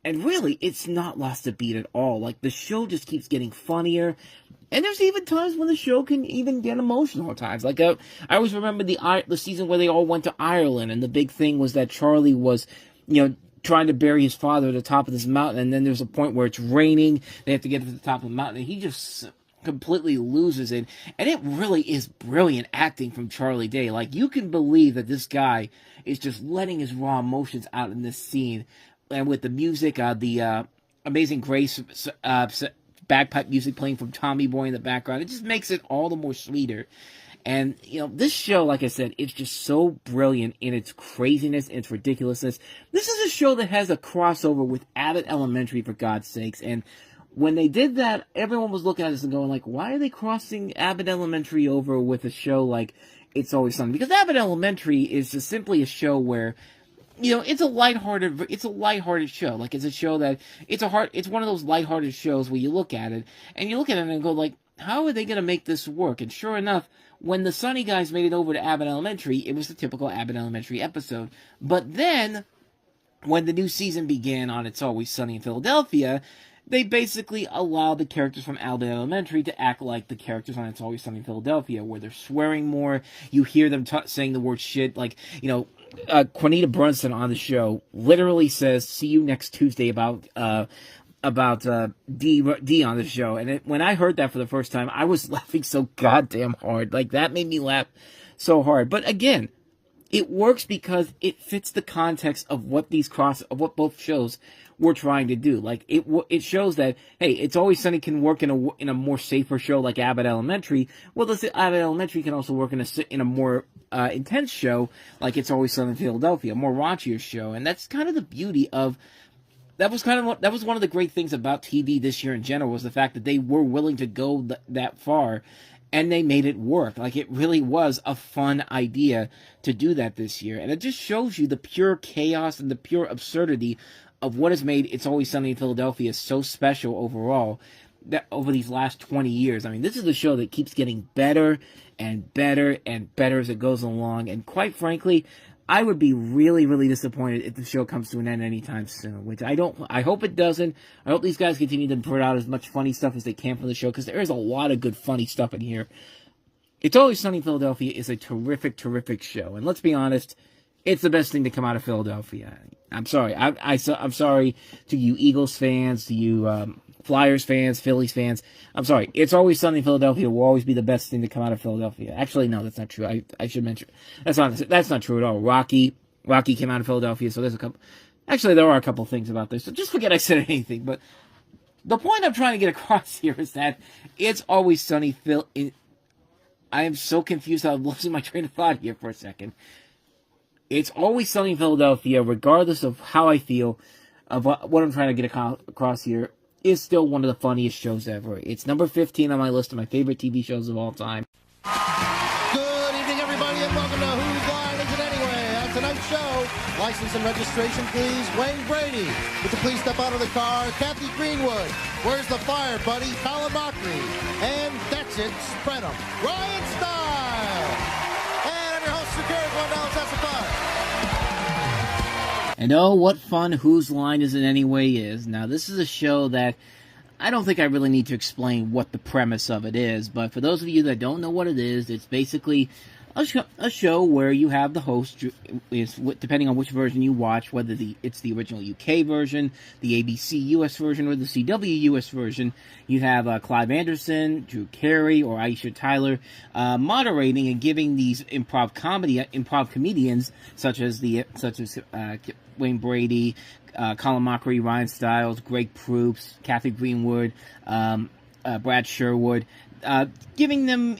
S1: And really, it's not lost a beat at all. Like, the show just keeps getting funnier. And there's even times when the show can even get emotional at times. Like, I always remember the season where they all went to Ireland. And the big thing was that Charlie was, trying to bury his father at the top of this mountain. And then there's a point where it's raining. They have to get to the top of the mountain. And he just completely loses it. And it really is brilliant acting from Charlie Day. Like, you can believe that this guy is just letting his raw emotions out in this scene. And with the music, the Amazing Grace bagpipe music playing from Tommy Boy in the background, it just makes it all the more sweeter. And, this show, like I said, it's just so brilliant in its craziness, its ridiculousness. This is a show that has a crossover with Abbott Elementary, for God's sakes. And when they did that, everyone was looking at us and going, like, why are they crossing Abbott Elementary over with a show like It's Always Sunny? Because Abbott Elementary is just simply a show where, it's a lighthearted show. Like, it's a show that, it's one of those lighthearted shows where you look at it and go, like, how are they going to make this work? And sure enough, when the Sunny guys made it over to Abbott Elementary, it was the typical Abbott Elementary episode. But then, when the new season began on It's Always Sunny in Philadelphia, they basically allowed the characters from Abbott Elementary to act like the characters on It's Always Sunny in Philadelphia, where they're swearing more. You hear them saying the word shit, like, Quanita Brunson on the show literally says, "See you next Tuesday" about D on the show. And when I heard that for the first time, I was laughing so goddamn hard. Like, that made me laugh so hard. But again, it works because it fits the context of what both shows were trying to do. Like, it shows that, hey, It's Always Sunny can work in a more safer show like Abbott Elementary. Well, Abbott Elementary can also work in a more intense show like It's Always Sunny in Philadelphia, a more raunchier show. And that's kind of the beauty of that was one of the great things about TV this year in general, was the fact that they were willing to go that far, and they made it work. Like, it really was a fun idea to do that this year. And it just shows you the pure chaos and the pure absurdity of what has made It's Always Sunny in Philadelphia so special overall. over these last 20 years. I mean, this is a show that keeps getting better and better and better as it goes along. And quite frankly, I would be really, really disappointed if the show comes to an end anytime soon, which I hope it doesn't. I hope these guys continue to put out as much funny stuff as they can for the show, because there is a lot of good funny stuff in here. It's Always Sunny in Philadelphia is a terrific, terrific show. And let's be honest, it's the best thing to come out of Philadelphia. I'm sorry. I'm sorry to you Eagles fans, to you Flyers fans, Phillies fans. I'm sorry. It's Always Sunny in Philadelphia will always be the best thing to come out of Philadelphia. Actually, no, that's not true. I should mention that's not true at all. Rocky came out of Philadelphia, so there's a couple. Actually, there are a couple things about this. So just forget I said anything. But the point I'm trying to get across here is that it's Always Sunny Phil. I am so confused. I'm losing my train of thought here for a second. It's Always Sunny in Philadelphia, regardless of how I feel, of what I'm trying to get across here, is still one of the funniest shows ever. It's number 15 on my list of my favorite TV shows of all time.
S15: Good evening, everybody, and welcome to Whose Line Is It Anyway? On tonight's show, license and registration, please. Wayne Brady. Would you please step out of the car? Kathy Greenwood. Where's the fire, buddy? Colin Mockery. And that's it. Spread 'em. Ryan Style. And I'm your host, Security $1. That's a fun.
S1: And oh, what fun Whose Line Is It Anyway is. Now, this is a show that I don't think I really need to explain what the premise of it is, but for those of you that don't know what it is, it's basically a show where you have the host, depending on which version you watch, whether it's the original UK version, the ABC US version, or the CW US version, you have Clive Anderson, Drew Carey, or Aisha Tyler moderating and giving these improv comedians such as Wayne Brady, Colin Mockery, Ryan Stiles, Greg Proops, Kathy Greenwood, Brad Sherwood, giving them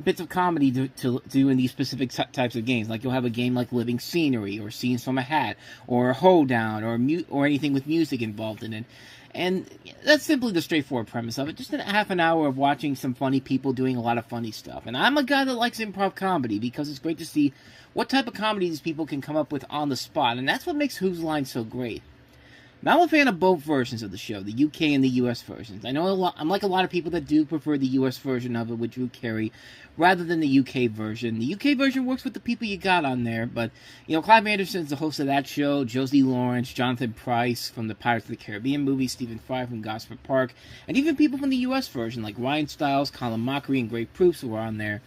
S1: bits of comedy to do in these specific types of games. Like you'll have a game like Living Scenery, or Scenes from a Hat, or Hoedown, or anything with music involved in it. And that's simply the straightforward premise of it. Just a half an hour of watching some funny people doing a lot of funny stuff. And I'm a guy that likes improv comedy because it's great to see what type of comedy these people can come up with on the spot. And that's what makes Whose Line so great. Now, I'm a fan of both versions of the show, the UK and the US versions. I know I'm like a lot of people that do prefer the US version of it with Drew Carey rather than the UK version. The UK version works with the people you got on there, but, Clive Anderson's the host of that show, Josie Lawrence, Jonathan Pryce from the Pirates of the Caribbean movies, Stephen Fry from Gosford Park, and even people from the US version like Ryan Stiles, Colin Mockery, and Greg Proops who are on there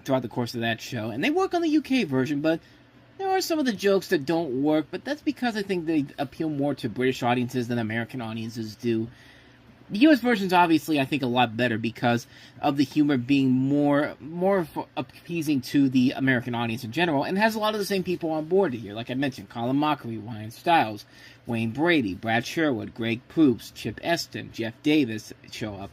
S1: throughout the course of that show. And they work on the UK version, but there are some of the jokes that don't work, but that's because I think they appeal more to British audiences than American audiences do. The US version's obviously, I think, a lot better because of the humor being more appeasing to the American audience in general, and has a lot of the same people on board here. Like I mentioned, Colin Mockery, Ryan Stiles, Wayne Brady, Brad Sherwood, Greg Proops, Chip Eston, Jeff Davis show up.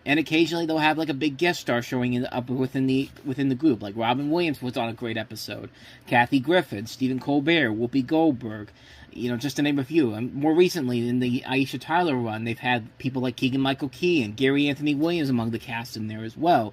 S1: And occasionally they'll have like a big guest star showing up within the group. Like Robin Williams was on a great episode. Kathy Griffin, Stephen Colbert, Whoopi Goldberg, just to name a few. And more recently, in the Aisha Tyler run, they've had people like Keegan-Michael Key and Gary Anthony Williams among the cast in there as well.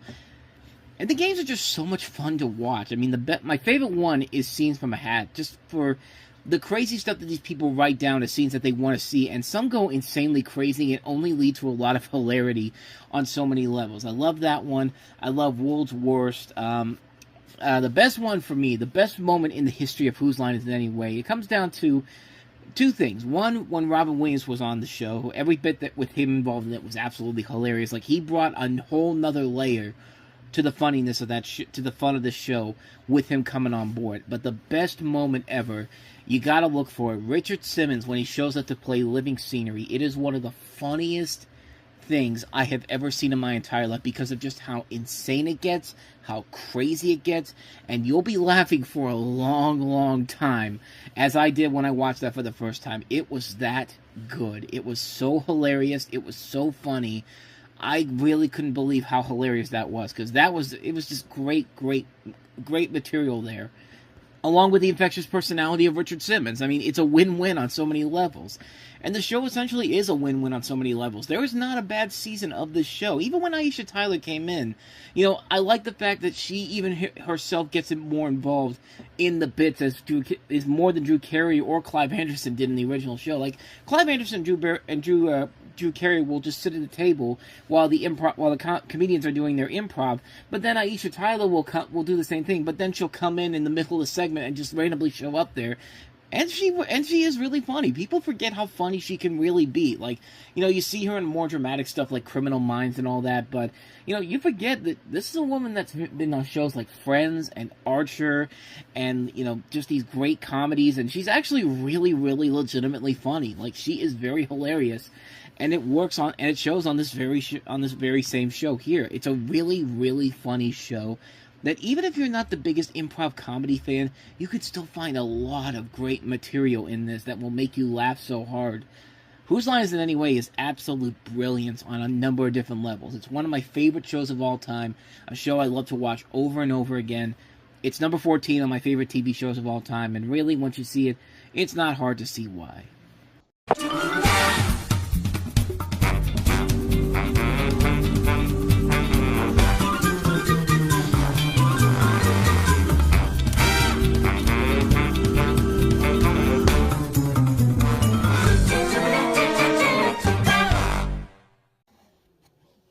S1: And the games are just so much fun to watch. I mean, my favorite one is Scenes from a Hat, just for the crazy stuff that these people write down as scenes that they want to see, and some go insanely crazy and only lead to a lot of hilarity on so many levels. I love that one. I love World's Worst. The best one for me, the best moment in the history of Whose Line Is It Anyway, it comes down to two things. One, when Robin Williams was on the show, every bit that with him involved in it was absolutely hilarious. Like, he brought a whole nother layer to the funniness of that to the fun of the show with him coming on board. But the best moment ever, you gotta look for it. Richard Simmons, when he shows up to play Living Scenery, it is one of the funniest things I have ever seen in my entire life because of just how insane it gets, how crazy it gets, and you'll be laughing for a long, long time, as I did when I watched that for the first time. It was that good. It was so hilarious. It was so funny. I really couldn't believe how hilarious that was, because it was just great material there. Along with the infectious personality of Richard Simmons. I mean, it's a win-win on so many levels. And the show essentially is a win-win on so many levels. There is not a bad season of this show. Even when Aisha Tyler came in, I like the fact that she even herself gets more involved in the bits is more than Drew Carey or Clive Anderson did in the original show. Like, Clive Anderson and Drew Drew Carey will just sit at the table while the comedians are doing their improv. But then Aisha Tyler will do the same thing. But then she'll come in the middle of the segment and just randomly show up there. And she is really funny. People forget how funny she can really be. Like, you see her in more dramatic stuff like Criminal Minds and all that, but, you forget that this is a woman that's been on shows like Friends and Archer and, just these great comedies, and she's actually really, really legitimately funny. Like, she is very hilarious, and it shows on this very same show here. It's a really, really funny show that even if you're not the biggest improv comedy fan, you could still find a lot of great material in this that will make you laugh so hard. Whose Line Is It Anyway is absolute brilliance on a number of different levels. It's one of my favorite shows of all time, a show I love to watch over and over again. It's number 14 on my favorite TV shows of all time, and really, once you see it, it's not hard to see why.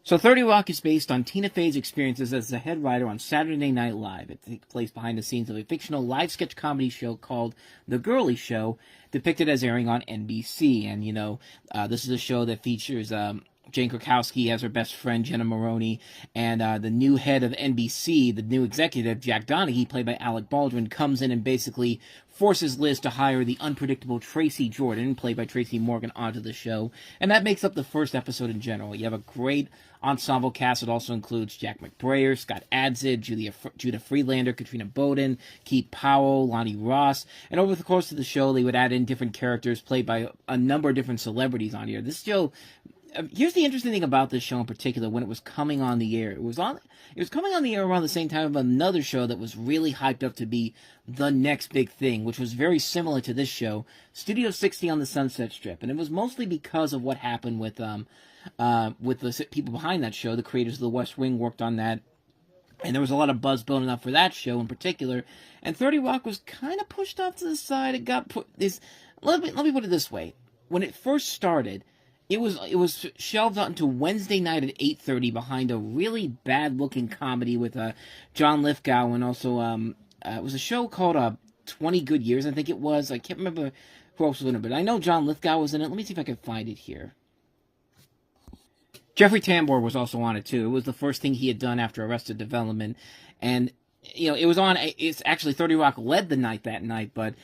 S1: So 30 Rock is based on Tina Fey's experiences as the head writer on Saturday Night Live. It takes place behind the scenes of a fictional live sketch comedy show called The Girly Show, depicted as airing on NBC. And, this is a show that features Jane Krakowski as her best friend, Jenna Maroney, and the new head of NBC, the new executive, Jack Donaghy, played by Alec Baldwin, comes in and basically forces Liz to hire the unpredictable Tracy Jordan, played by Tracy Morgan, onto the show. And that makes up the first episode in general. You have a great ensemble cast. It also includes Jack McBrayer, Scott Adsit, Judah Friedlander, Katrina Bowden, Keith Powell, Lonnie Ross. And over the course of the show, they would add in different characters played by a number of different celebrities on here. This show... Here's the interesting thing about this show in particular. When it was coming on the air, it was coming on the air around the same time of another show that was really hyped up to be the next big thing, which was very similar to this show, Studio 60 on the Sunset Strip. And it was mostly because of what happened with the people behind that show. The creators of The West Wing worked on that, and there was a lot of buzz building up for that show in particular. And 30 Rock was kind of pushed off to the side. It got put this. Let me put it this way: when it first started, it was shelved onto Wednesday night at 8:30 behind a really bad-looking comedy with John Lithgow, and also it was a show called 20 Good Years, I think it was. I can't remember who else was in it, but I know John Lithgow was in it. Let me see if I can find it here. Jeffrey Tambor was also on it, too. It was the first thing he had done after Arrested Development, and, it was on... It's actually 30 Rock led the night that night, but...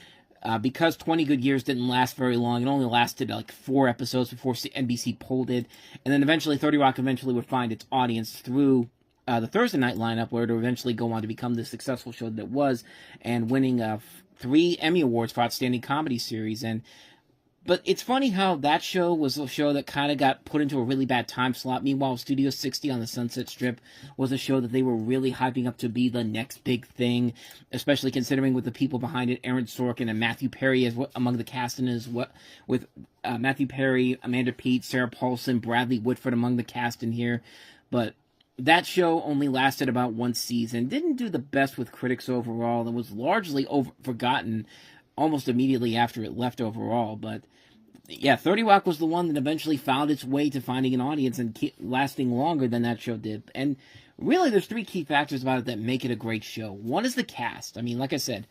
S1: because 20 Good Years didn't last very long, it only lasted like 4 episodes before NBC pulled it, and then eventually 30 Rock would find its audience through the Thursday night lineup, where it would eventually go on to become the successful show that it was, and winning 3 Emmy Awards for Outstanding Comedy Series. But it's funny how that show was a show that kind of got put into a really bad time slot. Meanwhile, Studio 60 on the Sunset Strip was a show that they were really hyping up to be the next big thing, especially considering with the people behind it, Aaron Sorkin and Matthew Perry as among the cast, with Matthew Perry, Amanda Peet, Sarah Paulson, Bradley Whitford among the cast in here. But that show only lasted about 1 season, didn't do the best with critics overall, and was largely forgotten almost immediately after it left overall. But yeah, 30 Rock was the one that eventually found its way to finding an audience and lasting longer than that show did. And really, there's 3 key factors about it that make it a great show. One is the cast. I mean, like I said,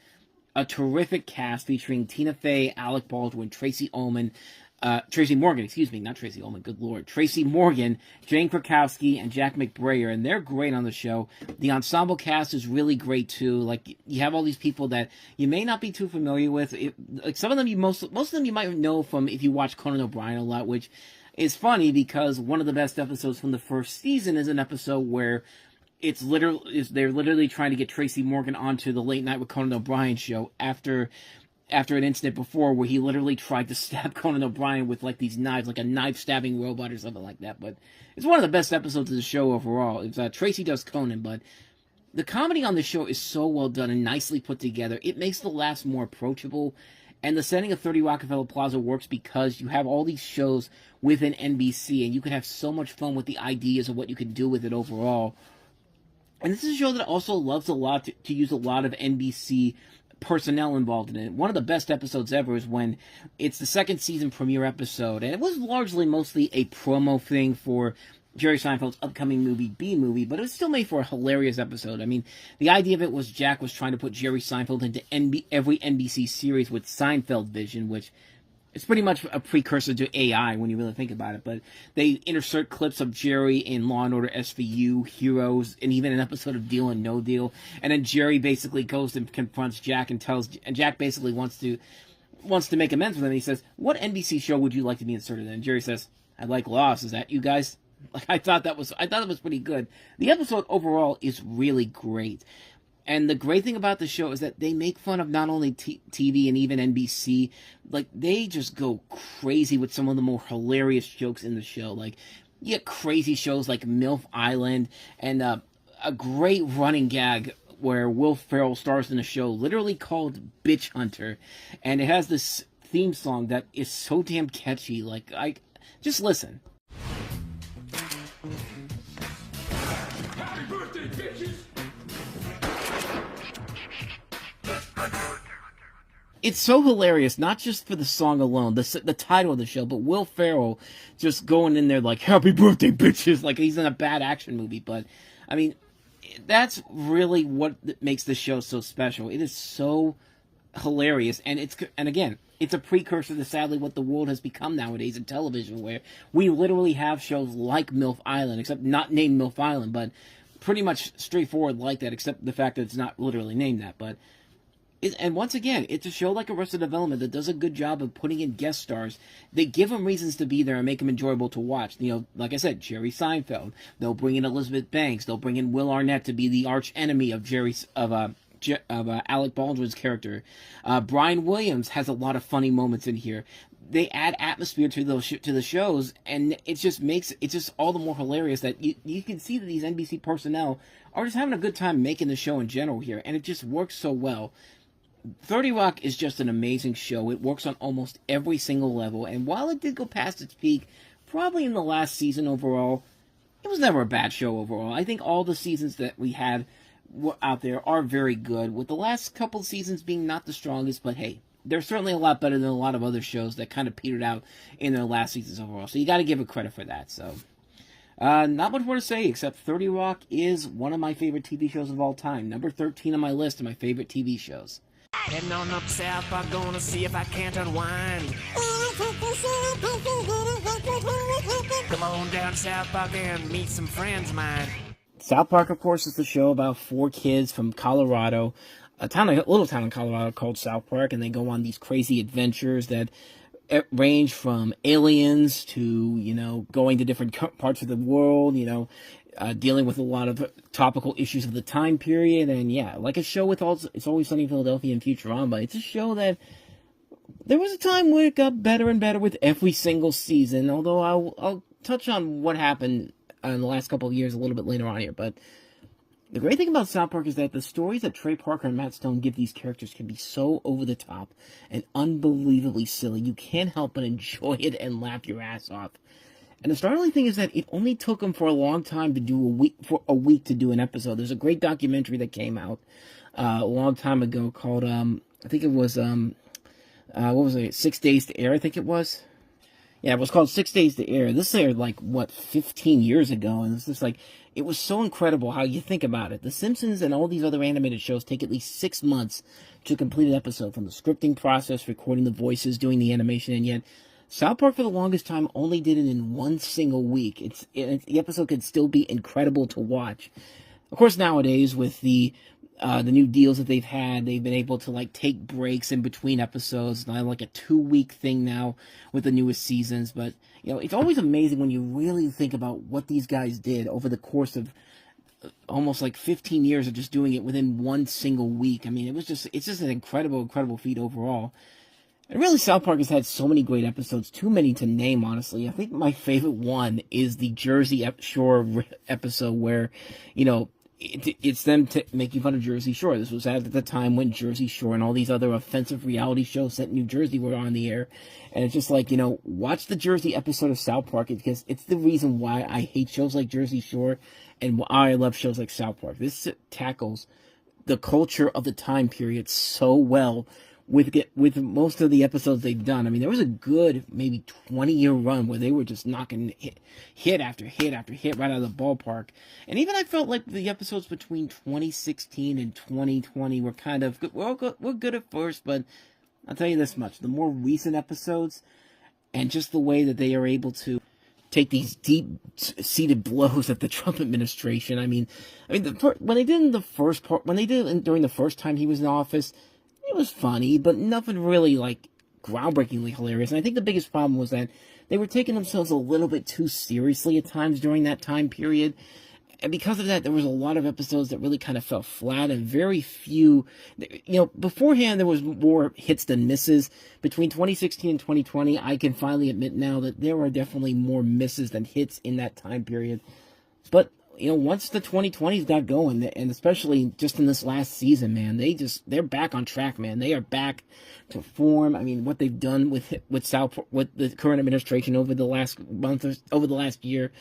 S1: a terrific cast featuring Tina Fey, Alec Baldwin, Tracy Morgan, not Tracy Ullman, good lord, Tracy Morgan, Jane Krakowski, and Jack McBrayer, and they're great on the show. The ensemble cast is really great too. Like, you have all these people that you may not be too familiar with. Some of them most of them you might know from if you watch Conan O'Brien a lot, which is funny because one of the best episodes from the first season is an episode where they're literally trying to get Tracy Morgan onto the Late Night with Conan O'Brien show after an incident before where he literally tried to stab Conan O'Brien with like these knives, like a knife-stabbing robot or something like that. But it's one of the best episodes of the show overall. It's Tracy does Conan, but the comedy on the show is so well done and nicely put together. It makes the laughs more approachable, and the setting of 30 Rockefeller Plaza works because you have all these shows within NBC, and you can have so much fun with the ideas of what you can do with it overall. And this is a show that also loves a lot to use a lot of NBC personnel involved in it. One of the best episodes ever is when it's the second season premiere episode, and it was mostly a promo thing for Jerry Seinfeld's upcoming movie, B-Movie, but it was still made for a hilarious episode. I mean, the idea of it was Jack was trying to put Jerry Seinfeld into every NBC series with Seinfeld vision, which it's pretty much a precursor to AI when you really think about it, but they insert clips of Jerry in Law & Order SVU, Heroes, and even an episode of Deal and No Deal, and then Jerry basically goes and confronts Jack and Jack basically wants to make amends with him. He says, "What NBC show would you like to be inserted in?" And Jerry says, "I like Lost. Is that you guys?" Like, I thought it was pretty good. The episode overall is really great. And the great thing about the show is that they make fun of not only TV and even NBC. Like, they just go crazy with some of the more hilarious jokes in the show. Like, you get crazy shows like MILF Island, and a great running gag where Will Ferrell stars in a show literally called Bitch Hunter. And it has this theme song that is so damn catchy. Like, just listen.
S13: Happy birthday, bitches!
S1: It's so hilarious, not just for the song alone, the title of the show, but Will Ferrell just going in there like, "Happy birthday, bitches," like he's in a bad action movie. But, I mean, that's really what makes the show so special. It is so hilarious, and again, it's a precursor to sadly what the world has become nowadays in television, where we literally have shows like MILF Island, except not named MILF Island, but pretty much straightforward like that, except the fact that it's not literally named that. But and once again, it's a show like Arrested Development that does a good job of putting in guest stars. They give them reasons to be there and make them enjoyable to watch. You know, like I said, Jerry Seinfeld. They'll bring in Elizabeth Banks. They'll bring in Will Arnett to be the arch enemy of Alec Baldwin's character. Brian Williams has a lot of funny moments in here. They add atmosphere to the shows, and it just all the more hilarious that you can see that these NBC personnel are just having a good time making the show in general here, and it just works so well. 30 Rock is just an amazing show. It works on almost every single level, and while it did go past its peak, probably in the last season overall, it was never a bad show overall. I think all the seasons that we had out there are very good, with the last couple seasons being not the strongest, but hey, they're certainly a lot better than a lot of other shows that kind of petered out in their last seasons overall, so you got to give it credit for that. So not much more to say, except 30 Rock is one of my favorite TV shows of all time. Number 13 on my list of my favorite TV shows.
S13: Heading on up south, I'm gonna see if I can't unwind. Come on down South Park and meet some friends of mine.
S1: South Park, of course, is the show about 4 kids from Colorado, a little town in Colorado called South Park, and they go on these crazy adventures that range from aliens to, going to different parts of the world, dealing with a lot of topical issues of the time period. And yeah, like a show with It's Always Sunny in Philadelphia and Futurama, it's a show that there was a time where it got better and better with every single season, although I'll touch on what happened in the last couple of years a little bit later on here. But the great thing about South Park is that the stories that Trey Parker and Matt Stone give these characters can be so over the top and unbelievably silly. You can't help but enjoy it and laugh your ass off. And the startling thing is that it only took them for a long time to do a week to do an episode. There's a great documentary that came out a long time ago called I think it was what was it? 6 Days to Air, I think it was. Yeah, it was called 6 Days to Air. This aired 15 years ago, and it's just it was so incredible how you think about it. The Simpsons and all these other animated shows take at least 6 months to complete an episode, from the scripting process, recording the voices, doing the animation, and yet South Park for the longest time only did it in one single week. The episode could still be incredible to watch. Of course, nowadays with the new deals that they've had, they've been able to take breaks in between episodes. It's not like a 2-week thing now with the newest seasons, but it's always amazing when you really think about what these guys did over the course of almost 15 years of just doing it within one single week. I mean, it's just an incredible feat overall. And really, South Park has had so many great episodes, too many to name, honestly. I think my favorite one is the Jersey Shore episode where, it's them making fun of Jersey Shore. This was at the time when Jersey Shore and all these other offensive reality shows set in New Jersey were on the air. And it's just watch the Jersey episode of South Park, because it's the reason why I hate shows like Jersey Shore and why I love shows like South Park. This tackles the culture of the time period so well with most of the episodes they've done. I mean, there was a good maybe 20-year run where they were just knocking hit after hit after hit right out of the ballpark. And even I felt like the episodes between 2016 and 2020 were kind of good. We're good at first, but I'll tell you this much: the more recent episodes, and just the way that they are able to take these deep-seated blows at the Trump administration. I mean, when they did in the first part, during the first time he was in office, it was funny, but nothing really, like, groundbreakingly hilarious. And I think the biggest problem was that they were taking themselves a little bit too seriously at times during that time period. And because of that, there was a lot of episodes that really kind of fell flat, and very few, beforehand there was more hits than misses. Between 2016 and 2020, I can finally admit now that there are definitely more misses than hits in that time period. But, once the 2020s got going, and especially just in this last season, man, they're back on track, man. They are back to form. I mean, what they've done with the current administration over the last month, over the last year,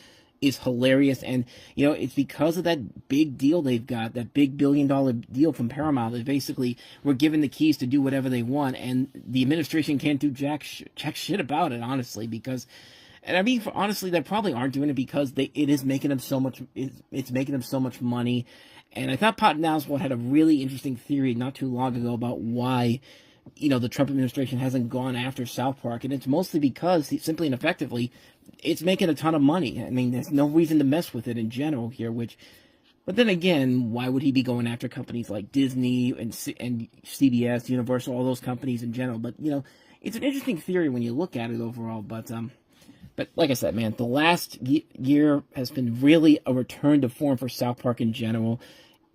S1: is hilarious. And it's because of that big deal they've got, that big $1 billion deal from Paramount. They basically were given the keys to do whatever they want, and the administration can't do jack shit about it, honestly, because, and I mean, honestly, they probably aren't doing it because it is making them so much, it's making them so much money. And I thought Pat Oswalt had a really interesting theory not too long ago about why the Trump administration hasn't gone after South Park, and it's mostly because, simply and effectively, it's making a ton of money. I mean, there's no reason to mess with it in general here, but then again, why would he be going after companies like Disney and CBS, Universal, all those companies in general? But, it's an interesting theory when you look at it overall, but like I said, man, the last year has been really a return to form for South Park in general.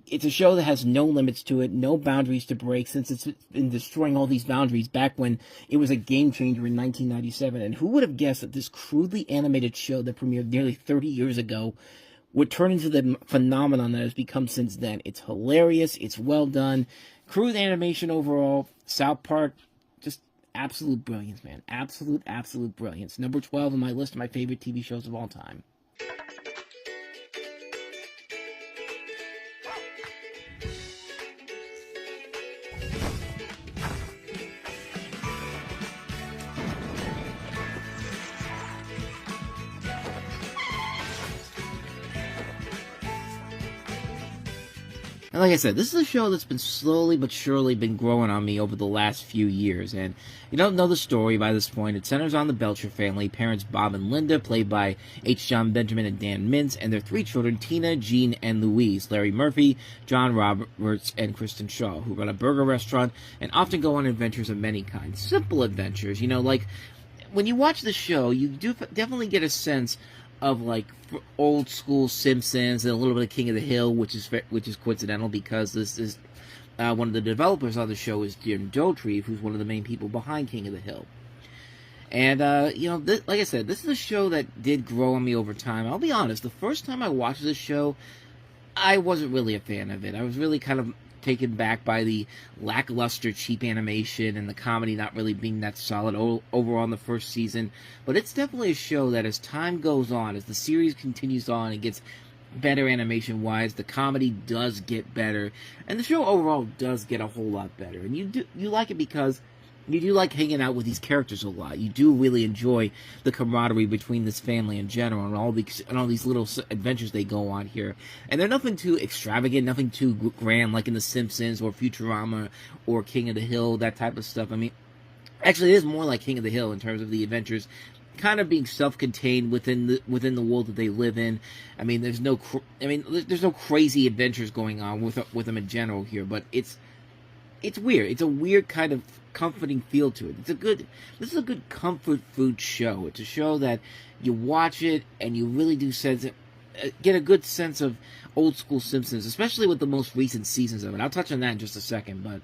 S1: It's a show that has no limits to it, no boundaries to break, since it's been destroying all these boundaries back when it was a game changer in 1997. And who would have guessed that this crudely animated show that premiered nearly 30 years ago would turn into the phenomenon that has become since then? It's hilarious, it's well done, crude animation overall. South Park, just absolute brilliance, man. Absolute brilliance. Number 12 on my list of my favorite TV shows of all time. And like I said, this is a show that's been slowly but surely been growing on me over the last few years. And you don't know the story by this point. It centers on the Belcher family, parents Bob and Linda, played by H. John Benjamin and Dan Mintz, and their three children, Tina, Jean, and Louise, Larry Murphy, John Roberts, and Kristen Shaw, who run a burger restaurant and often go on adventures of many kinds. Simple adventures, like when you watch the show, you do definitely get a sense of like old school Simpsons and a little bit of King of the Hill, which is coincidental because this is one of the developers on the show is Jim Dotrieve, who's one of the main people behind King of the Hill. And like I said, this is a show that did grow on me over time. I'll be honest, the first time I watched this show, I wasn't really a fan of it. I was really kind of taken back by the lackluster, cheap animation and the comedy not really being that solid overall in the first season. But it's definitely a show that as time goes on, as the series continues on and gets better animation-wise, the comedy does get better. And the show overall does get a whole lot better. And you like it because you do like hanging out with these characters a lot. You do really enjoy the camaraderie between this family in general and all these little adventures they go on here. And they're nothing too extravagant, nothing too grand like in The Simpsons or Futurama or King of the Hill, that type of stuff. I mean, actually it is more like King of the Hill in terms of the adventures kind of being self-contained within the world that they live in. I mean, there's no crazy adventures going on with them in general here, but it's weird. It's a weird kind of comforting feel to it. This is a good comfort food show. It's a show that you watch it and you really do get a good sense of old school Simpsons, especially with the most recent seasons of it. I'll touch on that in just a second,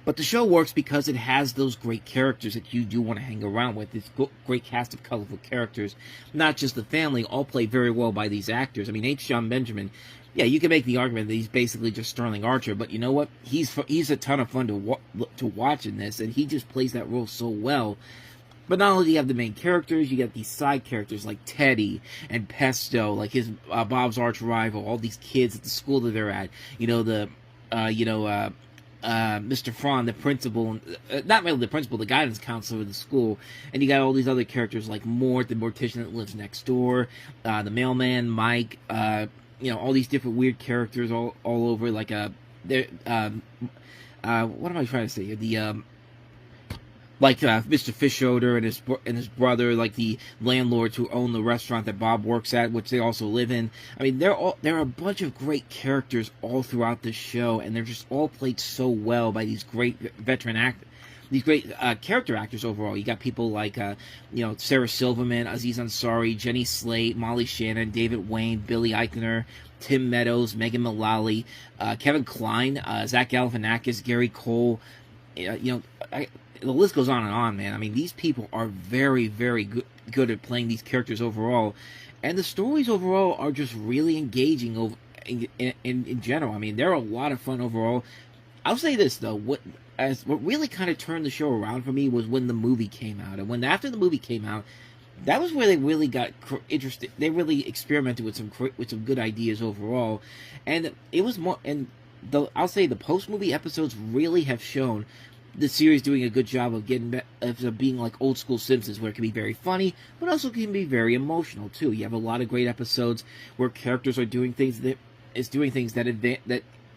S1: but the show works because it has those great characters that you do want to hang around with. This great cast of colorful characters, not just the family, all played very well by these actors. I mean, H. John Benjamin, yeah, you can make the argument that he's basically just Sterling Archer, but you know what? He's a ton of fun to watch in this, and he just plays that role so well. But not only do you have the main characters, you got these side characters like Teddy and Pesto, like his Bob's arch rival, all these kids at the school that they're at. The Mr. Frann, the principal, not really the principal, the guidance counselor of the school, and you got all these other characters like Mort, the mortician that lives next door, the mailman, Mike, all these different weird characters all over, like, what am I trying to say here? Mr. Fischoeder and his brother, like the landlords who own the restaurant that Bob works at, which they also live in. I mean, there are a bunch of great characters all throughout the show, and they're just all played so well by these great veteran actors. These great character actors overall. You got people like, Sarah Silverman, Aziz Ansari, Jenny Slate, Molly Shannon, David Wayne, Billy Eichner, Tim Meadows, Megan Mullally, Kevin Kline, Zach Galifianakis, Gary Cole. The list goes on and on, man. I mean, these people are very, very good at playing these characters overall, and the stories overall are just really engaging in general. I mean, they're a lot of fun overall. I'll say this though, what really kind of turned the show around for me was when the movie came out, and after the movie came out, that was where they really got interested. They really experimented with some good ideas overall, and it was more. And I'll say the post movie episodes really have shown the series doing a good job of being like old school Simpsons, where it can be very funny, but also can be very emotional too. You have a lot of great episodes where characters are doing things that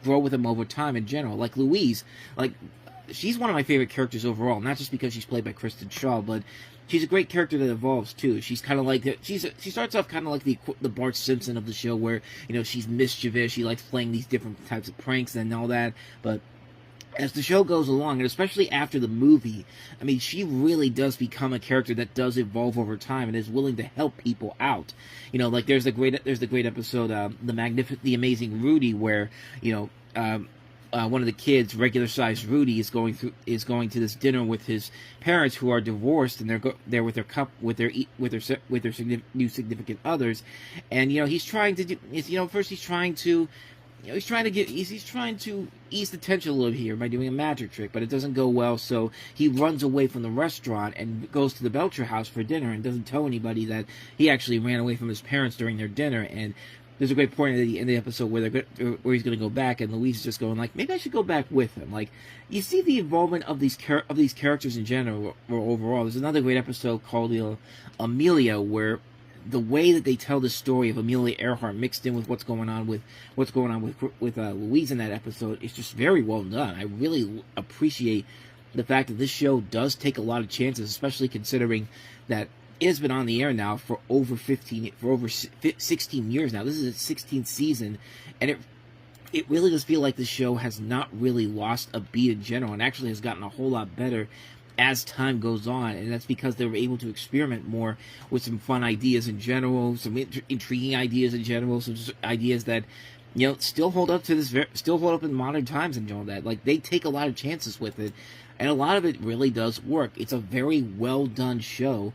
S1: grow with them over time in general. Like Louise, she's one of my favorite characters overall, not just because she's played by Kristen Shaw, but she's a great character that evolves too. She's kind of like she starts off kind of like the Bart Simpson of the show, where she's mischievous, she likes playing these different types of pranks and all that, but as the show goes along, and especially after the movie, I mean, she really does become a character that does evolve over time and is willing to help people out. There's the great episode, the Amazing Rudy, where one of the kids, regular sized Rudy, is going to this dinner with his parents who are divorced, and they're with their new significant others, and he's trying to first he's trying to. He's trying to ease the tension a little here by doing a magic trick, but it doesn't go well, so he runs away from the restaurant and goes to the Belcher house for dinner and doesn't tell anybody that he actually ran away from his parents during their dinner. And there's a great point at the end of the episode where he's going to go back, and Louise is just going like, maybe I should go back with him. Like, you see the involvement of these characters in general or overall. There's another great episode called Amelia, where the way that they tell the story of Amelia Earhart mixed in with what's going on with Louise in that episode is just very well done. I really appreciate the fact that this show does take a lot of chances, especially considering that it has been on the air now for over 16 years now. This is its 16th season, and it really does feel like the show has not really lost a beat in general, and actually has gotten a whole lot better as time goes on, and that's because they were able to experiment more with some fun ideas in general, some intriguing ideas in general, some ideas that still hold up in modern times and all that. Like, they take a lot of chances with it, and a lot of it really does work. It's a very well done show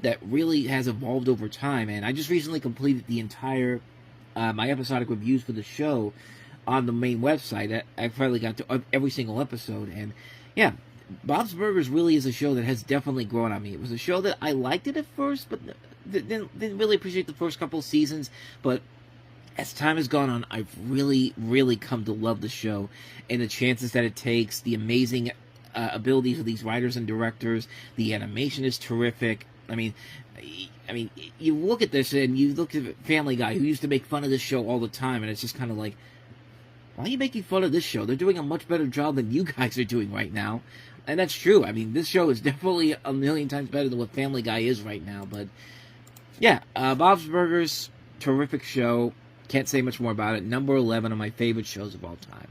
S1: that really has evolved over time, and I just recently completed the entire my episodic reviews for the show on the main website. I finally got to every single episode, and yeah, Bob's Burgers really is a show that has definitely grown on me. It was a show that I liked it at first, but didn't really appreciate the first couple of seasons. But as time has gone on, I've really, really come to love the show and the chances that it takes, the amazing abilities of these writers and directors. The animation is terrific. I mean, you look at this and you look at Family Guy, who used to make fun of this show all the time, and it's just kind of like, why are you making fun of this show? They're doing a much better job than you guys are doing right now. And that's true. I mean, this show is definitely a million times better than what Family Guy is right now. But, yeah, Bob's Burgers, terrific show. Can't say much more about it. Number 11 of my favorite shows of all time.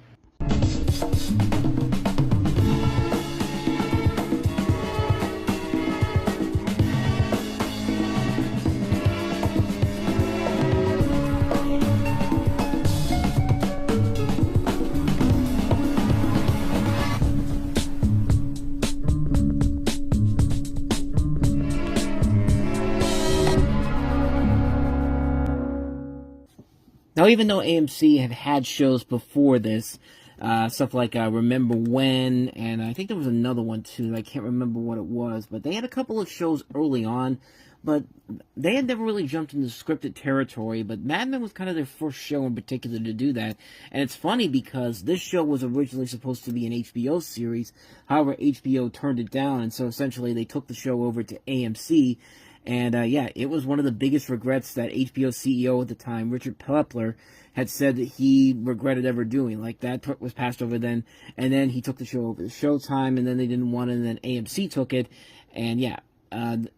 S1: Now, even though AMC had shows before this, stuff like Remember When, and I think there was another one too, I can't remember what it was, but they had a couple of shows early on but they had never really jumped into scripted territory, but Mad Men was kind of their first show in particular to do that. And it's funny because this show was originally supposed to be an HBO series, however, HBO turned it down, and so essentially they took the show over to AMC, and yeah, it was one of the biggest regrets that HBO CEO at the time, Richard Plepler, had said that he regretted ever doing. Like, that was passed over then, and then he took the show over to Showtime, and then they didn't want it, and then AMC took it, and yeah, the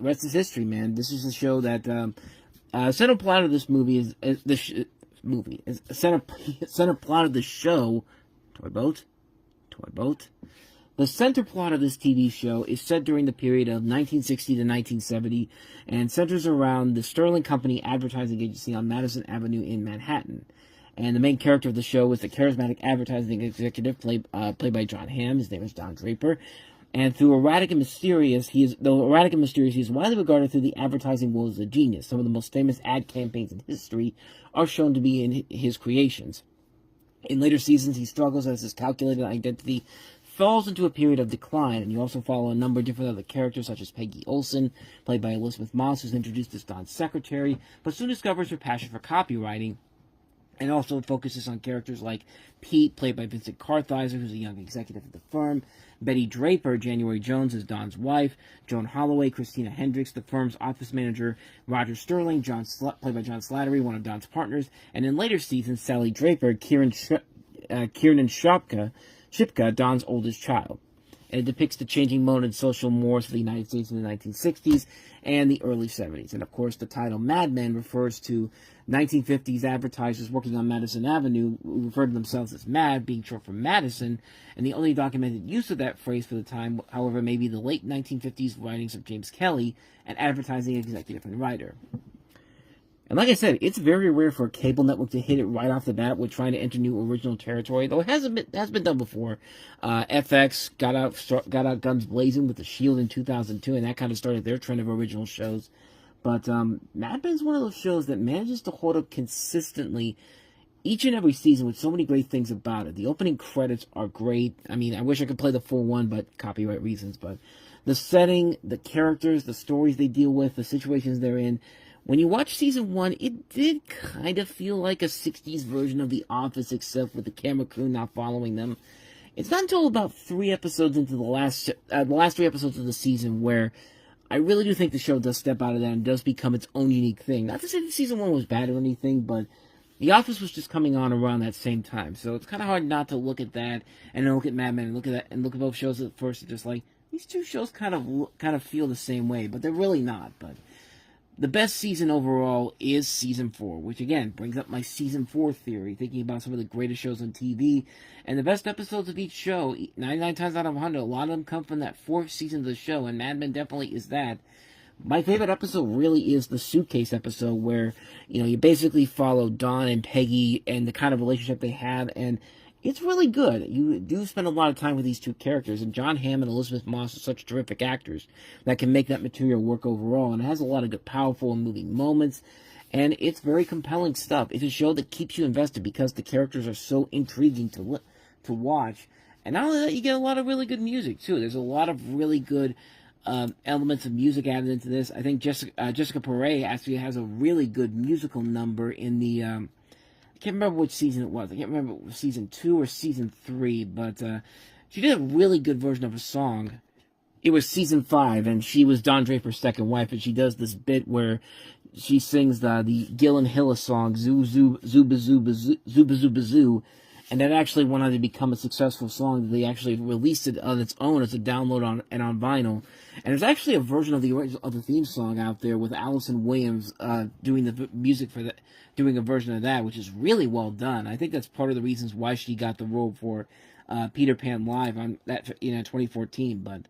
S1: rest is history, man. This is a show that center plot of this movie is center plot of the show. Toy boat. The center plot of this TV show is set during the period of 1960 to 1970 and centers around the Sterling Company advertising agency on Madison Avenue in Manhattan. And the main character of the show is the charismatic advertising executive played by John Hamm. His name is Don Draper. And through erratic and mysterious, he is widely regarded through the advertising world as a genius. Some of the most famous ad campaigns in history are shown to be in his creations. In later seasons, he struggles as his calculated identity falls into a period of decline, and you also follow a number of different other characters, such as Peggy Olson, played by Elizabeth Moss, who's introduced as Don's secretary, but soon discovers her passion for copywriting, and also focuses on characters like Pete, played by Vincent Kartheiser, who's a young executive at the firm, Betty Draper, January Jones, is Don's wife, Joan Holloway, Christina Hendricks, the firm's office manager, Roger Sterling, played by John Slattery, one of Don's partners, and in later seasons, Sally Draper, Kieran Shipka, Don's oldest child. And it depicts the changing mode and social mores of the United States in the 1960s and the early 70s. And of course, the title Mad Men refers to 1950s advertisers working on Madison Avenue who referred to themselves as Mad, being short for Madison, and the only documented use of that phrase for the time, however, may be the late 1950s writings of James Kelly, an advertising executive and writer. And like I said, it's very rare for a cable network to hit it right off the bat with trying to enter new original territory, though it has been done before. FX got out guns blazing with The Shield in 2002, and that kind of started their trend of original shows. But Mad Men's one of those shows that manages to hold up consistently each and every season with so many great things about it. The opening credits are great. I mean, I wish I could play the full one, but copyright reasons. But the setting, the characters, the stories they deal with, the situations they're in. When you watch season 1, it did kind of feel like a 60s version of The Office, except with the camera crew not following them. It's not until about 3 episodes into the last 3 episodes of the season where I really do think the show does step out of that and does become its own unique thing. Not to say that season 1 was bad or anything, but The Office was just coming on around that same time. So it's kind of hard not to look at that and then look at Mad Men and look at both shows at first and just like, these two shows kind of feel the same way, but they're really not. But the best season overall is Season 4, which again brings up my Season 4 theory, thinking about some of the greatest shows on TV. And the best episodes of each show, 99 times out of 100, a lot of them come from that 4th season of the show, and Mad Men definitely is that. My favorite episode really is the suitcase episode, where, you basically follow Don and Peggy and the kind of relationship they have, and it's really good. You do spend a lot of time with these two characters, and John Hamm and Elizabeth Moss are such terrific actors that can make that material work overall, and it has a lot of good, powerful and moving moments, and it's very compelling stuff. It's a show that keeps you invested because the characters are so intriguing to watch, and not only that, you get a lot of really good music, too. There's a lot of really good elements of music added into this. I think Jessica Paré actually has a really good musical number in the I can't remember which season it was. I can't remember if it was season 2 or season 3, but she did a really good version of a song. It was season 5, and she was Don Draper's second wife, and she does this bit where she sings the Gillen Hillis song, Zoo, Zoo, Zooba, Zooba, Zooba, Zooba, Zoo, and that actually went on to become a successful song. They actually released it on its own as a download on vinyl. And there's actually a version of the theme song out there with Allison Williams doing the music for that, doing a version of that, which is really well done. I think that's part of the reasons why she got the role for Peter Pan Live on that 2014. But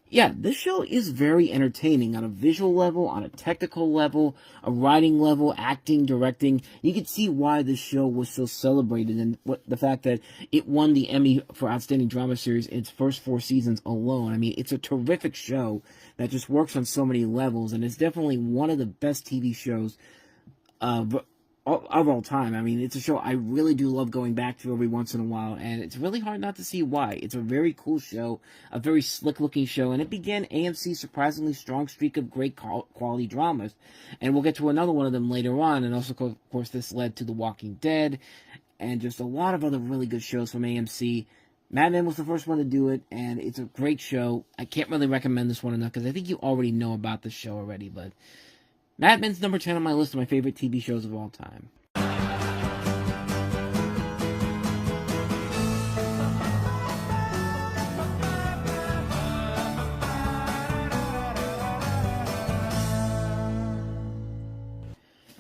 S1: yeah, this show is very entertaining on a visual level, on a technical level, a writing level, acting, directing. You can see why this show was so celebrated, and the fact that it won the Emmy for Outstanding Drama Series in its first 4 seasons alone. I mean, it's a terrific show that just works on so many levels, and it's definitely one of the best TV shows of all time. I mean, it's a show I really do love going back to every once in a while, and it's really hard not to see why. It's a very cool show, a very slick-looking show, and it began AMC's surprisingly strong streak of great quality dramas. And we'll get to another one of them later on, and also, of course, this led to The Walking Dead, and just a lot of other really good shows from AMC. Mad Men was the first one to do it, and it's a great show. I can't really recommend this one enough, because I think you already know about the show already, but Mad Men's number 10 on my list of my favorite TV shows of all time.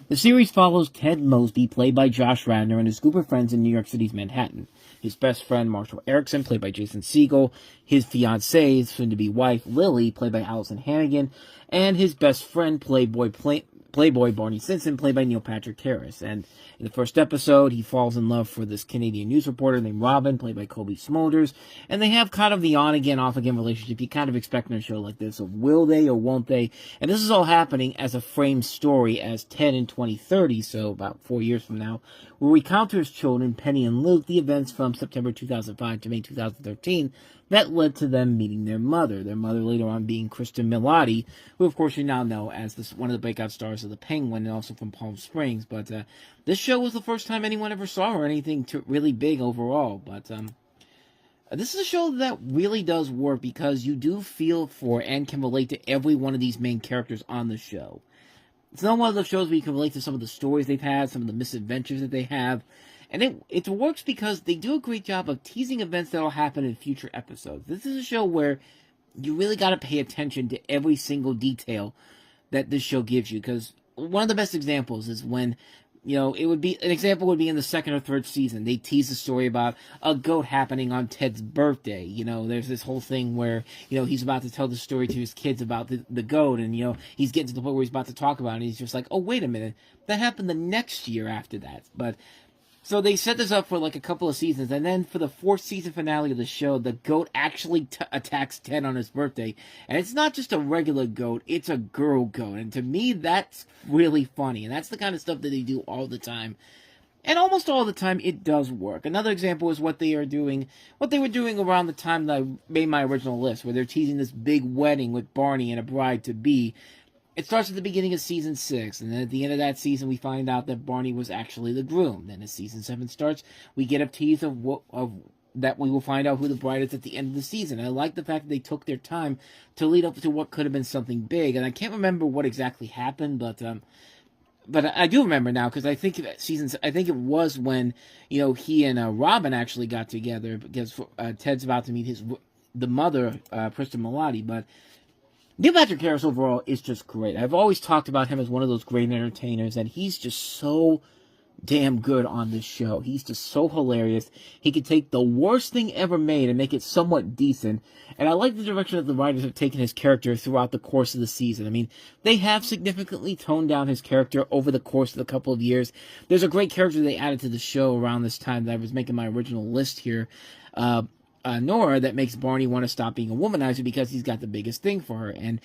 S1: The series follows Ted Mosby, played by Josh Radnor, and his group of friends in New York City's Manhattan. His best friend, Marshall Erickson, played by Jason Segel, his fiancée, soon-to-be wife, Lily, played by Allison Hannigan, and his best friend, Playboy Barney Stinson, played by Neil Patrick Harris. And in the first episode, he falls in love for this Canadian news reporter named Robin, played by Colby Smulders, and they have kind of the on-again, off-again relationship you kind of expect in a show like this, of will they or won't they? And this is all happening as a framed story as Ted in 2030, so about 4 years from now, will recount to his children, Penny and Luke, the events from September 2005 to May 2013 that led to them meeting their mother later on being Kristen Milotti, who of course you now know as one of the breakout stars of The Penguin and also from Palm Springs. But this show was the first time anyone ever saw her anything really big overall. But this is a show that really does work because you do feel for and can relate to every one of these main characters on the show. It's not one of those shows where you can relate to some of the stories they've had, some of the misadventures that they have. And it works because they do a great job of teasing events that will happen in future episodes. This is a show where you really got to pay attention to every single detail that this show gives you. Because one of the best examples is when, an example would be in the second or third season. They tease the story about a goat happening on Ted's birthday. There's this whole thing where, he's about to tell the story to his kids about the goat. And, he's getting to the point where he's about to talk about it. And he's just like, oh, wait a minute. That happened the next year after that. But so they set this up for like a couple of seasons, and then for the fourth season finale of the show, the goat actually attacks Ted on his birthday. And it's not just a regular goat, it's a girl goat. And to me, that's really funny. And that's the kind of stuff that they do all the time. And almost all the time, it does work. Another example is what they were doing around the time that I made my original list, where they're teasing this big wedding with Barney and a bride-to-be. It starts at the beginning of Season 6, and then at the end of that season, we find out that Barney was actually the groom. Then as Season 7 starts, we get a tease of that we will find out who the bride is at the end of the season. I like the fact that they took their time to lead up to what could have been something big, and I can't remember what exactly happened, but I do remember now, because I think it was when, he and Robin actually got together, because Ted's about to meet the mother, Kristen Milotti, but Neil Patrick Harris overall is just great. I've always talked about him as one of those great entertainers, and he's just so damn good on this show. He's just so hilarious. He could take the worst thing ever made and make it somewhat decent, and I like the direction that the writers have taken his character throughout the course of the season. I mean, they have significantly toned down his character over the course of the couple of years. There's a great character they added to the show around this time that I was making my original list here, Nora, that makes Barney want to stop being a womanizer because he's got the biggest thing for her. And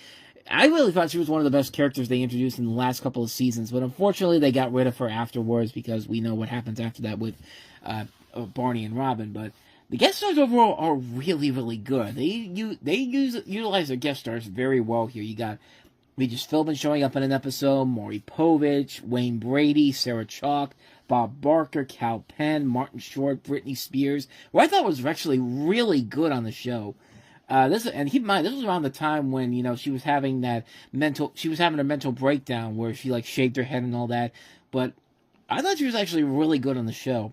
S1: I really thought she was one of the best characters they introduced in the last couple of seasons, but unfortunately they got rid of her afterwards because we know what happens after that with Barney and Robin. But the guest stars overall are really, really good. They utilize their guest stars very well here. You got Regis Philbin showing up in an episode, Maury Povich, Wayne Brady, Sarah Chalk, Bob Barker, Cal Penn, Martin Short, Britney Spears, who I thought was actually really good on the show. And keep in mind, this was around the time when, she was having a mental breakdown where she shaved her head and all that. But I thought she was actually really good on the show.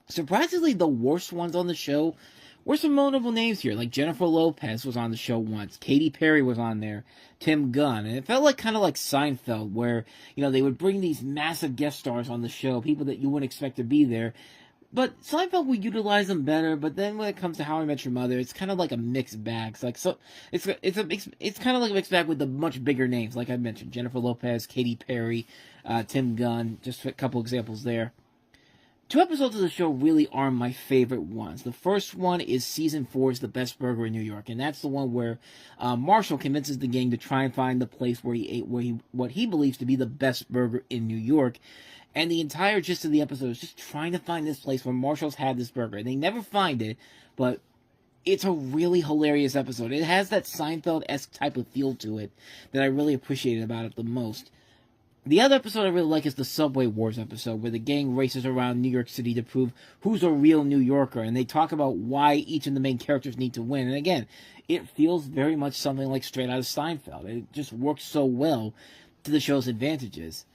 S1: Surprisingly, the worst ones on the show were some notable names here. Like Jennifer Lopez was on the show once. Katy Perry was on there. Tim Gunn. And it felt kind of like Seinfeld, where, they would bring these massive guest stars on the show, people that you wouldn't expect to be there. But Seinfeld would utilize them better, but then when it comes to How I Met Your Mother, it's kind of like a mixed bag. It's kind of like a mixed bag with the much bigger names, like I mentioned. Jennifer Lopez, Katy Perry, Tim Gunn, just a couple examples there. Two episodes of the show really are my favorite ones. The first one is season 4's The Best Burger in New York, and that's the one where Marshall convinces the gang to try and find the place where he ate what he believes to be the best burger in New York. And the entire gist of the episode is just trying to find this place where Marshall's had this burger. And they never find it, but it's a really hilarious episode. It has that Seinfeld-esque type of feel to it that I really appreciated about it the most. The other episode I really like is the Subway Wars episode, where the gang races around New York City to prove who's a real New Yorker, and they talk about why each of the main characters need to win. And again, it feels very much something like straight out of Seinfeld. It just works so well to the show's advantages.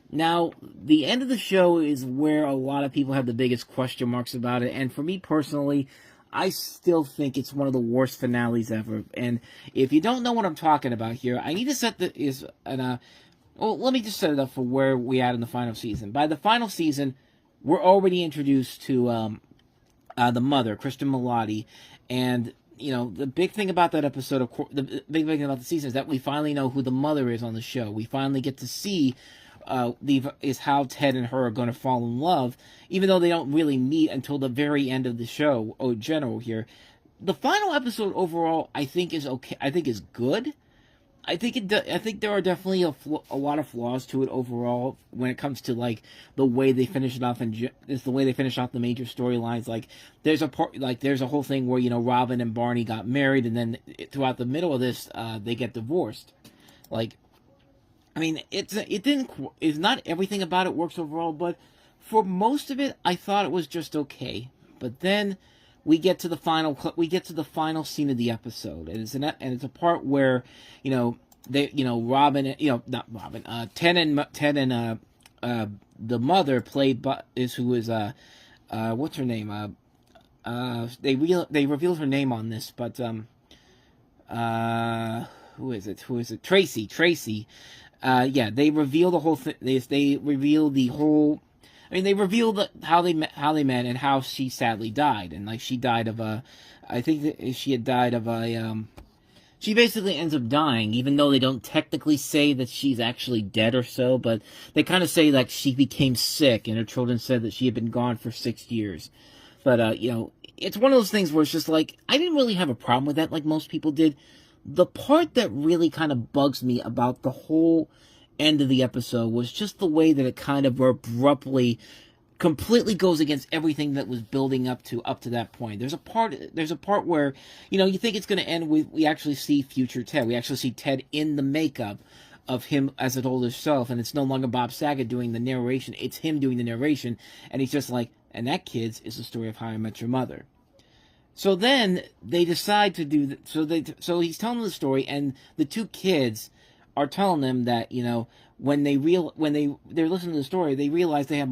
S1: Now, the end of the show is where a lot of people have the biggest question marks about it, and for me personally, I still think it's one of the worst finales ever. And if you don't know what I'm talking about here, I need to set well, let me just set it up for where we at in the final season. By the final season, we're already introduced to the mother, Kristen Milotti, and the big thing about that episode, of course, the big thing about the season is that we finally know who the mother is on the show. We finally get to see is how Ted and her are going to fall in love, even though they don't really meet until the very end of the show. General here, the final episode overall, I think is okay. I think is good. I think there are definitely a lot of flaws to it overall when it comes to like the way they finish it off, and it's the way they finish off the major storylines. Like there's a whole thing where Robin and Barney got married, and then throughout the middle of this they get divorced. Like, I mean, it's not everything about it works overall, but for most of it, I thought it was just okay. But then we get to the final scene of the episode, and it's a part where Ted and the mother played what's her name, they revealed her name on this, but who is it, Tracy, they reveal the whole thing. They reveal the whole. I mean, they revealed how they met and how she sadly died, and like she died of I think that she had died of she basically ends up dying, even though they don't technically say that she's actually dead or so, but they kind of say like she became sick, and her children said that she had been gone for 6 years. But it's one of those things where it's just like I didn't really have a problem with that, like most people did. The part that really kind of bugs me about the whole end of the episode was just the way that it kind of abruptly completely goes against everything that was building up to that point. There's a part where you think it's going to end with we actually see future Ted. We actually see Ted in the makeup of him as an older self, and it's no longer Bob Saget doing the narration, it's him doing the narration, and he's just like, and that, kids, is the story of How I Met Your Mother. So then they decide to do so he's telling the story, and the two kids are telling them that when they're listening to the story, they realize they have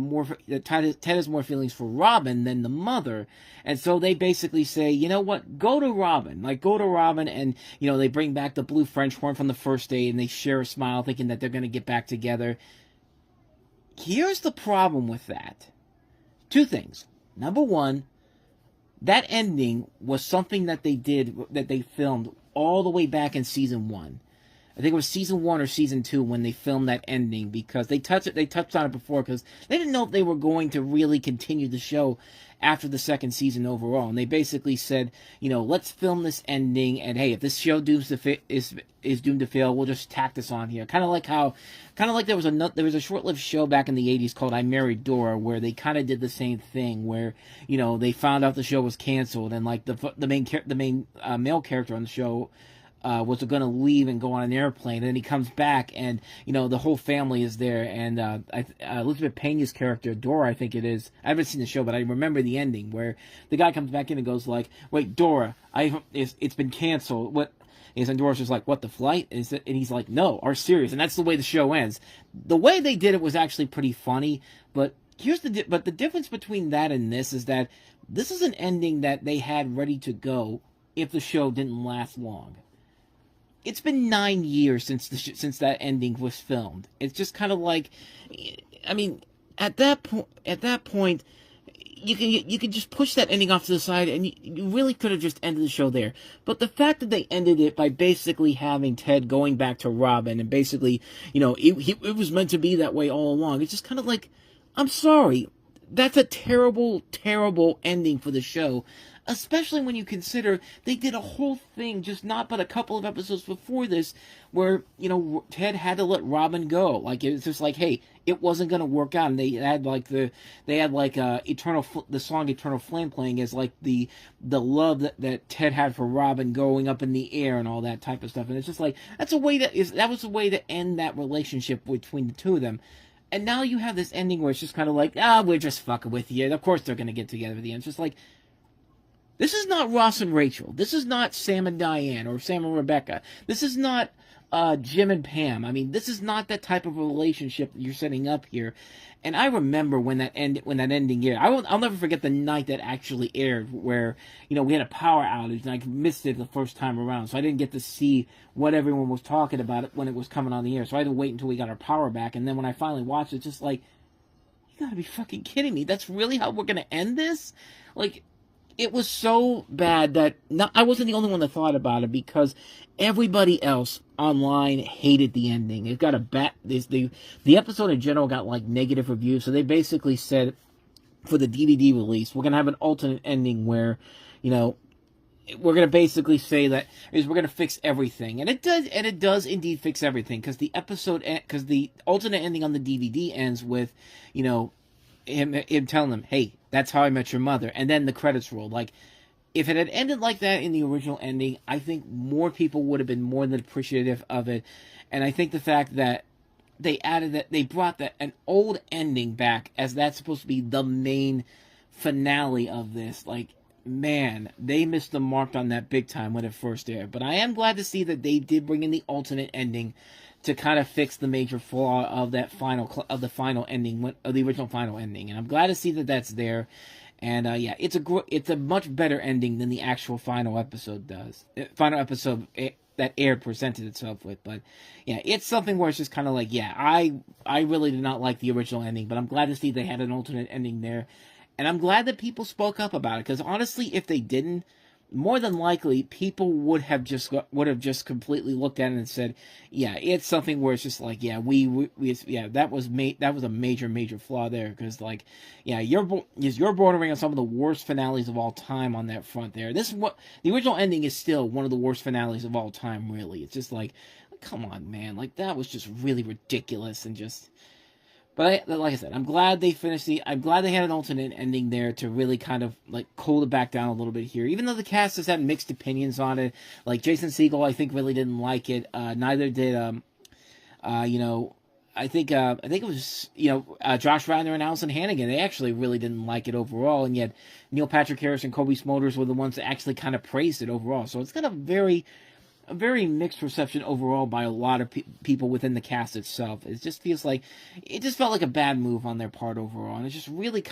S1: that Ted has more feelings for Robin than the mother, and so they basically say, you know what, go to Robin, and they bring back the blue French horn from the first date, and they share a smile, thinking that they're going to get back together. Here's the problem with that: two things. Number one, that ending was something that they filmed all the way back in season 1. I think it was season 1 or season 2 when they filmed that ending, because they touched on it before, because they didn't know if they were going to really continue the show after the second season overall. And they basically said, let's film this ending, and hey, if this show is doomed to fail, we'll just tack this on here. Kind of like there was a short-lived show back in the 80s called I Married Dora, where they kind of did the same thing, where they found out the show was canceled, and like the main male character on the show was going to leave and go on an airplane, and then he comes back, and the whole family is there, and Elizabeth Pena's character, Dora, I think it is. I haven't seen the show, but I remember the ending where the guy comes back in and goes like, "Wait, Dora, it's been canceled. What?" And Dora's just like, "What, the flight?" And he's like, "No, our series." And that's the way the show ends. The way they did it was actually pretty funny, but but the difference between that and this is that this is an ending that they had ready to go if the show didn't last long. It's been 9 years since that ending was filmed. It's just kind of like, I mean, at that point, you can just push that ending off to the side, and you really could have just ended the show there. But the fact that they ended it by basically having Ted going back to Robin, and basically, it was meant to be that way all along. It's just kind of like, I'm sorry, that's a terrible, terrible ending for the show. Especially when you consider they did a whole thing just not but a couple of episodes before this where, you know, Ted had to let Robin go. Like, it was just like, hey, it wasn't going to work out. And they had the song Eternal Flame playing as like the love that Ted had for Robin going up in the air and all that type of stuff. And it's just like, that was a way to end that relationship between the two of them. And now you have this ending where it's just kind of like, we're just fucking with you. And of course they're going to get together at the end. It's just like, this is not Ross and Rachel. This is not Sam and Diane or Sam and Rebecca. This is not Jim and Pam. I mean, this is not that type of a relationship that you're setting up here. And I remember when that ending aired. I'll never forget the night that actually aired, where, you know, we had a power outage and I missed it the first time around, so I didn't get to see what everyone was talking about it when it was coming on the air. So I had to wait until we got our power back, and then when I finally watched it, just like, you gotta be fucking kidding me. That's really how we're gonna end this? Like, it was so bad that I wasn't the only one that thought about it, because everybody else online hated the ending. It got the episode in general got like negative reviews, so they basically said for the DVD release, we're gonna have an alternate ending where, you know, we're gonna basically say that we're gonna fix everything, and it does indeed fix everything, because the alternate ending on the DVD ends with, you know, him telling them, hey, that's how I met your mother, and then the credits roll. Like, if it had ended like that in the original ending, I think more people would have been more than appreciative of it. And I think the fact that they brought an old ending back, as that's supposed to be the main finale of this, like, man, they missed the mark on that big time when it first aired. But I am glad to see that they did bring in the alternate ending to kind of fix the major flaw of the original final ending, and I'm glad to see that that's there. And yeah, it's a much better ending than the actual final episode does. That aired presented itself with. But yeah, it's something where it's just kind of like, yeah, I really did not like the original ending, but I'm glad to see they had an alternate ending there, and I'm glad that people spoke up about it, because honestly, if they didn't, more than likely, people would have just completely looked at it and said, "Yeah, it's something where it's just like, yeah, that was a major flaw there." Because, like, yeah, you're bordering on some of the worst finales of all time on that front there. This is what the original ending is still one of the worst finales of all time. Really, it's just like, come on, man, like, that was just really ridiculous and just. But like I said, I'm glad they I'm glad they had an alternate ending there to really kind of like cool it back down a little bit here. Even though the cast has had mixed opinions on it, like Jason Segel, I think really didn't like it. Neither did you know, I think it was, you know, Josh Radnor and Allison Hannigan. They actually really didn't like it overall, and yet Neil Patrick Harris and Kobe Smulders were the ones that actually kind of praised it overall. So it's got a very mixed reception overall by a lot of people within the cast itself. It just felt like a bad move on their part overall, and it just really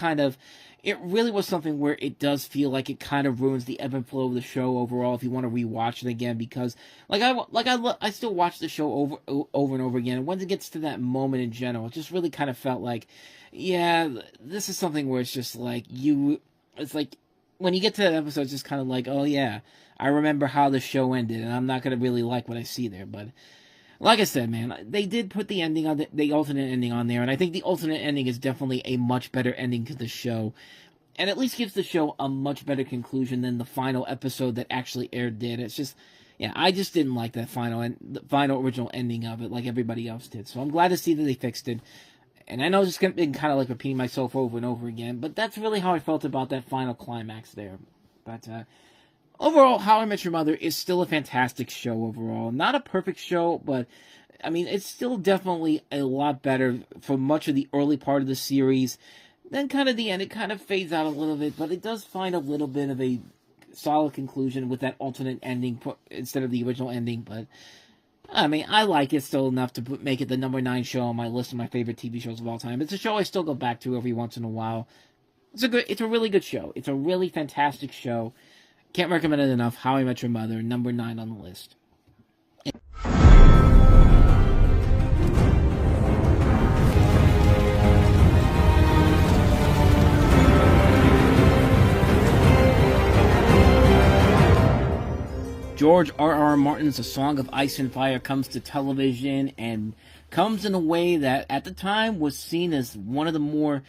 S1: it really was something where it does feel like it kind of ruins the ebb and flow of the show overall if you want to rewatch it again, because I still watch the show over and over again, and once it gets to that moment in general, it just really kind of felt like, yeah, this is something where it's just like it's like when you get to that episode, it's just kind of like, oh yeah, I remember how the show ended, and I'm not going to really like what I see there. But like I said, man, they did put the ending on the alternate ending on there, and I think the alternate ending is definitely a much better ending to the show, and at least gives the show a much better conclusion than the final episode that actually aired did. It's just, yeah, I just didn't like that the final original ending of it like everybody else did. So I'm glad to see that they fixed it. And I know it's been kind of like repeating myself over and over again, but that's really how I felt about that final climax there. But overall, How I Met Your Mother is still a fantastic show overall. Not a perfect show, but I mean, it's still definitely a lot better for much of the early part of the series. Then kind of the end, it kind of fades out a little bit, but it does find a little bit of a solid conclusion with that alternate ending instead of the original ending. But I mean, I like it still enough to make it the number 9 show on my list of my favorite TV shows of all time. It's a show I still go back to every once in a while. It's a really good show. It's a really fantastic show. Can't recommend it enough. How I Met Your Mother, number 9 on the list. George R.R. Martin's A Song of Ice and Fire comes to television, and comes in a way that at the time was seen as one of the more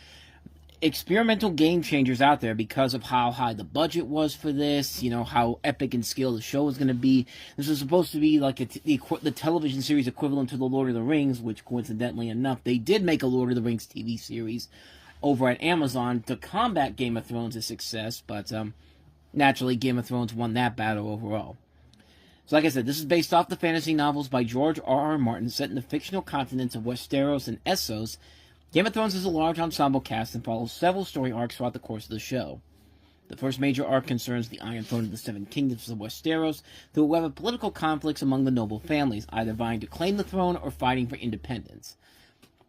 S1: experimental game changers out there because of how high the budget was for this, how epic in scale the show was going to be. This was supposed to be like the television series equivalent to The Lord of the Rings, which coincidentally enough, they did make a Lord of the Rings TV series over at Amazon to combat Game of Thrones' success, but naturally Game of Thrones won that battle overall. So like I said, this is based off the fantasy novels by George R.R. Martin set in the fictional continents of Westeros and Essos. Game of Thrones is a large ensemble cast and follows several story arcs throughout the course of the show. The first major arc concerns the Iron Throne of the Seven Kingdoms of Westeros through a web of political conflicts among the noble families, either vying to claim the throne or fighting for independence.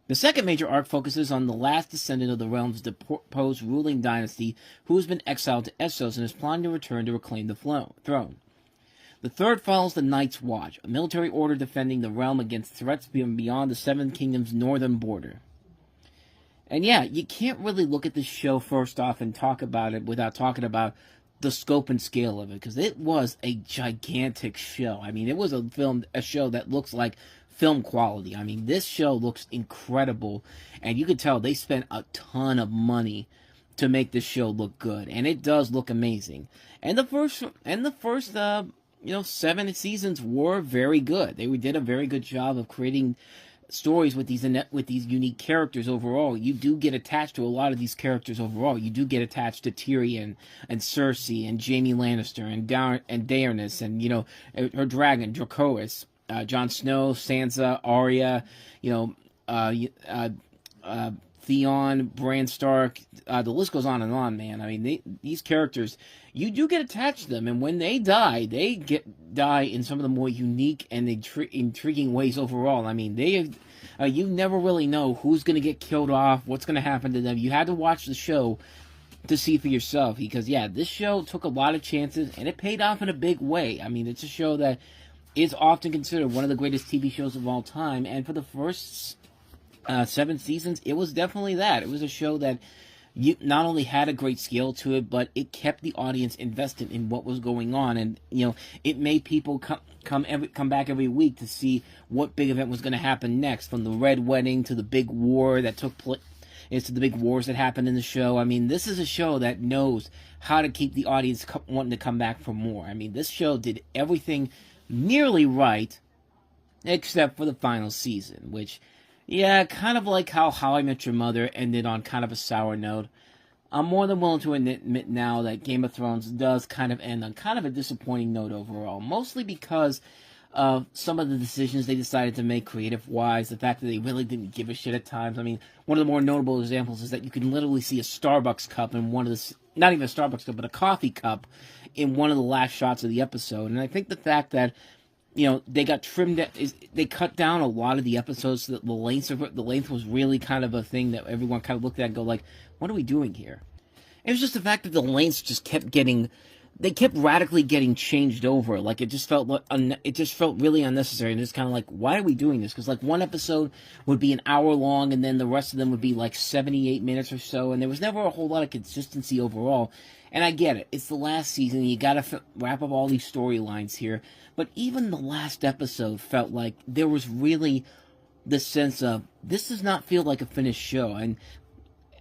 S1: The second major arc focuses on the last descendant of the realm's deposed ruling dynasty who has been exiled to Essos and is planning to return to reclaim the throne. The third follows the Night's Watch, a military order defending the realm against threats beyond the Seven Kingdoms' northern border. And yeah, you can't really look at this show first off and talk about it without talking about the scope and scale of it, because it was a gigantic show. I mean, it was a show that looks like film quality. I mean, this show looks incredible, and you could tell they spent a ton of money to make this show look good, and it does look amazing. And the first 7 seasons were very good. They did a very good job of creating stories with these unique characters overall. You do get attached to a lot of these characters overall. You do get attached to Tyrion and Cersei and Jaime Lannister and Daenerys and, her dragon, Draconis, Jon Snow, Sansa, Arya, Theon, Bran Stark, the list goes on and on, man. I mean, these characters, you do get attached to them, and when they die, die in some of the more unique and intriguing ways overall. I mean, you never really know who's going to get killed off, what's going to happen to them. You had to watch the show to see for yourself, because, yeah, this show took a lot of chances, and it paid off in a big way. I mean, it's a show that is often considered one of the greatest TV shows of all time, and for the first 7 seasons, it was definitely that. It was a show that not only had a great scale to it, but it kept the audience invested in what was going on, and it made people come back every week to see what big event was going to happen next, from the Red Wedding to the big war that took place, to the big wars that happened in the show. I mean, this is a show that knows how to keep the audience wanting to come back for more. I mean, this show did everything nearly right, except for the final season, which, yeah, kind of like how I Met Your Mother ended on kind of a sour note. I'm more than willing to admit now that Game of Thrones does kind of end on kind of a disappointing note overall, mostly because of some of the decisions they decided to make creative-wise, the fact that they really didn't give a shit at times. I mean, one of the more notable examples is that you can literally see a Starbucks cup in one of the, not even a Starbucks cup, but a coffee cup in one of the last shots of the episode. And I think the fact that, they got trimmed, they cut down a lot of the episodes so that the length was really kind of a thing that everyone kind of looked at and go like, what are we doing here? It was just the fact that the lengths just kept radically getting changed over. Like, it just felt really unnecessary, and it's kind of like, why are we doing this? Because, like, one episode would be an hour long, and then the rest of them would be, like, 78 minutes or so, and there was never a whole lot of consistency overall. And I get it. It's the last season. You gotta wrap up all these storylines here. But even the last episode felt like there was really the sense of, this does not feel like a finished show. And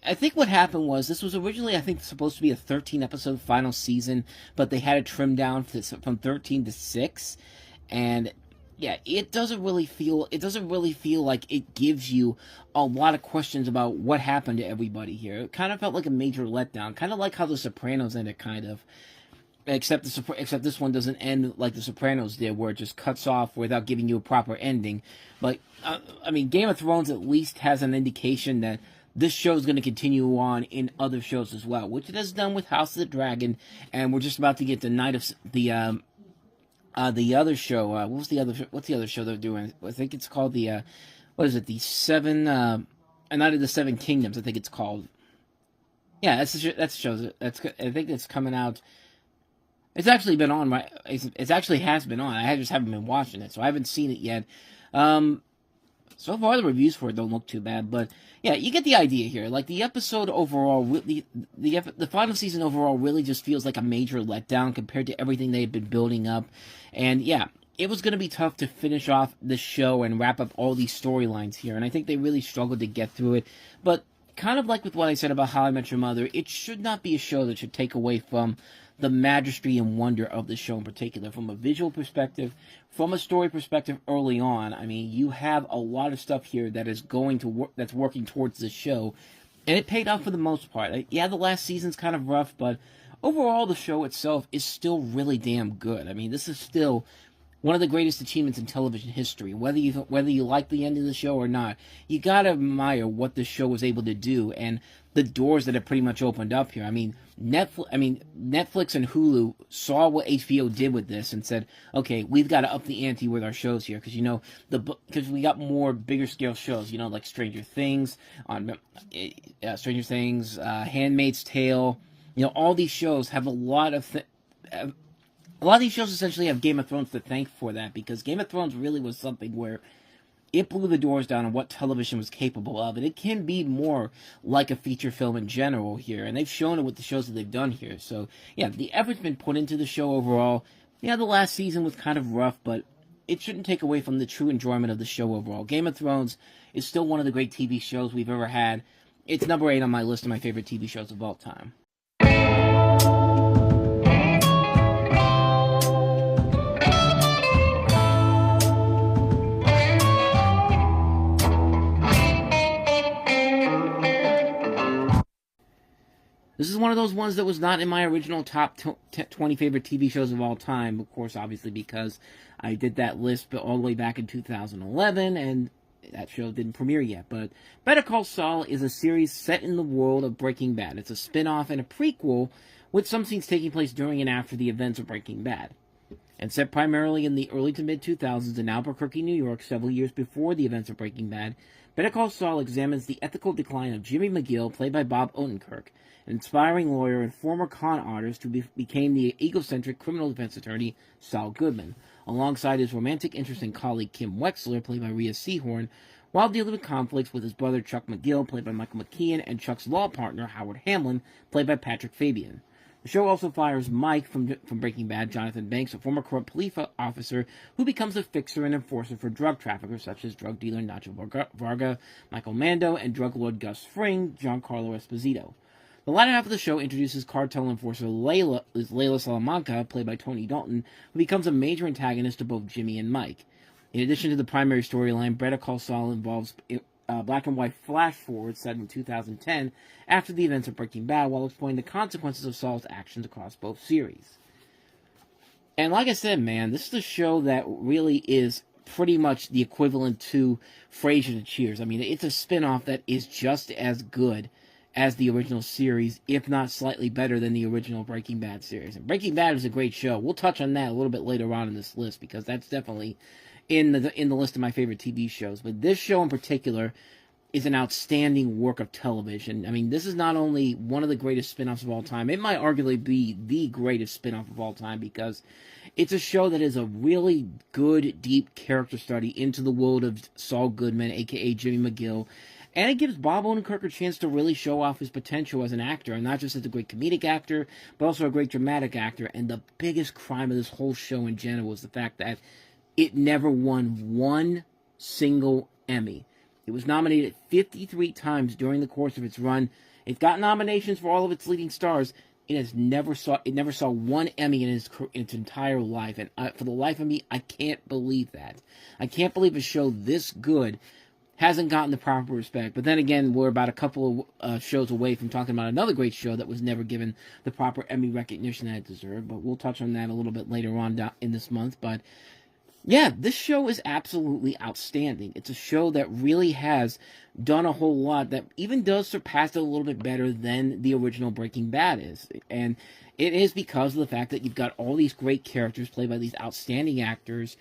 S1: I think what happened was, this was originally, I think, supposed to be a 13-episode final season, but they had it trimmed down from 13 to 6. And yeah, it doesn't really feel like it gives you a lot of questions about what happened to everybody here. It kind of felt like a major letdown, kind of like how The Sopranos ended, kind of. Except this one doesn't end like The Sopranos did, where it just cuts off without giving you a proper ending. But, I mean, Game of Thrones at least has an indication that this show is going to continue on in other shows as well, which it has done with House of the Dragon, and we're just about to get the Night of the other show. What's the other show they're doing? I think it's called the Night of the Seven Kingdoms. I think it's called. Yeah, that's the show. I think it's coming out. It's actually been on, right? It actually has been on. I just haven't been watching it, so I haven't seen it yet. So far, the reviews for it don't look too bad, but yeah, you get the idea here. Like, the episode overall, the final season overall really just feels like a major letdown compared to everything they had been building up. And yeah, it was going to be tough to finish off the show and wrap up all these storylines here, and I think they really struggled to get through it. But kind of like with what I said about How I Met Your Mother, it should not be a show that should take away from the majesty and wonder of the show in particular. From a visual perspective, from a story perspective early on, I mean, you have a lot of stuff here that is going to work, that's working towards the show, and it paid off for the most part. Yeah, the last season's kind of rough, but overall the show itself is still really damn good. I mean, this is still one of the greatest achievements in television history. Whether you like the end of the show or not, you gotta admire what the show was able to do and the doors that have pretty much opened up here. I mean, Netflix and Hulu saw what HBO did with this and said, okay, we've got to up the ante with our shows here because because we got more bigger scale shows, like Stranger Things, Handmaid's Tale. All these shows have a lot of these shows essentially have Game of Thrones to thank for that, because Game of Thrones really was something where it blew the doors down on what television was capable of, and it can be more like a feature film in general here, and they've shown it with the shows that they've done here. So, yeah, the effort's been put into the show overall. Yeah, the last season was kind of rough, but it shouldn't take away from the true enjoyment of the show overall. Game of Thrones is still one of the great TV shows we've ever had. It's number 8 on my list of my favorite TV shows of all time. This is one of those ones that was not in my original top 20 favorite TV shows of all time, of course, obviously, because I did that list all the way back in 2011, and that show didn't premiere yet. But Better Call Saul is a series set in the world of Breaking Bad. It's a spin-off and a prequel, with some scenes taking place during and after the events of Breaking Bad. And set primarily in the early to mid-2000s in Albuquerque, New York, several years before the events of Breaking Bad, Better Call Saul examines the ethical decline of Jimmy McGill, played by Bob Odenkirk, an inspiring lawyer and former con artist who became the egocentric criminal defense attorney Saul Goodman, alongside his romantic interest and colleague Kim Wexler, played by Rhea Seehorn, while dealing with conflicts with his brother Chuck McGill, played by Michael McKean, and Chuck's law partner Howard Hamlin, played by Patrick Fabian. The show also fires Mike from Breaking Bad, Jonathan Banks, a former corrupt police officer who becomes a fixer and enforcer for drug traffickers such as drug dealer Nacho Varga, Michael Mando, and drug lord Gus Fring, Giancarlo Esposito. The latter half of the show introduces cartel enforcer Layla Salamanca, played by Tony Dalton, who becomes a major antagonist to both Jimmy and Mike. In addition to the primary storyline, Better Call Saul involves black and white flash forwards set in 2010 after the events of Breaking Bad, while exploring the consequences of Saul's actions across both series. And like I said, man, this is a show that really is pretty much the equivalent to Frasier to Cheers. I mean, it's a spin-off that is just as good as the original series, if not slightly better than the original Breaking Bad series. And Breaking Bad is a great show. We'll touch on that a little bit later on in this list, because that's definitely in the list of my favorite TV shows. But this show in particular is an outstanding work of television. I mean, this is not only one of the greatest spin-offs of all time, it might arguably be the greatest spin-off of all time, because it's a show that is a really good, deep character study into the world of Saul Goodman, a.k.a. Jimmy McGill. And it gives Bob Odenkirk a chance to really show off his potential as an actor, and not just as a great comedic actor, but also a great dramatic actor. And the biggest crime of this whole show in general is the fact that it never won one single Emmy. It was nominated 53 times during the course of its run. It got nominations for all of its leading stars. It never saw one Emmy in its entire life. And for the life of me, I can't believe that. I can't believe a show this good hasn't gotten the proper respect. But then again, we're about a couple of shows away from talking about another great show that was never given the proper Emmy recognition that it deserved. But we'll touch on that a little bit later on in this month. But yeah, this show is absolutely outstanding. It's a show that really has done a whole lot, that even does surpass it a little bit better than the original Breaking Bad is. And it is because of the fact that you've got all these great characters played by these outstanding actors.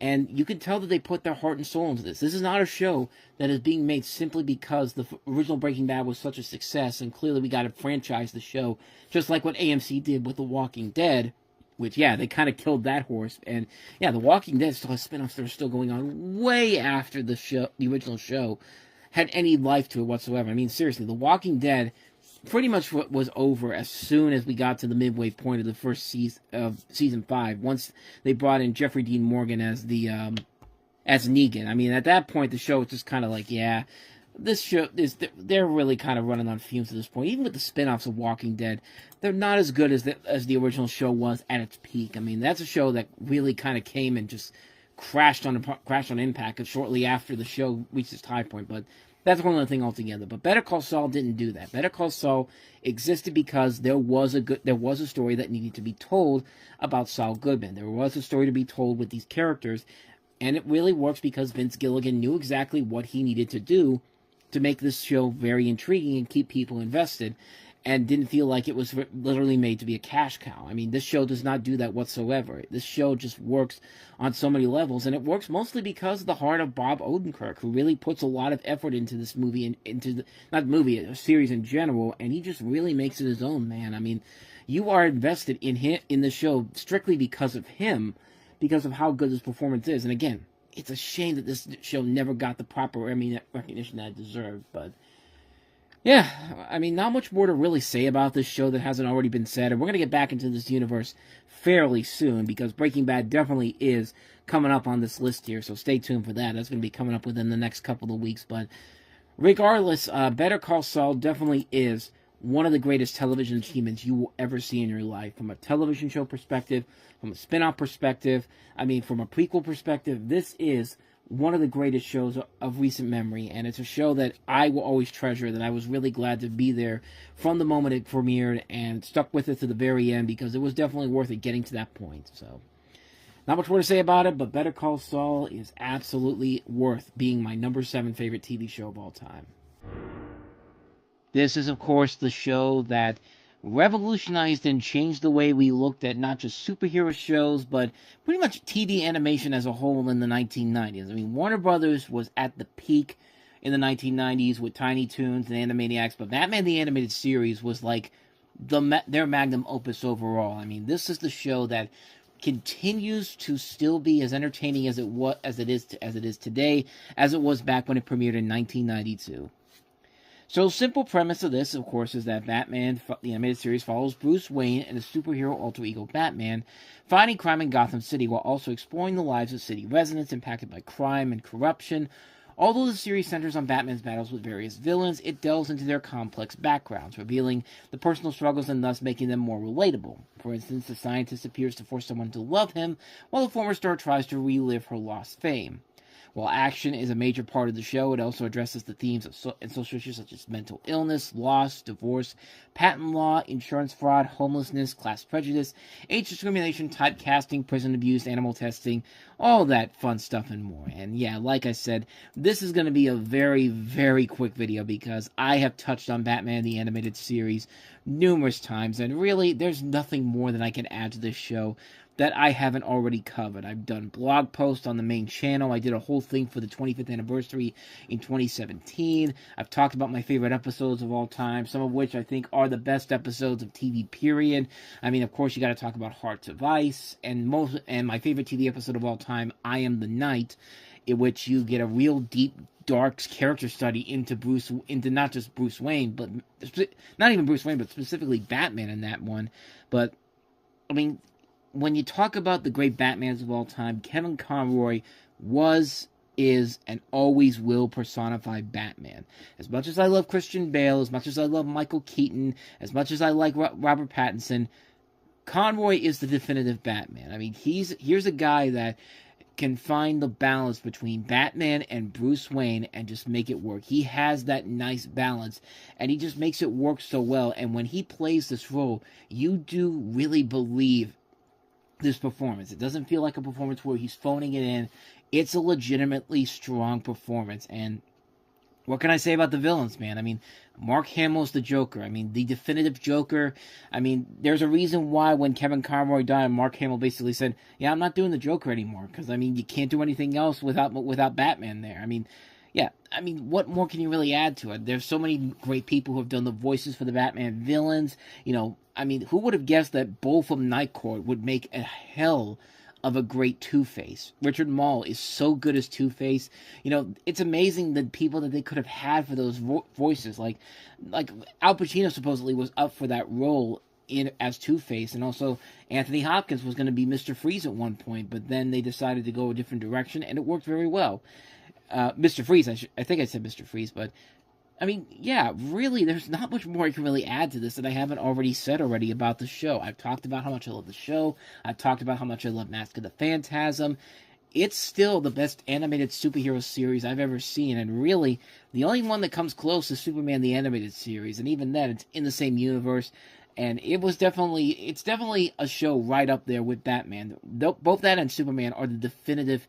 S1: And you can tell that they put their heart and soul into this. This is not a show that is being made simply because the original Breaking Bad was such a success, and clearly we got to franchise the show, just like what AMC did with The Walking Dead, which, yeah, they kind of killed that horse. And, yeah, The Walking Dead still has spin-offs that are still going on way after the original show had any life to it whatsoever. I mean, seriously, The Walking Dead pretty much was over as soon as we got to the midway point of the first season of season 5. Once they brought in Jeffrey Dean Morgan as Negan. I mean, at that point, the show was just kind of like, yeah, this show is, they're really kind of running on fumes at this point. Even with the spin-offs of Walking Dead, they're not as good as the original show was at its peak. I mean, that's a show that really kind of came and just crashed on impact shortly after the show reached its high point. But that's one other thing altogether. But Better Call Saul didn't do that. Better Call Saul existed because there was a story that needed to be told about Saul Goodman. There was a story to be told with these characters, and it really works because Vince Gilligan knew exactly what he needed to do to make this show very intriguing and keep people invested, and didn't feel like it was literally made to be a cash cow. I mean, this show does not do that whatsoever. This show just works on so many levels, and it works mostly because of the heart of Bob Odenkirk, who really puts a lot of effort into this movie, and into a series in general, and he just really makes it his own, man. I mean, you are invested in the show strictly because of him, because of how good his performance is. And again, it's a shame that this show never got the proper recognition that it deserved, but yeah, I mean, not much more to really say about this show that hasn't already been said, and we're going to get back into this universe fairly soon, because Breaking Bad definitely is coming up on this list here, so stay tuned for that. That's going to be coming up within the next couple of weeks, but regardless, Better Call Saul definitely is one of the greatest television achievements you will ever see in your life, from a television show perspective, from a spin-off perspective, I mean, from a prequel perspective. This is one of the greatest shows of recent memory, and it's a show that I will always treasure, that I was really glad to be there from the moment it premiered and stuck with it to the very end, because it was definitely worth it getting to that point. So, not much more to say about it, but Better Call Saul is absolutely worth being my number 7 favorite TV show of all time. This is, of course, the show that revolutionized and changed the way we looked at not just superhero shows, but pretty much TV animation as a whole in the 1990s. I mean, Warner Brothers was at the peak in the 1990s with Tiny Toons and Animaniacs, but Batman the Animated Series was like their magnum opus overall. I mean, this is the show that continues to still be as entertaining as it is today, as it was back when it premiered in 1992. So, simple premise of this, of course, is that Batman, the animated series, follows Bruce Wayne and his superhero alter ego Batman, fighting crime in Gotham City while also exploring the lives of city residents impacted by crime and corruption. Although the series centers on Batman's battles with various villains, it delves into their complex backgrounds, revealing the personal struggles and thus making them more relatable. For instance, the scientist appears to force someone to love him, while the former star tries to relive her lost fame. While action is a major part of the show, it also addresses the themes of social issues such as mental illness, loss, divorce, patent law, insurance fraud, homelessness, class prejudice, age discrimination, typecasting, prison abuse, animal testing, all that fun stuff and more. And yeah, like I said, this is going to be a very, very quick video because I have touched on Batman the Animated Series numerous times, and really, there's nothing more that I can add to this show that I haven't already covered. I've done blog posts on the main channel. I did a whole thing for the 25th anniversary in 2017. I've talked about my favorite episodes of all time, some of which I think are the best episodes of TV, period. I mean, of course, you got to talk about Hearts of Ice, and my favorite TV episode of all time, I Am the Knight, in which you get a real deep, dark character study into not just Bruce Wayne, but not even Bruce Wayne, but specifically Batman in that one. But, I mean, when you talk about the great Batmans of all time, Kevin Conroy was, is, and always will personify Batman. As much as I love Christian Bale, as much as I love Michael Keaton, as much as I like Robert Pattinson, Conroy is the definitive Batman. I mean, here's a guy that can find the balance between Batman and Bruce Wayne and just make it work. He has that nice balance, and he just makes it work so well. And when he plays this role, you do really believe this performance. It doesn't feel like a performance where he's phoning it in. It's a legitimately strong performance. And what can I say about the villains, man? I mean, Mark Hamill's the Joker. I mean, the definitive Joker. I mean, there's a reason why when Kevin Conroy died, Mark Hamill basically said, yeah, I'm not doing the Joker anymore. Because, I mean, you can't do anything else without Batman there. I mean, yeah, I mean, what more can you really add to it? There's so many great people who have done the voices for the Batman villains. You know, I mean, who would have guessed that Bull from Night Court would make a hell of a great Two-Face? Richard Mall is so good as Two-Face. You know, it's amazing the people that they could have had for those voices. Like Al Pacino supposedly was up for that role as Two-Face, and also Anthony Hopkins was going to be Mr. Freeze at one point, but then they decided to go a different direction, and it worked very well. Mr. Freeze. I think I said Mr. Freeze, but I mean, yeah, really, there's not much more I can really add to this that I haven't already said already about the show. I've talked about how much I love the show. I've talked about how much I love Mask of the Phantasm. It's still the best animated superhero series I've ever seen, and really, the only one that comes close is Superman the Animated Series, and even then, it's in the same universe, and it's definitely a show right up there with Batman. Both that and Superman are the definitive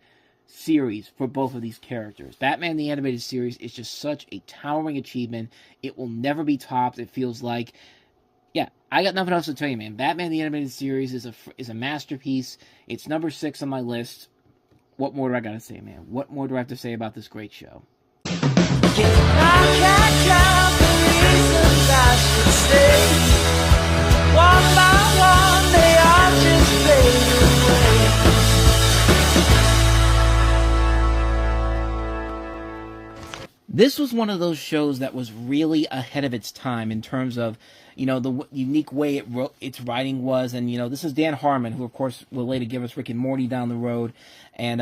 S1: series for both of these characters. Batman the Animated Series is just such a towering achievement. It will never be topped, it feels like. Yeah, I got nothing else to tell you, man. Batman the Animated Series is a masterpiece. It's number 6 on my list. What more do I gotta say, man? What more do I have to say about this great show? This was one of those shows that was really ahead of its time in terms of, the unique way its writing was. And, this is Dan Harmon, who, of course, will later give us Rick and Morty down the road. And,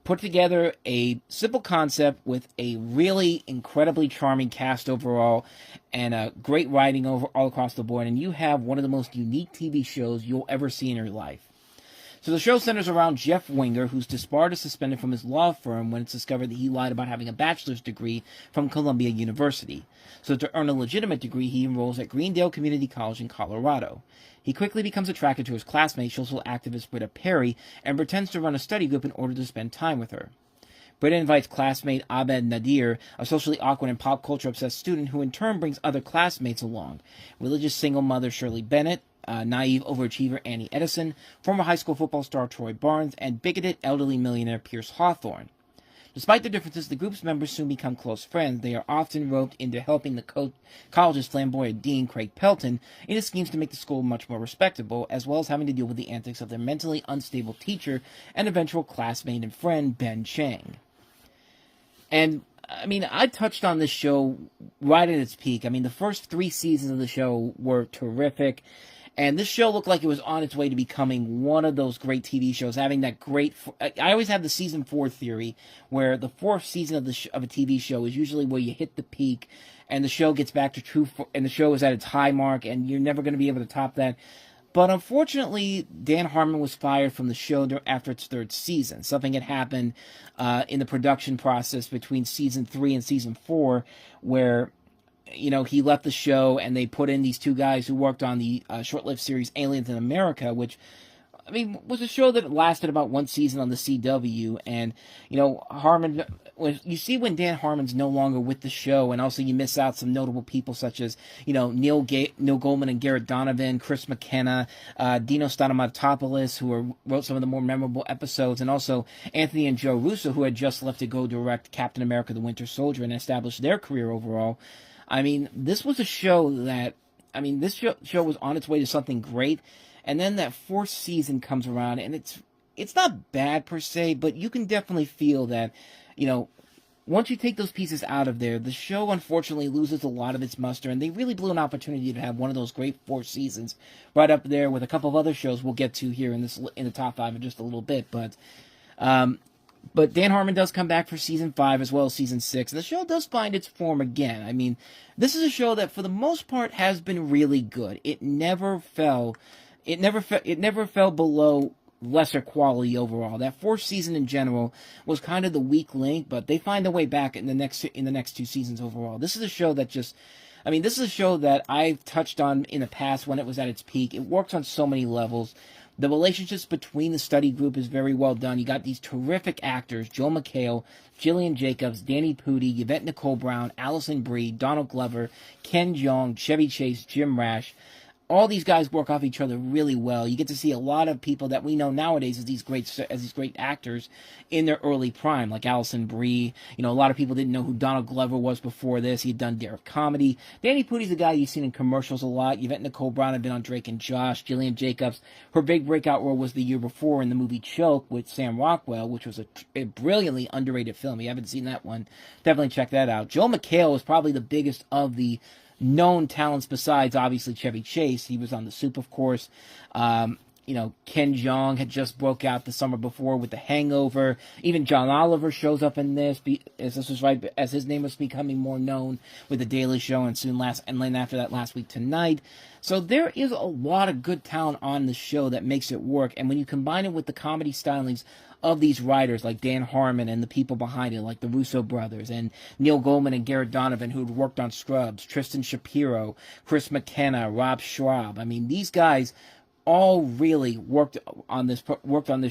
S1: put together a simple concept with a really incredibly charming cast overall and great writing all across the board. And you have one of the most unique TV shows you'll ever see in your life. So the show centers around Jeff Winger, who's disbarred or suspended from his law firm when it's discovered that he lied about having a bachelor's degree from Columbia University. So to earn a legitimate degree, he enrolls at Greendale Community College in Colorado. He quickly becomes attracted to his classmate, social activist Britta Perry, and pretends to run a study group in order to spend time with her. Britta invites classmate Abed Nadir, a socially awkward and pop culture obsessed student who in turn brings other classmates along. Religious single mother Shirley Bennett, naive overachiever Annie Edison, former high school football star Troy Barnes, and bigoted elderly millionaire Pierce Hawthorne. Despite their differences, the group's members soon become close friends. They are often roped into helping the college's flamboyant dean, Craig Pelton, into schemes to make the school much more respectable, as well as having to deal with the antics of their mentally unstable teacher and eventual classmate and friend, Ben Chang. And, I touched on this show right at its peak. The first 3 seasons of the show were terrific. And this show looked like it was on its way to becoming one of those great TV shows, having that great... I always have the season 4 theory, where the 4th season of a TV show is usually where you hit the peak, and the show gets back to true... and the show is at its high mark, and you're never going to be able to top that. But unfortunately, Dan Harmon was fired from the show after its 3rd season. Something had happened in the production process between season 3 and season 4, where... he left the show, and they put in these 2 guys who worked on the short-lived series Aliens in America, which, was a show that lasted about 1 season on the CW. And, Harmon, you see when Dan Harmon's no longer with the show, and also you miss out some notable people such as, Neil Goldman and Garrett Donovan, Chris McKenna, Dino Stamatopoulos, who wrote some of the more memorable episodes, and also Anthony and Joe Russo, who had just left to go direct Captain America the Winter Soldier and establish their career overall. This was a show that, this show was on its way to something great, and then that 4th season comes around, and it's not bad per se, but you can definitely feel that, once you take those pieces out of there, the show unfortunately loses a lot of its muster, and they really blew an opportunity to have one of those great 4 seasons right up there with a couple of other shows we'll get to here in the top 5 in just a little bit, But Dan Harmon does come back for season 5 as well as season 6, and the show does find its form again. This is a show that for the most part has been really good. It never fell below lesser quality overall. That 4th season in general was kind of the weak link, but they find their way back in the next 2 seasons overall. This is a show that this is a show that I've touched on in the past when it was at its peak. It works on so many levels. The relationships between the study group is very well done. You got these terrific actors, Joel McHale, Jillian Jacobs, Danny Pudi, Yvette Nicole Brown, Allison Brie, Donald Glover, Ken Jeong, Chevy Chase, Jim Rash. All these guys work off each other really well. You get to see a lot of people that we know nowadays as these great actors in their early prime, like Allison Brie. A lot of people didn't know who Donald Glover was before this. He'd done Derek Comedy. Danny Pudi's a guy you've seen in commercials a lot. Yvette Nicole Brown had been on Drake and Josh. Jillian Jacobs, her big breakout role was the year before in the movie Choke with Sam Rockwell, which was a brilliantly underrated film. If you haven't seen that one, definitely check that out. Joel McHale was probably the biggest of the known talents besides obviously Chevy Chase. He was on The Soup, of course. Ken Jeong had just broke out the summer before with The Hangover. Even John Oliver shows up in this, as his name was becoming more known with The Daily Show, and then after that, Last Week Tonight. So there is a lot of good talent on the show that makes it work, and when you combine it with the comedy stylings of these writers like Dan Harmon and the people behind it, like the Russo brothers and Neil Gaiman and Garrett Donovan, who'd worked on Scrubs, Tristan Shapiro, Chris McKenna, Rob Schraub. I mean, these guys all really worked on this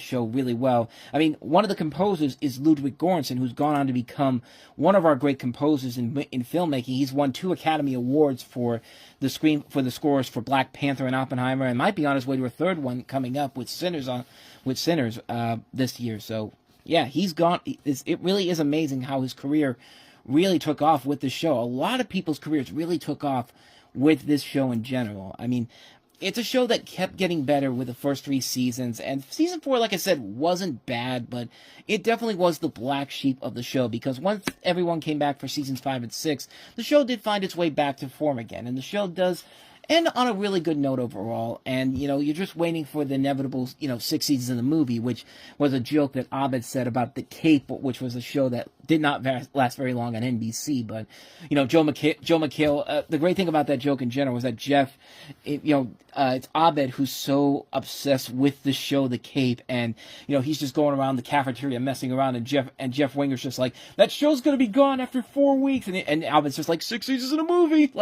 S1: show really well. I mean, one of the composers is Ludwig Göransson, who's gone on to become one of our great composers in filmmaking. He's won 2 Academy Awards for the scores for Black Panther and Oppenheimer, and might be on his way to a third one coming up with Sinners this year. So yeah, he's gone. It really is amazing how his career really took off with the show. A lot of people's careers really took off with this show in general. I mean, it's a show that kept getting better with the first 3 seasons, and season 4, like I said, wasn't bad, but it definitely was the black sheep of the show, because once everyone came back for seasons 5 and 6, the show did find its way back to form again, and the show does end on a really good note overall, and, you're just waiting for the inevitable, 6 seasons of the movie, which was a joke that Abed said about The Cape, which was a show that did not last very long on NBC, but, Joe McHale, the great thing about that joke in general was that Jeff, it's Abed who's so obsessed with the show The Cape, and, he's just going around the cafeteria messing around, and Jeff Winger's just like, that show's gonna be gone after 4 weeks, and Abed's just like, 6 seasons in a movie,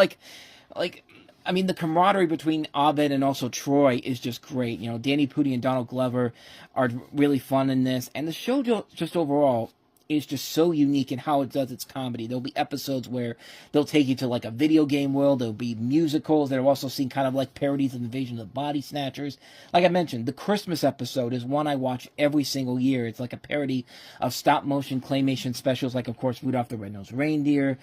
S1: I mean, the camaraderie between Abed and also Troy is just great. Danny Pudi and Donald Glover are really fun in this. And the show just overall is just so unique in how it does its comedy. There'll be episodes where they'll take you to like a video game world. There'll be musicals that are also seen kind of like parodies of Invasion of the Body Snatchers. Like I mentioned, the Christmas episode is one I watch every single year. It's like a parody of stop-motion claymation specials like, of course, Rudolph the Red-Nosed Reindeer.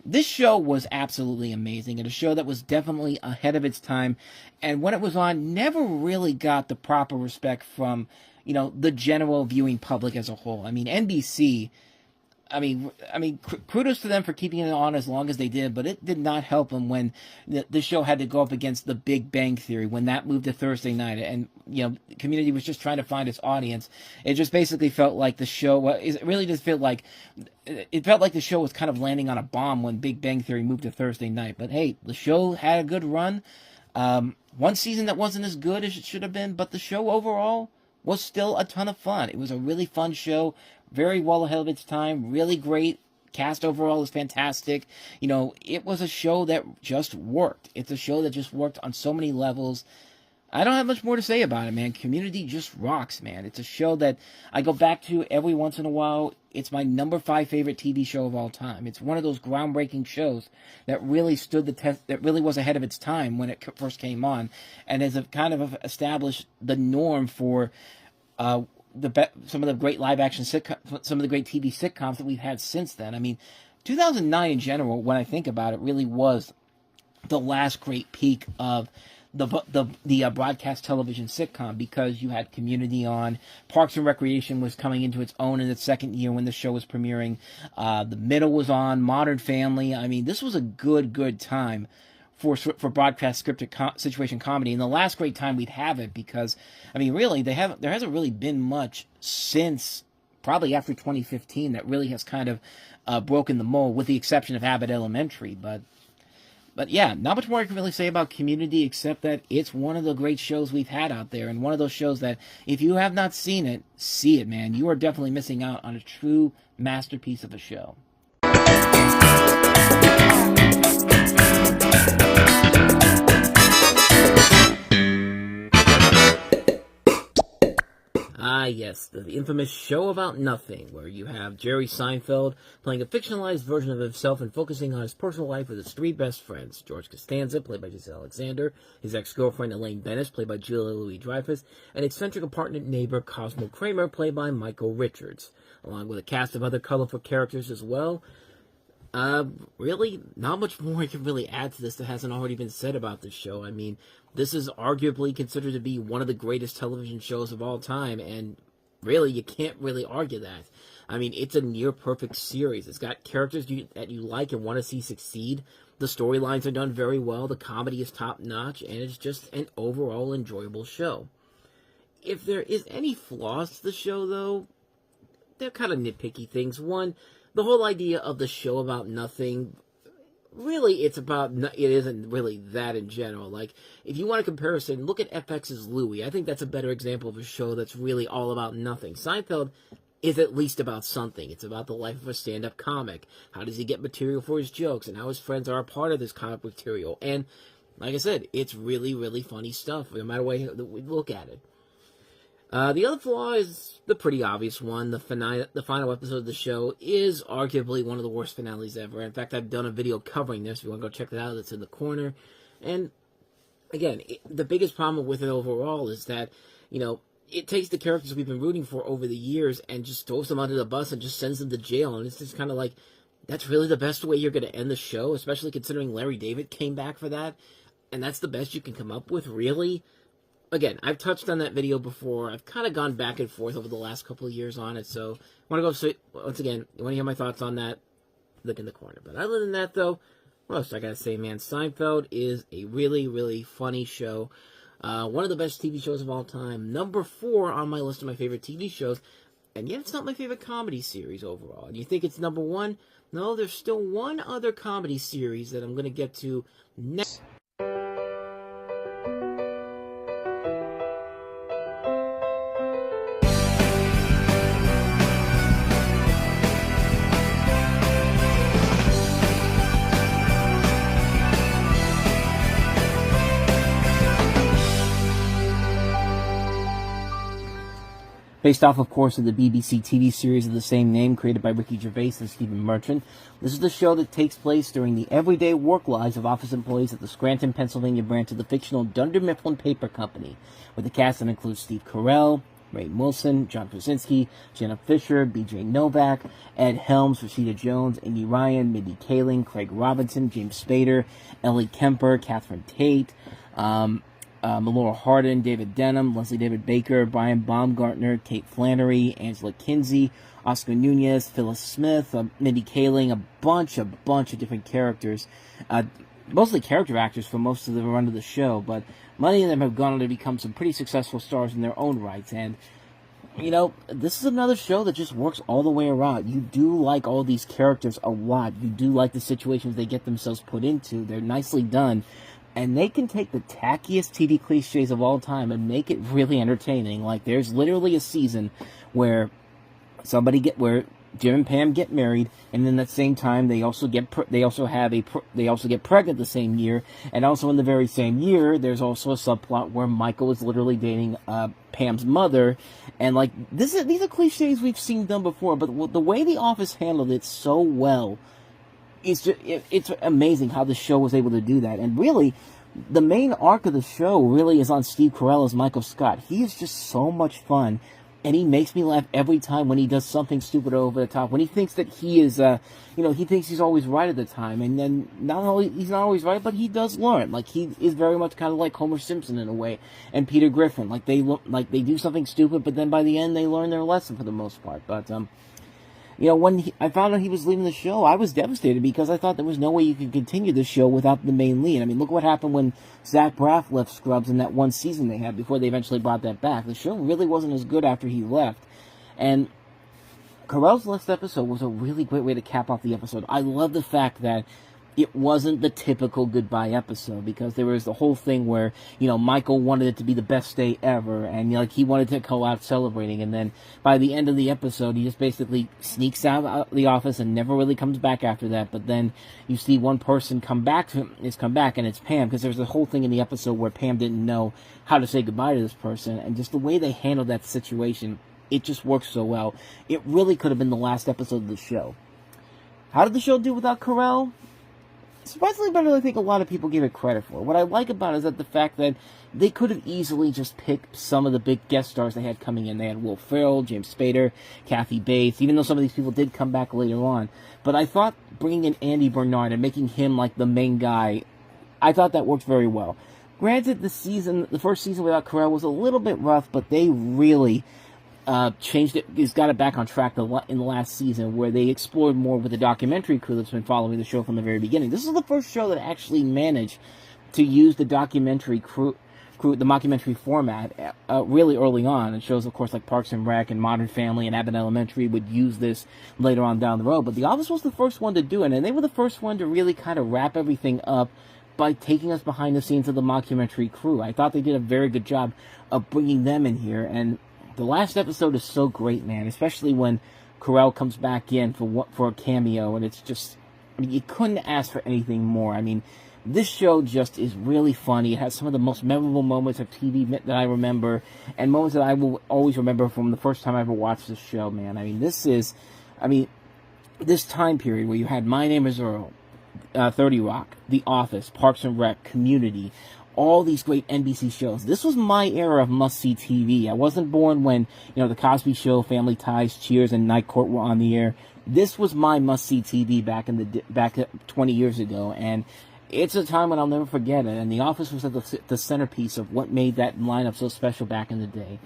S1: This show was absolutely amazing, and a show that was definitely ahead of its time, and when it was on, never really got the proper respect from, the general viewing public as a whole. I mean, NBC, kudos to them for keeping it on as long as they did, but it did not help them when the show had to go up against The Big Bang Theory, when that moved to Thursday night, and, Community was just trying to find its audience. It just basically felt like the show, it really just felt like the show was kind of landing on a bomb when Big Bang Theory moved to Thursday night. But hey, the show had a good run. One season that wasn't as good as it should have been, but the show overall was still a ton of fun. It was a really fun show, very well ahead of its time, really great. Cast overall is fantastic. It was a show that just worked. It's a show that just worked on so many levels. I don't have much more to say about it, man. Community just rocks, man. It's a show that I go back to every once in a while. It's my number 5 favorite TV show of all time. It's one of those groundbreaking shows that really stood the test, that really was ahead of its time when it first came on, and has kind of established the norm for some of the great live-action sitcoms, some of the great TV sitcoms that we've had since then. I mean, 2009 in general, when I think about it, really was the last great peak of the broadcast television sitcom, because you had Community on, Parks and Recreation was coming into its own in its second year when the show was premiering, The Middle was on, Modern Family. I mean, this was a good time for broadcast scripted situation comedy, and the last great time we'd have it, because, I mean, really, there hasn't really been much since probably after 2015 that really has kind of broken the mold, with the exception of Abbott Elementary, But yeah, not much more I can really say about Community, except that it's one of the great shows we've had out there, and one of those shows that, if you have not seen it, see it, man. You are definitely missing out on a true masterpiece of a show. Ah, yes, the infamous Show About Nothing, where you have Jerry Seinfeld playing a fictionalized version of himself and focusing on his personal life with his 3 best friends: George Costanza, played by Jesse Alexander, his ex-girlfriend Elaine Bennis, played by Julia Louis-Dreyfus, and eccentric apartment neighbor Cosmo Kramer, played by Michael Richards, along with a cast of other colorful characters as well. Really, not much more I can really add to this that hasn't already been said about this show. I mean, this is arguably considered to be one of the greatest television shows of all time, and really, you can't really argue that. I mean, it's a near-perfect series. It's got characters that you like and want to see succeed. The storylines are done very well, the comedy is top-notch, and it's just an overall enjoyable show. if there is any flaws to the show, though, they're kind of nitpicky things. One, the whole idea of the show about nothing, really, it isn't really that in general. Like, if you want a comparison, look at FX's Louie. I think that's a better example of a show that's really all about nothing. Seinfeld is at least about something. It's about the life of a stand-up comic. How does he get material for his jokes, and how his friends are a part of this comic material. And, like I said, it's really, really funny stuff, no matter way we look at it. The other flaw is the pretty obvious one. The final episode of the show is arguably one of the worst finales ever. In fact, I've done a video covering this. If you want to go check it out, it's in the corner. And, again, the biggest problem with it overall is that, it takes the characters we've been rooting for over the years and just throws them under the bus and just sends them to jail. And it's just kind of like, that's really the best way you're going to end the show, especially considering Larry David came back for that. And that's the best you can come up with, really? Again, I've touched on that video before. I've kind of gone back and forth over the last couple of years on it. So, once again, you want to hear my thoughts on that? Look in the corner. But other than that, though, what else I got to say, man? Seinfeld is a really, really funny show. One of the best TV shows of all time. Number 4 on my list of my favorite TV shows. And yet it's not my favorite comedy series overall. And you think it's number 1? No, there's still one other comedy series that I'm going to get to next. Based off, of course, of the BBC TV series of the same name, created by Ricky Gervais and Stephen Merchant. This is the show that takes place during the everyday work lives of office employees at the Scranton, Pennsylvania branch of the fictional Dunder Mifflin Paper Company, with a cast that includes Steve Carell, Ray Wilson, John Krasinski, Jenna Fisher, B.J. Novak, Ed Helms, Rashida Jones, Amy Ryan, Mindy Kaling, Craig Robinson, James Spader, Ellie Kemper, Catherine Tate, Melora Hardin, David Denham, Leslie David Baker, Brian Baumgartner, Kate Flannery, Angela Kinsey, Oscar Nunez, Phyllis Smith, Mindy Kaling, a bunch of different characters, mostly character actors for most of the run of the show, but many of them have gone on to become some pretty successful stars in their own rights. And this is another show that just works all the way around. You do like all these characters a lot. You do like the situations they get themselves put into. They're nicely done. And they can take the tackiest TV cliches of all time and make it really entertaining. Like, there's literally a season where where Jim and Pam get married, and then at the same time they also get pregnant the same year, and also in the very same year there's also a subplot where Michael is literally dating Pam's mother, and like these are cliches we've seen done before, but the way The Office handled it so well. It's amazing how the show was able to do that. And really, the main arc of the show really is on Steve Carell as Michael Scott. He is just so much fun, and he makes me laugh every time when he does something stupid over the top. When he thinks that he is, he thinks he's always right at the time, and then he's not always right, but he does learn. Like, he is very much kind of like Homer Simpson in a way, and Peter Griffin. Like, they do something stupid, but then by the end they learn their lesson for the most part. But when I found out he was leaving the show, I was devastated because I thought there was no way you could continue the show without the main lead. I mean, look what happened when Zach Braff left Scrubs in that one season they had before they eventually brought that back. The show really wasn't as good after he left. And Carell's last episode was a really great way to cap off the episode. I love the fact that it wasn't the typical goodbye episode, because there was the whole thing where, Michael wanted it to be the best day ever, and, he wanted to go out celebrating, and then by the end of the episode, he just basically sneaks out of the office and never really comes back after that. But then you see one person come back, and it's Pam, because there's a whole thing in the episode where Pam didn't know how to say goodbye to this person, and just the way they handled that situation, it just works so well. It really could have been the last episode of the show. How did the show do without Carell? Surprisingly better than I think a lot of people give it credit for. What I like about it is that the fact that they could have easily just picked some of the big guest stars they had coming in. They had Will Ferrell, James Spader, Kathy Bates, even though some of these people did come back later on. But I thought bringing in Andy Bernard and making him like the main guy, I thought that worked very well. Granted, the first season without Carell was a little bit rough, but they really changed it. He's got it back on track in the last season, where they explored more with the documentary crew that's been following the show from the very beginning. This is the first show that actually managed to use the documentary crew mockumentary format really early on. And shows, of course, like Parks and Rec and Modern Family and Abbott Elementary would use this later on down the road. But The Office was the first one to do it, and they were the first one to really kind of wrap everything up by taking us behind the scenes of the mockumentary crew. I thought they did a very good job of bringing them in here, and the last episode is so great, man, especially when Carell comes back in for a cameo, and it's just, I mean, you couldn't ask for anything more. I mean, this show just is really funny. It has some of the most memorable moments of TV that I remember, and moments that I will always remember from the first time I ever watched this show, man. I mean, this time period where you had My Name is Earl, 30 Rock, The Office, Parks and Rec, Community, all these great NBC shows. This was my era of must-see TV. I wasn't born when, The Cosby Show, Family Ties, Cheers, and Night Court were on the air. This was my must-see TV back 20 years ago, and it's a time when I'll never forget it, and The Office was at the centerpiece of what made that lineup so special back in the day.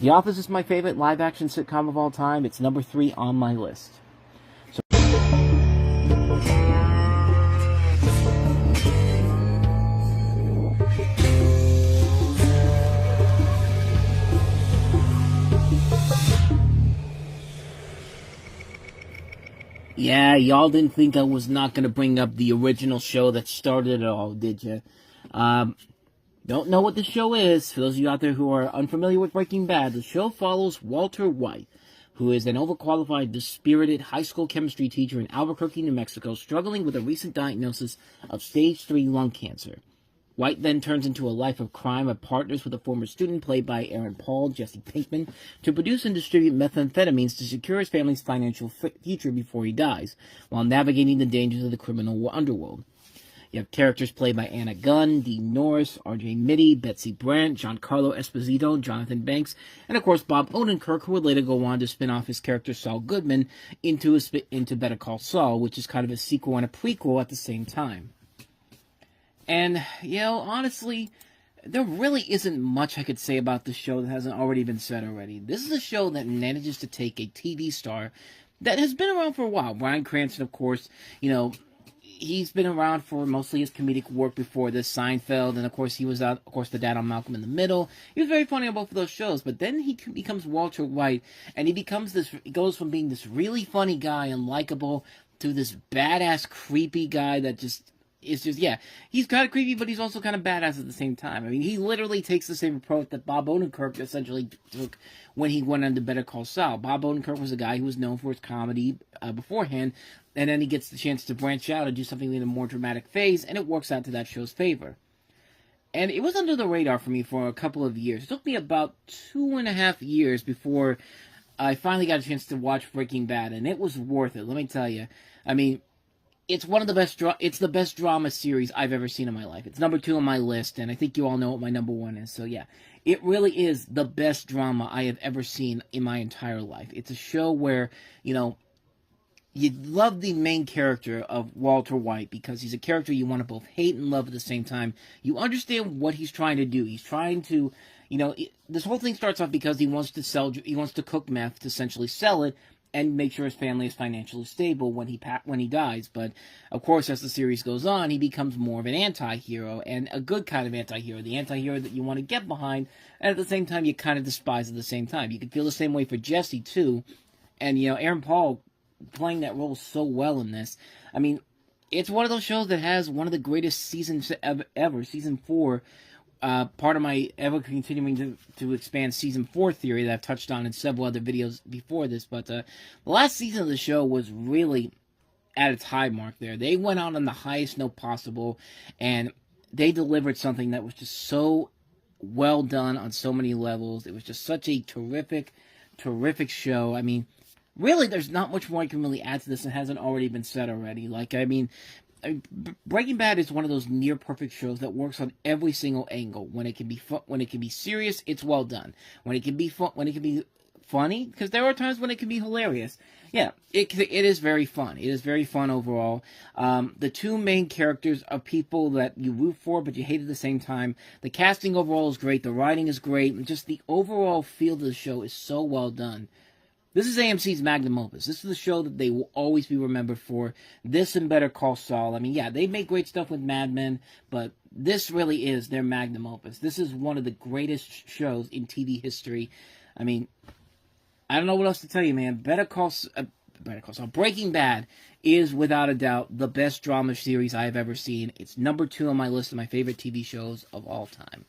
S1: The Office is my favorite live-action sitcom of all time. It's number 3 on my list. Yeah, y'all didn't think I was not going to bring up the original show that started it all, did you? Don't know what the show is. For those of you out there who are unfamiliar with Breaking Bad, the show follows Walter White, who is an overqualified, dispirited high school chemistry teacher in Albuquerque, New Mexico, struggling with a recent diagnosis of stage 3 lung cancer. White then turns into a life of crime and partners with a former student played by Aaron Paul, Jesse Pinkman, to produce and distribute methamphetamines to secure his family's financial future before he dies, while navigating the dangers of the criminal underworld. You have characters played by Anna Gunn, Dean Norris, R.J. Mitty, Betsy Brandt, Giancarlo Esposito, Jonathan Banks, and of course Bob Odenkirk, who would later go on to spin off his character Saul Goodman into Better Call Saul, which is kind of a sequel and a prequel at the same time. And, honestly, there really isn't much I could say about the show that hasn't already been said already. This is a show that manages to take a TV star that has been around for a while. Bryan Cranston, of course, he's been around for mostly his comedic work before this, Seinfeld, and of course he was the dad on Malcolm in the Middle. He was very funny on both of those shows, but then he becomes Walter White, and he goes from being this really funny guy and likable to this badass, creepy guy that just... he's kind of creepy, but he's also kind of badass at the same time. I mean, he literally takes the same approach that Bob Odenkirk essentially took when he went on to Better Call Saul. Bob Odenkirk was a guy who was known for his comedy beforehand, and then he gets the chance to branch out and do something in a more dramatic phase, and it works out to that show's favor. And it was under the radar for me for a couple of years. It took me about 2.5 years before I finally got a chance to watch Breaking Bad, and it was worth it, let me tell you. I mean... it's one of the best. It's the best drama series I've ever seen in my life. It's number 2 on my list, and I think you all know what my number 1 is. So yeah, it really is the best drama I have ever seen in my entire life. It's a show where you love the main character of Walter White because he's a character you want to both hate and love at the same time. You understand what he's trying to do. He's trying to, this whole thing starts off because he wants to cook meth to essentially sell it and make sure his family is financially stable when he dies. But, of course, as the series goes on, he becomes more of an anti-hero, and a good kind of anti-hero, the anti-hero that you want to get behind, and at the same time, you kind of despise at the same time. You can feel the same way for Jesse, too, and, Aaron Paul playing that role so well in this. I mean, it's one of those shows that has one of the greatest seasons ever, Season 4, part of my ever-continuing to expand Season 4 theory that I've touched on in several other videos before this, but the last season of the show was really at its high mark there. They went out on the highest note possible, and they delivered something that was just so well done on so many levels. It was just such a terrific, terrific show. I mean, really, there's not much more I can really add to this that hasn't already been said already. Breaking Bad is one of those near perfect shows that works on every single angle. When it can be when it can be serious, it's well done. When it can be when it can be funny, because there are times when it can be hilarious. Yeah, it is very fun. It is very fun overall. The 2 main characters are people that you root for, but you hate at the same time. The casting overall is great. The writing is great. And just the overall feel of the show is so well done. This is AMC's magnum opus. This is the show that they will always be remembered for. This and Better Call Saul. I mean, yeah, they make great stuff with Mad Men, but this really is their magnum opus. This is one of the greatest shows in TV history. I mean, I don't know what else to tell you, man. Better Call Saul, Breaking Bad is without a doubt the best drama series I have ever seen. It's number 2 on my list of my favorite TV shows of all time.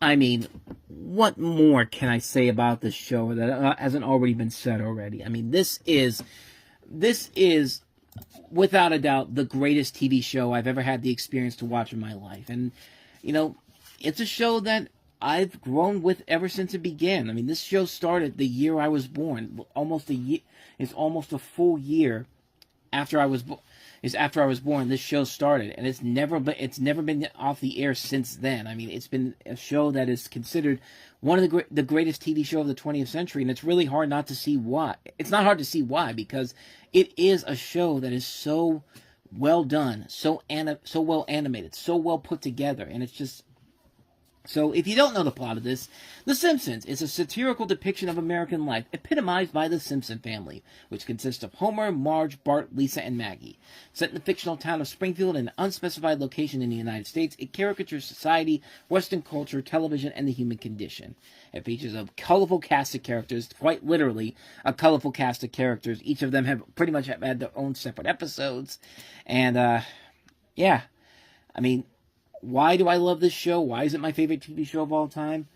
S1: I mean, what more can I say about this show that hasn't already been said already? I mean, this is without a doubt the greatest TV show I've ever had the experience to watch in my life. And, you know, it's a show that I've grown with ever since it began. I mean, this show started the year I was born. Almost a year. It's almost a full year after I was born. This show started, and it's never been off the air since then. I mean, it's been a show that is considered one of the greatest TV show of the 20th century, and it's really hard not to see why. It's not hard to see why, because it is a show that is so well done, so well animated, so well put together, and it's just. So, if you don't know the plot of this, The Simpsons is a satirical depiction of American life, epitomized by the Simpson family, which consists of Homer, Marge, Bart, Lisa, and Maggie. Set in the fictional town of Springfield in an unspecified location in the United States, it caricatures society, Western culture, television, and the human condition. It features a colorful cast of characters, quite literally a colorful cast of characters. Each of them have pretty much had their own separate episodes. And, yeah, I mean, why do I love this show? Why is it my favorite TV show of all time?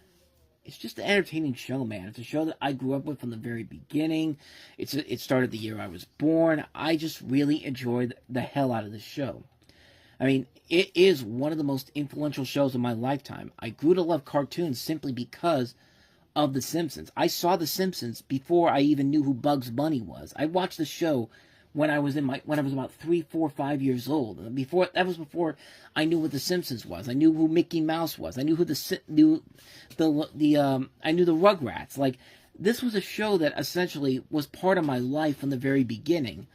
S1: It's just an entertaining show, man. It's a show that I grew up with from the very beginning. It started the year I was born. I just really enjoyed the hell out of this show. I mean, it is one of the most influential shows of my lifetime. I grew to love cartoons simply because of The Simpsons. I saw The Simpsons before I even knew who Bugs Bunny was. I watched the show when I was about 3, 4, 5 years old. Before I knew what The Simpsons was. I knew who Mickey Mouse was. I knew who I knew the Rugrats. Like, this was a show that essentially was part of my life from the very beginning.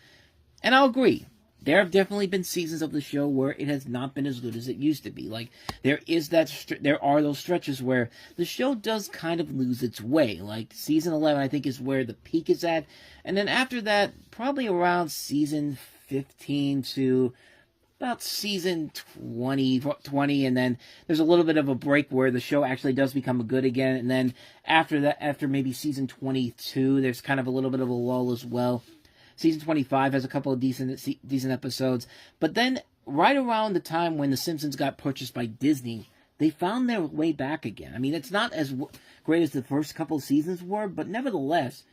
S1: And I'll agree, there have definitely been seasons of the show where it has not been as good as it used to be. Like, there are those stretches where the show does kind of lose its way. Like, season 11, I think, is where the peak is at. And then after that, probably around season 15 to about season 20, and then there's a little bit of a break where the show actually does become good again. And then after that, after maybe season 22, there's kind of a little bit of a lull as well. Season 25 has a couple of decent episodes. But then, right around the time when The Simpsons got purchased by Disney, they found their way back again. I mean, it's not as great as the first couple of seasons were, but nevertheless,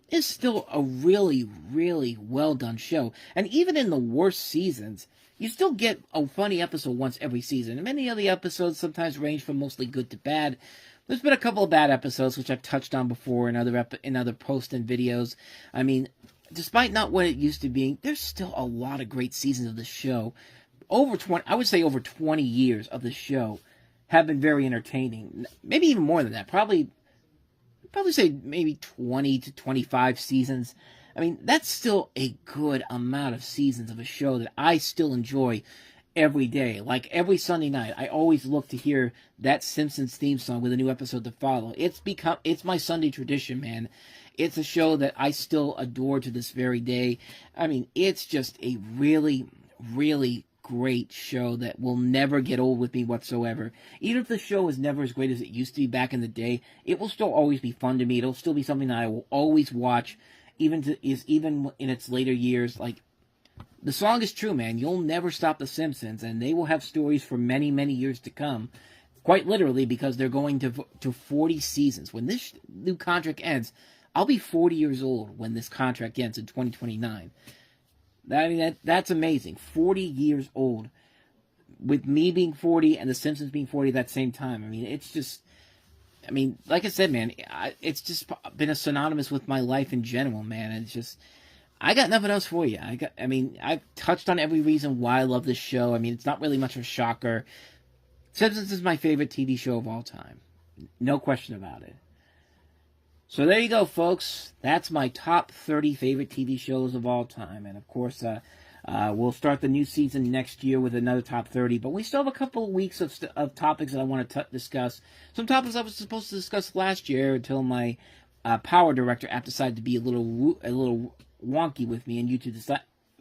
S1: it's still a really, really well-done show. And even in the worst seasons, you still get a funny episode once every season. And many of the episodes sometimes range from mostly good to bad. There's been a couple of bad episodes, which I've touched on before in other posts and videos. I mean, despite not what it used to be, there's still a lot of great seasons of the show. I would say over 20 years of the show have been very entertaining. Maybe even more than that. Probably say maybe 20 to 25 seasons. I mean, that's still a good amount of seasons of a show that I still enjoy every day. Like, every Sunday night, I always look to hear that Simpsons theme song with a new episode to follow. It's my Sunday tradition, man. It's a show that I still adore to this very day. I mean, it's just a really, really great show that will never get old with me whatsoever. Even if the show is never as great as it used to be back in the day, it will still always be fun to me. It'll still be something that I will always watch, even in its later years. Like, the song is true, man. You'll never stop The Simpsons, and they will have stories for many, many years to come. Quite literally, because they're going to 40 seasons. When this new contract ends, I'll be 40 years old when this contract ends in 2029. That's amazing. 40 years old. With me being 40 and The Simpsons being 40 at that same time. I mean, it's just... I mean, like I said, man, it's just been a synonymous with my life in general, man. It's just... I got nothing else for you. I've touched on every reason why I love this show. I mean, it's not really much of a shocker. Simpsons is my favorite TV show of all time. No question about it. So there you go, folks. That's my top 30 favorite TV shows of all time. And, of course, we'll start the new season next year with another top 30. But we still have a couple of weeks of topics that I want to discuss. Some topics I was supposed to discuss last year until my Power Director app decided to be a little wonky with me, and YouTube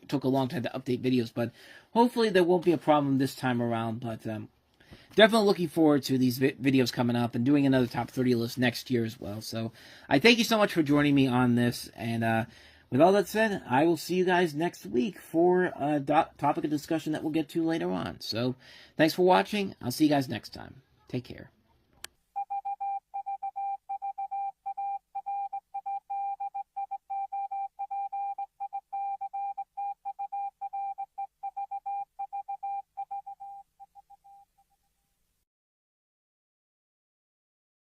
S1: took a long time to update videos. But hopefully there won't be a problem this time around. But definitely looking forward to these videos coming up and doing another top 30 list next year as well. So I thank you so much for joining me on this. And with all that said, I will see you guys next week for a topic of discussion that we'll get to later on. So thanks for watching. I'll see you guys next time. Take care.